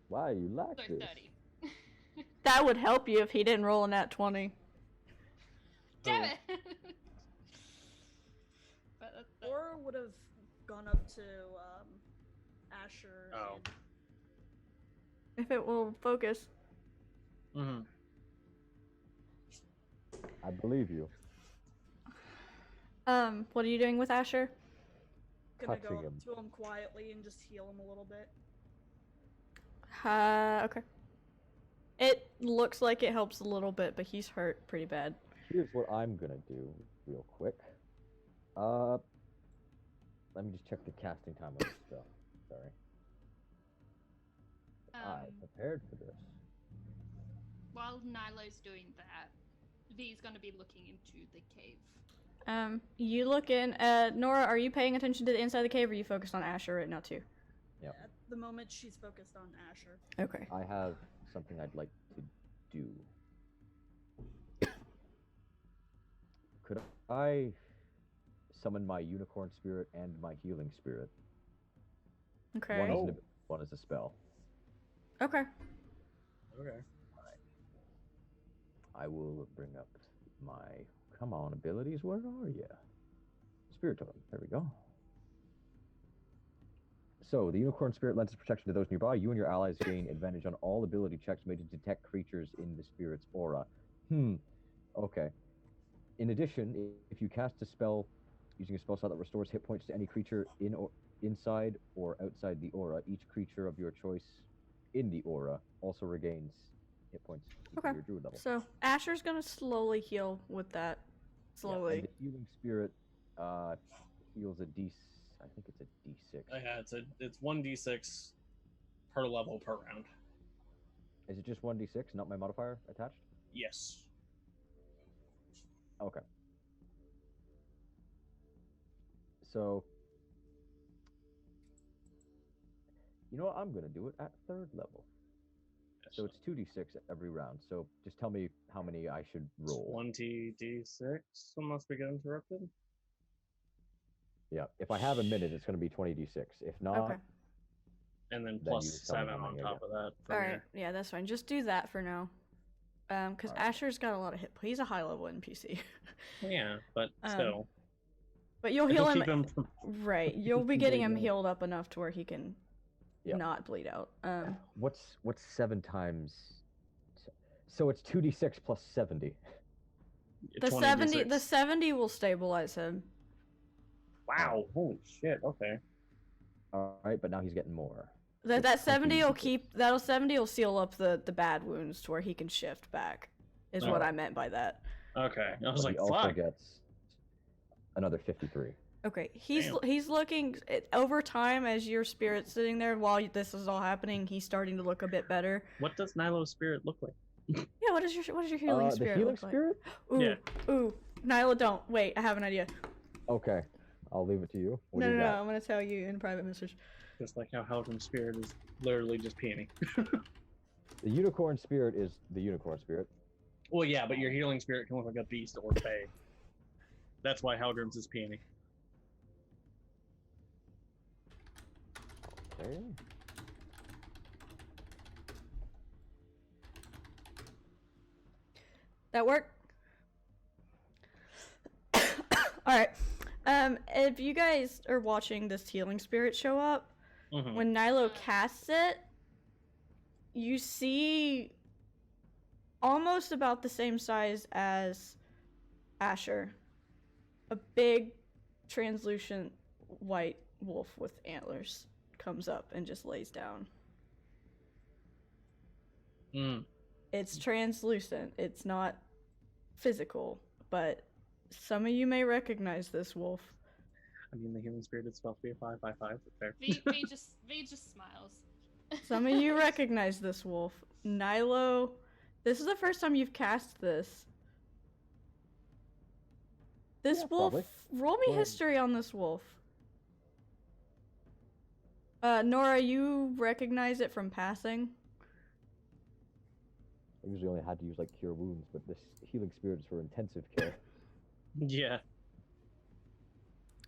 Why you like So this? 30. That would help you if he didn't roll a nat 20. Damn Oh. it! But that's Or would have gone up to Asher. Oh. And If it will focus. Mm-hmm. I believe you. What are you doing with Asher? gonna go Touching up him. to him quietly and just heal him a little bit. Okay. It looks like it helps a little bit, but he's hurt pretty bad. Here's what I'm gonna do, real quick. Let me just check the casting time of this stuff. Sorry. I prepared for this. While Nilo's doing that, V's gonna be looking into the cave. You look in. Nora, are you paying attention to the inside of the cave, or are you focused on Asher right now too? Yep. At the moment, she's focused on Asher. Okay. I have something I'd like to do. Could I summon my unicorn spirit and my healing spirit? Okay. One is a spell. Okay. Okay. I will bring up my come on abilities. Where are you? Spirit totem. There we go. So the unicorn spirit lends protection to those nearby. You and your allies gain advantage on all ability checks made to detect creatures in the spirit's aura. Okay. In addition, if you cast a spell using a spell slot that restores hit points to any creature inside or outside the aura, each creature of your choice in the aura also regains hit points equal to your druid level. So Asher's gonna slowly heal with that. Slowly. And the healing spirit heals a D. I think it's a D6. Yeah, it's 1d6 per level per round. Is it just 1d6, not my modifier attached? Yes. Okay. So, you know what? I'm gonna do it at 3rd level. So it's 2d6 every round. So just tell me how many I should roll. 20d6, unless we get interrupted. Yeah. If I have a minute, it's going to be 20d6. If not, Okay. And then Then plus you tell me 7 how on many I top get. of that. From All right. here. Yeah, that's fine. Just do that for now. Because Alright. Asher's got a lot of hit. He's a high level NPC. Yeah, but Um, still. But you'll It'll heal keep him. him from Right. You'll be getting him bleeding out. healed up enough to where he can Yep. not bleed out. what's 7 times? So it's 2d6 plus 70. The 70 will stabilize him. Wow, holy shit, okay. All right, but now he's getting more. That It's 70 will 20d6. keep. That'll 70 will seal up the bad wounds to where he can shift back. Is what Oh. I meant by that. Okay, I was But like, he also fuck. gets another 53. Okay, Damn. he's looking over time as your spirit's sitting there while this is all happening. He's starting to look a bit better. What does Nilo's spirit look like? Yeah, what does your healing The spirit healing look spirit? like? Ooh, Yeah. ooh, Nyla, don't wait. I have an idea. Okay, I'll leave it to you. What No, do no, you no. got? I'm gonna tell you in private message. Just like how Helgrim's spirit is literally just peony. The unicorn spirit is the unicorn spirit. Well, yeah, but your healing spirit can look like a beast or fae. That's why Helgrim's is peony. Okay. That work? All right. If you guys are watching this healing spirit show up, Mhm. when Nilo casts it, you see almost about the same size as Asher. A big, translucent white wolf with antlers comes up and just lays down. Mm. It's translucent. It's not physical, but some of you may recognize this wolf. I mean, the healing spirit is supposed to be a 5/5/5, but fair. V just smiles. Some of you recognize this wolf. Nilo, this is the first time you've cast this. This Yeah, wolf, probably. roll me Go ahead. history on this wolf. Nora, you recognize it from passing? I usually only had to use like cure wounds, but this healing spirit is for intensive care. Yeah.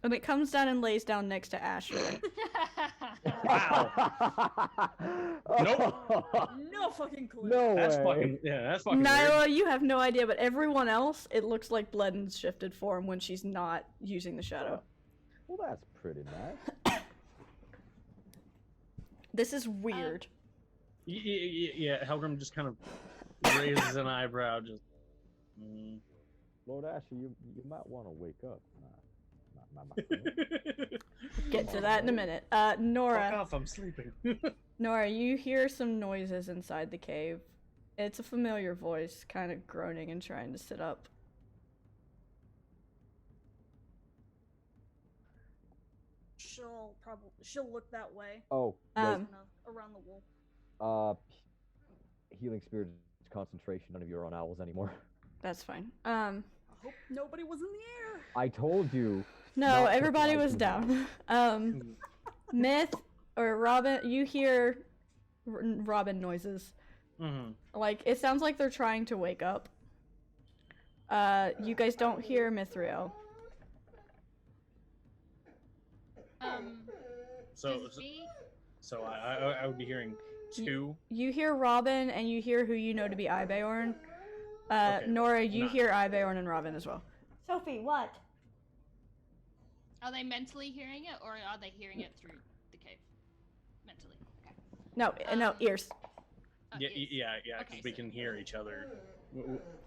And it comes down and lays down next to Asher. Wow. Nope. No fucking clue. No That's way. fucking, yeah, that's fucking weird. Nyla, you have no idea, but everyone else, it looks like Bledden's shifted form when she's not using the shadow. Well, that's pretty nice. This is weird. Yeah, Helgrim just kind of raises an eyebrow, just. Mm. Lord Asher, you might want to wake up. Nah, my friend. Get to that in a minute. Nora. Fuck off, I'm sleeping. Nora, you hear some noises inside the cave. It's a familiar voice, kind of groaning and trying to sit up. She'll look that way. Oh, wait. Around the wolf. Healing spirit is concentration. None of you are on owls anymore. That's fine. I hope nobody was in the air. I told you. No, Not to everybody fly was too down. Myth or Robin, you hear Robin noises. Mm-hmm. Like, it sounds like they're trying to wake up. You guys don't hear Mithriel. So I would be hearing two. You hear Robin, and you hear who you know to be Ibeorn. Okay, Nora, you not- hear Ibeorn and Robin as well. Sophie, what? Are they mentally hearing it, or are they hearing it through the cave? Mentally. Okay. No, ears. Oh, Yeah, ears. yeah, because Okay, we so- can hear each other.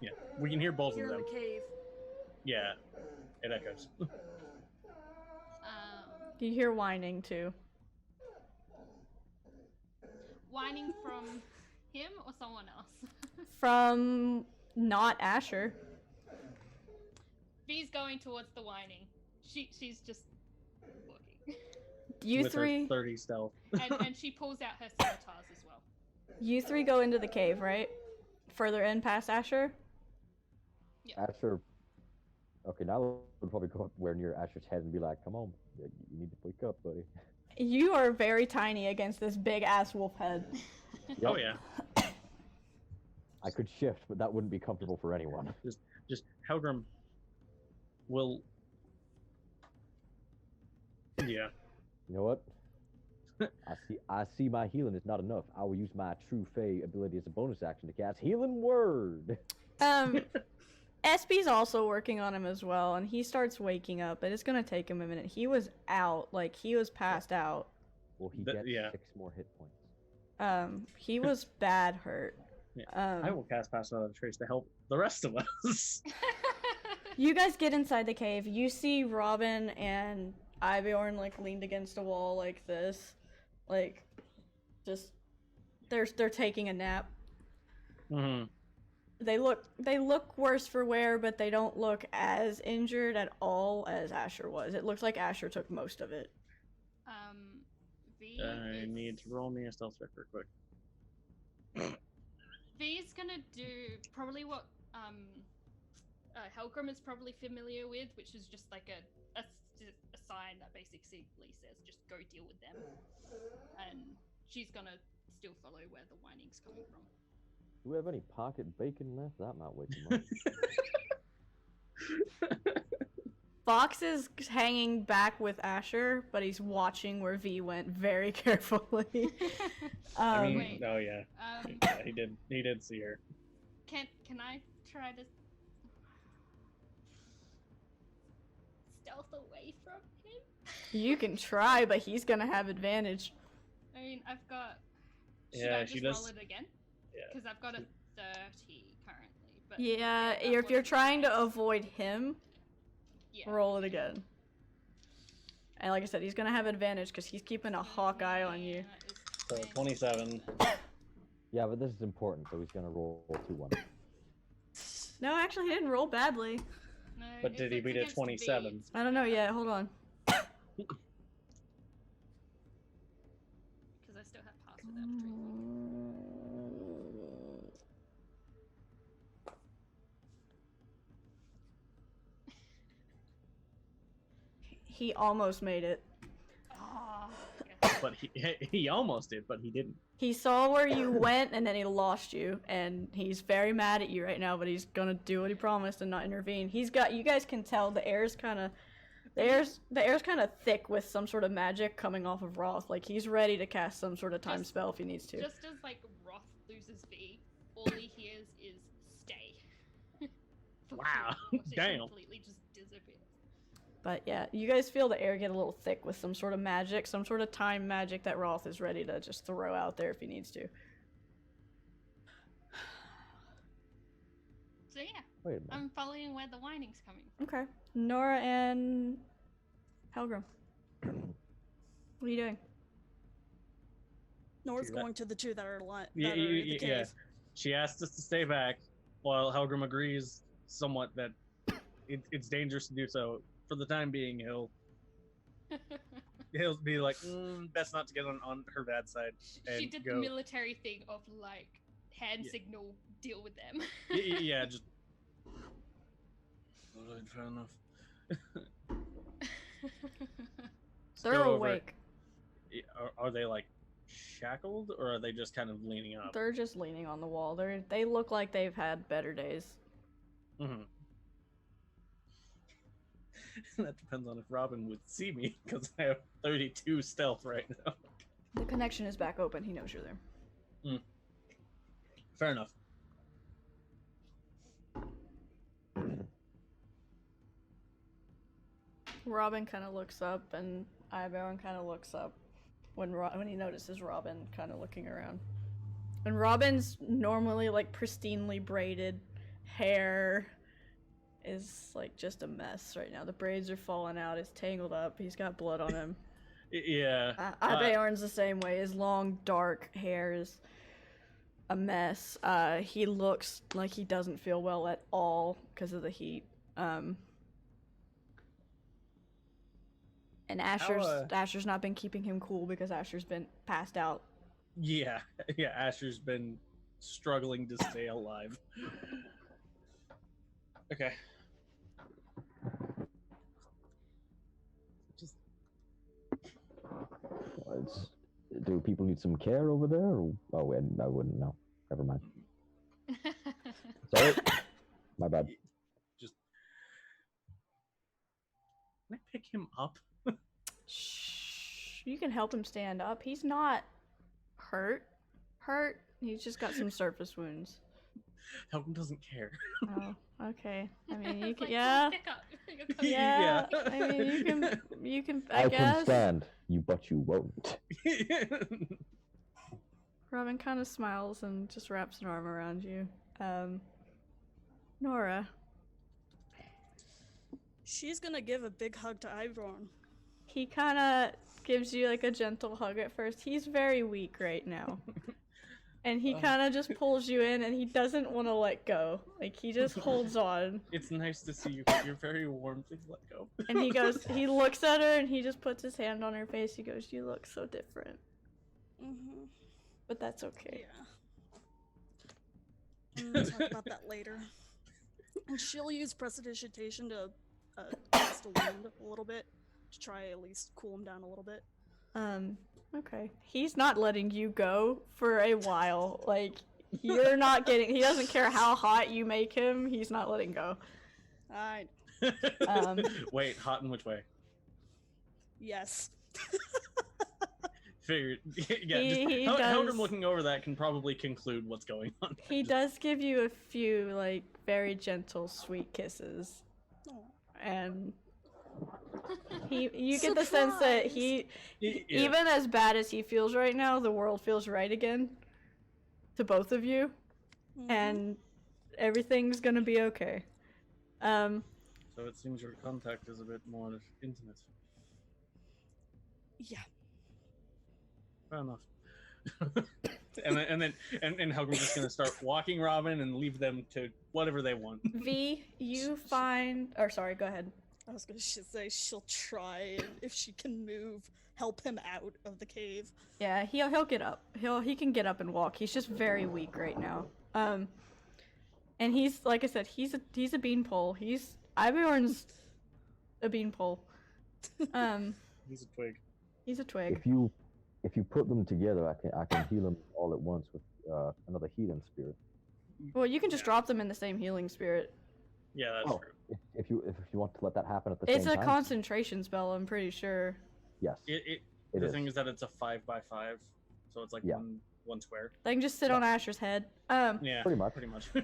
Yeah, we can hear both Here of in them. the cave. Yeah, it echoes. You hear whining too. Whining from him or someone else? From not Asher. V's going towards the whining. She's just looking. You With three, her 30 stealth. And she pulls out her scimitars as well. you three go into the cave, right? Further in past Asher. Asher. Okay, now we'll probably go up where near Asher's head and be like, "Come on, you need to wake up, buddy." You are very tiny against this big ass wolf head. Oh yeah. I could shift, but that wouldn't be comfortable for anyone. Just Helgrim will. Yeah. You know what? I see my healing is not enough. I will use my True Fey ability as a bonus action to cast Healing Word. SB's also working on him as well, and he starts waking up, but it's gonna take him a minute. He was out, like he was passed out. Well, he gets 6 more hit points. He was bad hurt. Yeah. I will cast Pass Without a Trace to help the rest of us. You guys get inside the cave. You see Robin and Ivorn like leaned against a wall like this, like just they're taking a nap. Mm-hmm. They look worse for wear, but they don't look as injured at all as Asher was. It looks like Asher took most of it. V. I need to roll me a stealth check real quick. V's gonna do probably what Helgrim is probably familiar with, which is just like a sign that basically says just go deal with them, and she's gonna still follow where the whining's coming from. Do we have any pocket bacon left? That might wake him up. Fox is hanging back with Asher, but he's watching where V went very carefully. I mean, Wait. oh yeah. Yeah, he did see her. Can I try to stealth away from him? You can try, but he's gonna have advantage. I mean, I've got. Should Yeah, I she just does- roll it again? Yeah. Because I've got a 30 currently. But Yeah, that if you're wasn't trying to nice. avoid him, Yeah. roll it again. And like I said, he's gonna have advantage because he's keeping a hawk eye on you. So 27. Yeah, but this is important, so he's gonna roll 2-1. No, actually, he didn't roll badly. No, But if did he it's beat a against 27? V, it's I don't know yet. Hold on. Because I still have pass without a trace. He almost made it. Oh, yeah. But he almost did, but he didn't. He saw where you went, and then he lost you, and he's very mad at you right now. But he's gonna do what he promised and not intervene. He's got. You guys can tell the air's kind of. The air's kind of thick with some sort of magic coming off of Roth. Like he's ready to cast some sort of time Just- spell if he needs to. Just as like Roth loses V, all he hears is stay. For Wow, 2 hours. It damn. completely just disappears. But yeah, you guys feel the air get a little thick with some sort of magic, some sort of time magic that Roth is ready to just throw out there if he needs to. So yeah, Wait a minute. I'm following where the whining's coming. Okay. Nora and Helgrim. What are you doing? Nora's See that? going to the two that are Yeah, in the cave. yeah. She asked us to stay back, while Helgrim agrees somewhat that it's dangerous to do so. For the time being, he'll be like, best not to get on her bad side. She And did go. the military thing of like hand Yeah. signal, deal with them. Yeah, just. Alright, fair enough. They're Go over it. awake. Are they like shackled, or are they just kind of leaning up? They're just leaning on the wall. They look like they've had better days. Mm-hmm. That depends on if Robin would see me, because I have 32 stealth right now. The connection is back open. He knows you're there. Fair enough. Robin kind of looks up, and Ivorn kind of looks up when he notices Robin kind of looking around. And Robin's normally like pristinely braided hair is like just a mess right now. The braids are falling out. It's tangled up. He's got blood on him. Yeah. Ivorn's the same way. His long dark hair is a mess. He looks like he doesn't feel well at all because of the heat. And Asher's not been keeping him cool because Asher's been passed out. Yeah. Asher's been struggling to stay alive. Okay. Do people need some care over there? Or, I wouldn't know. Never mind. Sorry. My bad. Just can I pick him up? Shh. You can help him stand up. He's not hurt. He's just got some surface wounds. Helton doesn't care. Oh, okay. I mean, you It's can, like, yeah. Pick up. You're coming. Yeah. Yeah. I mean, you can, I I can guess. stand, but you won't. Robin kind of smiles and just wraps an arm around you. Nora. She's gonna give a big hug to Ivorn. He kind of gives you like a gentle hug at first. He's very weak right now. And he kind of just pulls you in and he doesn't want to let go. Like, he just holds on. It's nice to see you. You're very warm. Please let go. And he looks at her and he just puts his hand on her face. He goes, "You look so different." Mm-hmm. But that's okay. Yeah. We'll talk about that later. And she'll use prestidigitation to cast a wound a little bit to try at least cool him down a little bit. Okay. He's not letting you go for a while. Like, you're not getting. He doesn't care how hot you make him. He's not letting go. I Wait, hot in which way? yes. Figured. Yeah, He just Helder does- looking over that can probably conclude what's going on. He does give you a few, like, very gentle, sweet kisses. Oh. And you get the sense that Surprise! even as bad as he feels right now, the world feels right again to both of you, Mhm. and everything's gonna be okay. So it seems your contact is a bit more intimate. Yeah. Fair enough. and Helgrim's just gonna start walking Robin and leave them to whatever they want. V, you find, or sorry, go ahead. I was gonna say she'll try and if she can move, help him out of the cave. Yeah, he'll get up. He can get up and walk. He's just very weak right now. And he's, like I said, he's a beanpole. Ivorn's a beanpole. He's a twig. He's a twig. If you put them together, I can heal them all at once with another healing spirit. Well, you can just drop them in the same healing spirit. Yeah, that's Oh, true. if you want to let that happen at the It's same a time. concentration spell, I'm pretty sure. Yes. The is. thing is that it's a 5x5, so it's like Yeah. one square. They can just sit on Asher's head. Yeah, Pretty much. Pretty much. Do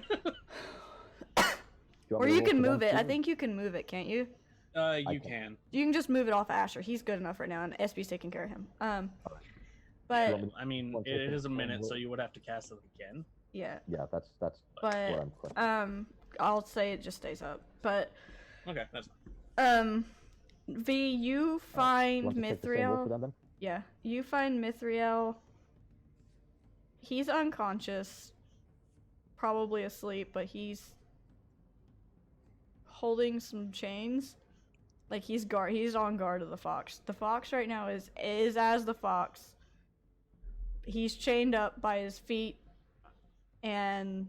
you want Or me to you roll can for move them it. I too? think you can move it, can't you? You can. can. You can just move it off Asher. He's good enough right now, and SB's taking care of him. But me- I mean, One it second. is a minute, so you would have to cast it again. yeah, Yeah, that's But, what I'm questioning. I'll say it just stays up. But Okay, that's fine. V, you You find want to take the same roll for Mithriel. them then? Yeah, you find Mithriel. He's unconscious, probably asleep, but he's holding some chains. Like he's on guard of the fox. The fox right now is as the fox. He's chained up by his feet and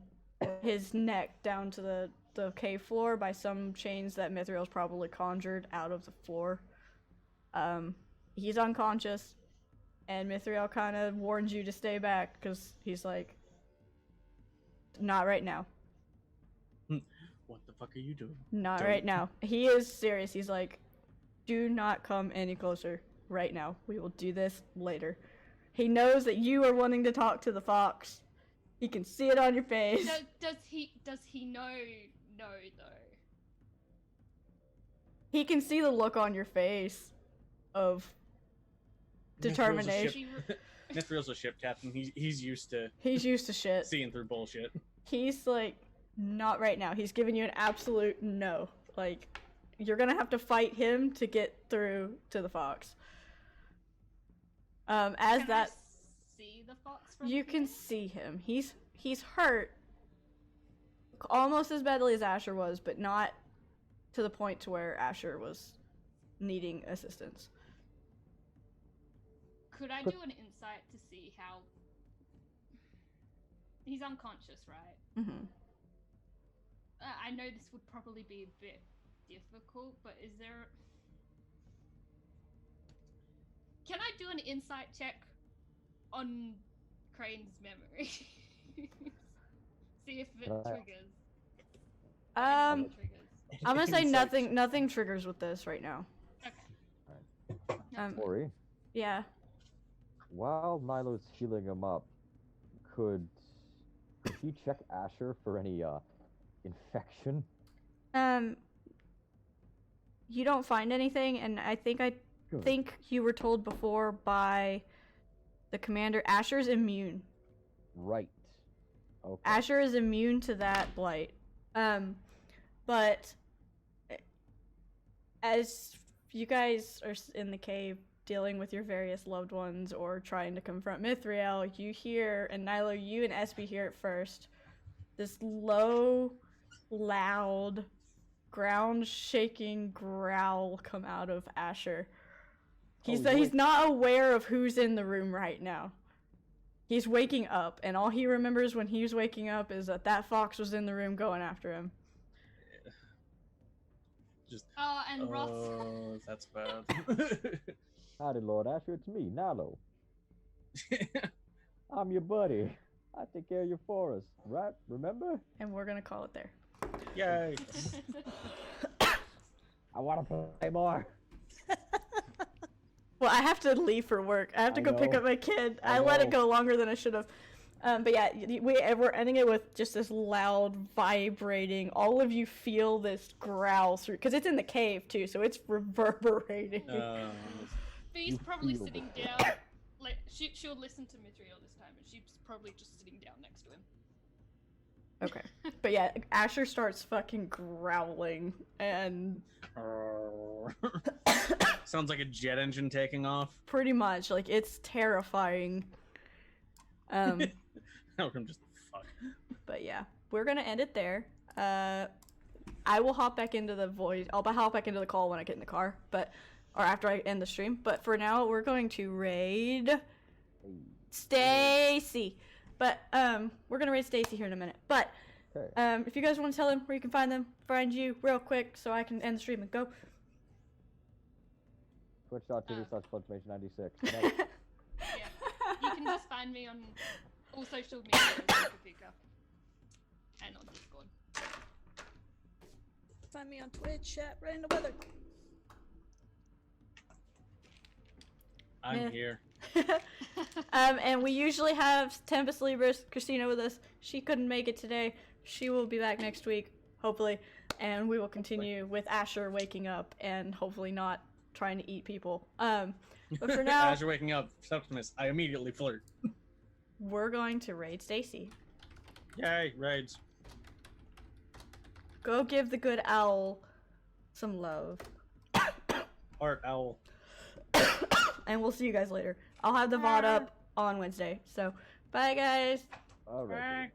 his neck down to the cave floor by some chains that Mithriel's probably conjured out of the floor. He's unconscious, and Mithriel kind of warns you to stay back because he's like, not right now. What the fuck are you doing? Not Don't. right now. He is serious. He's like, do not come any closer right now. We will do this later. He knows that you are wanting to talk to the fox. He can see it on your face. Does he know though? He can see the look on your face of determination. Mithriel's a ship captain. He's used to He's used to shit. seeing through bullshit. He's like, not right now. He's giving you an absolute no. Like, you're gonna have to fight him to get through to the fox. As Can that, I see the fox from you here? can see him. He's hurt, almost as badly as Asher was, but not to the point to where Asher was needing assistance. Could I do an insight to see how he's unconscious, right? Mm-hmm. I know this would probably be a bit difficult, but is there? Can I do an insight check on Crane's memory? See if it Right. triggers. Any triggers? I'm gonna say Insight. nothing triggers with this right now. Okay. Um, Ori, Yeah. while Nilo's healing him up, could he check Asher for any infection? You don't find anything, and I Good. think you were told before by the commander, Asher's immune. Right. Okay. Asher is immune to that blight. But as you guys are in the cave dealing with your various loved ones or trying to confront Mithriel, you hear, and Nilo, you and Espy hear it first, this low, loud, ground-shaking growl come out of Asher. He's not aware of who's in the room right now. He's waking up, and all he remembers when he was waking up is that fox was in the room going after him. Just. And Ross. Oh, that's bad. Howdy, Lord Asher. It's me, Nilo. I'm your buddy. I take care of your forest, right? Remember? And we're gonna call it there. Yay! I want to play more. Well, I have to leave for work. I have to I go pick know. up my kid. I I let it know. go longer than I should have. But yeah, we're ending it with just this loud, vibrating. All of you feel this growl through, because it's in the cave too, so it's reverberating. Bee's You probably feel sitting it. down. Like she'll listen to Mithriel this time, and she's probably just sitting down next to him. Okay. But yeah, Asher starts fucking growling, and Sounds like a jet engine taking off. pretty much, like, it's terrifying. I'm just fuck. But yeah, we're gonna end it there. I will hop back into the voice. I'll hop back into the call when I get in the car, or after I end the stream. But for now, we're going to raid Stacy. But we're gonna raid Stacy here in a minute. But Okay. if you guys want to tell them where you can find you real quick, so I can end the stream and go. Twitch.tv/Bloodformation96. Yeah, you can just find me on all social media, Pika, and on Discord. Find me on Twitch at Random Weather. I'm Yeah. here. And we usually have Tempest Libris, Christina, with us. She couldn't make it today. She will be back next week, hopefully. And we will continue with Asher waking up and hopefully not trying to eat people. But for now, As you're waking up, Septimus, I immediately flirt. we're going to raid Stacy. Yay, raids. Go give the good owl some love. Art owl. And we'll see you guys later. I'll have the VOD up on Wednesday. So, bye guys. All right. Bye.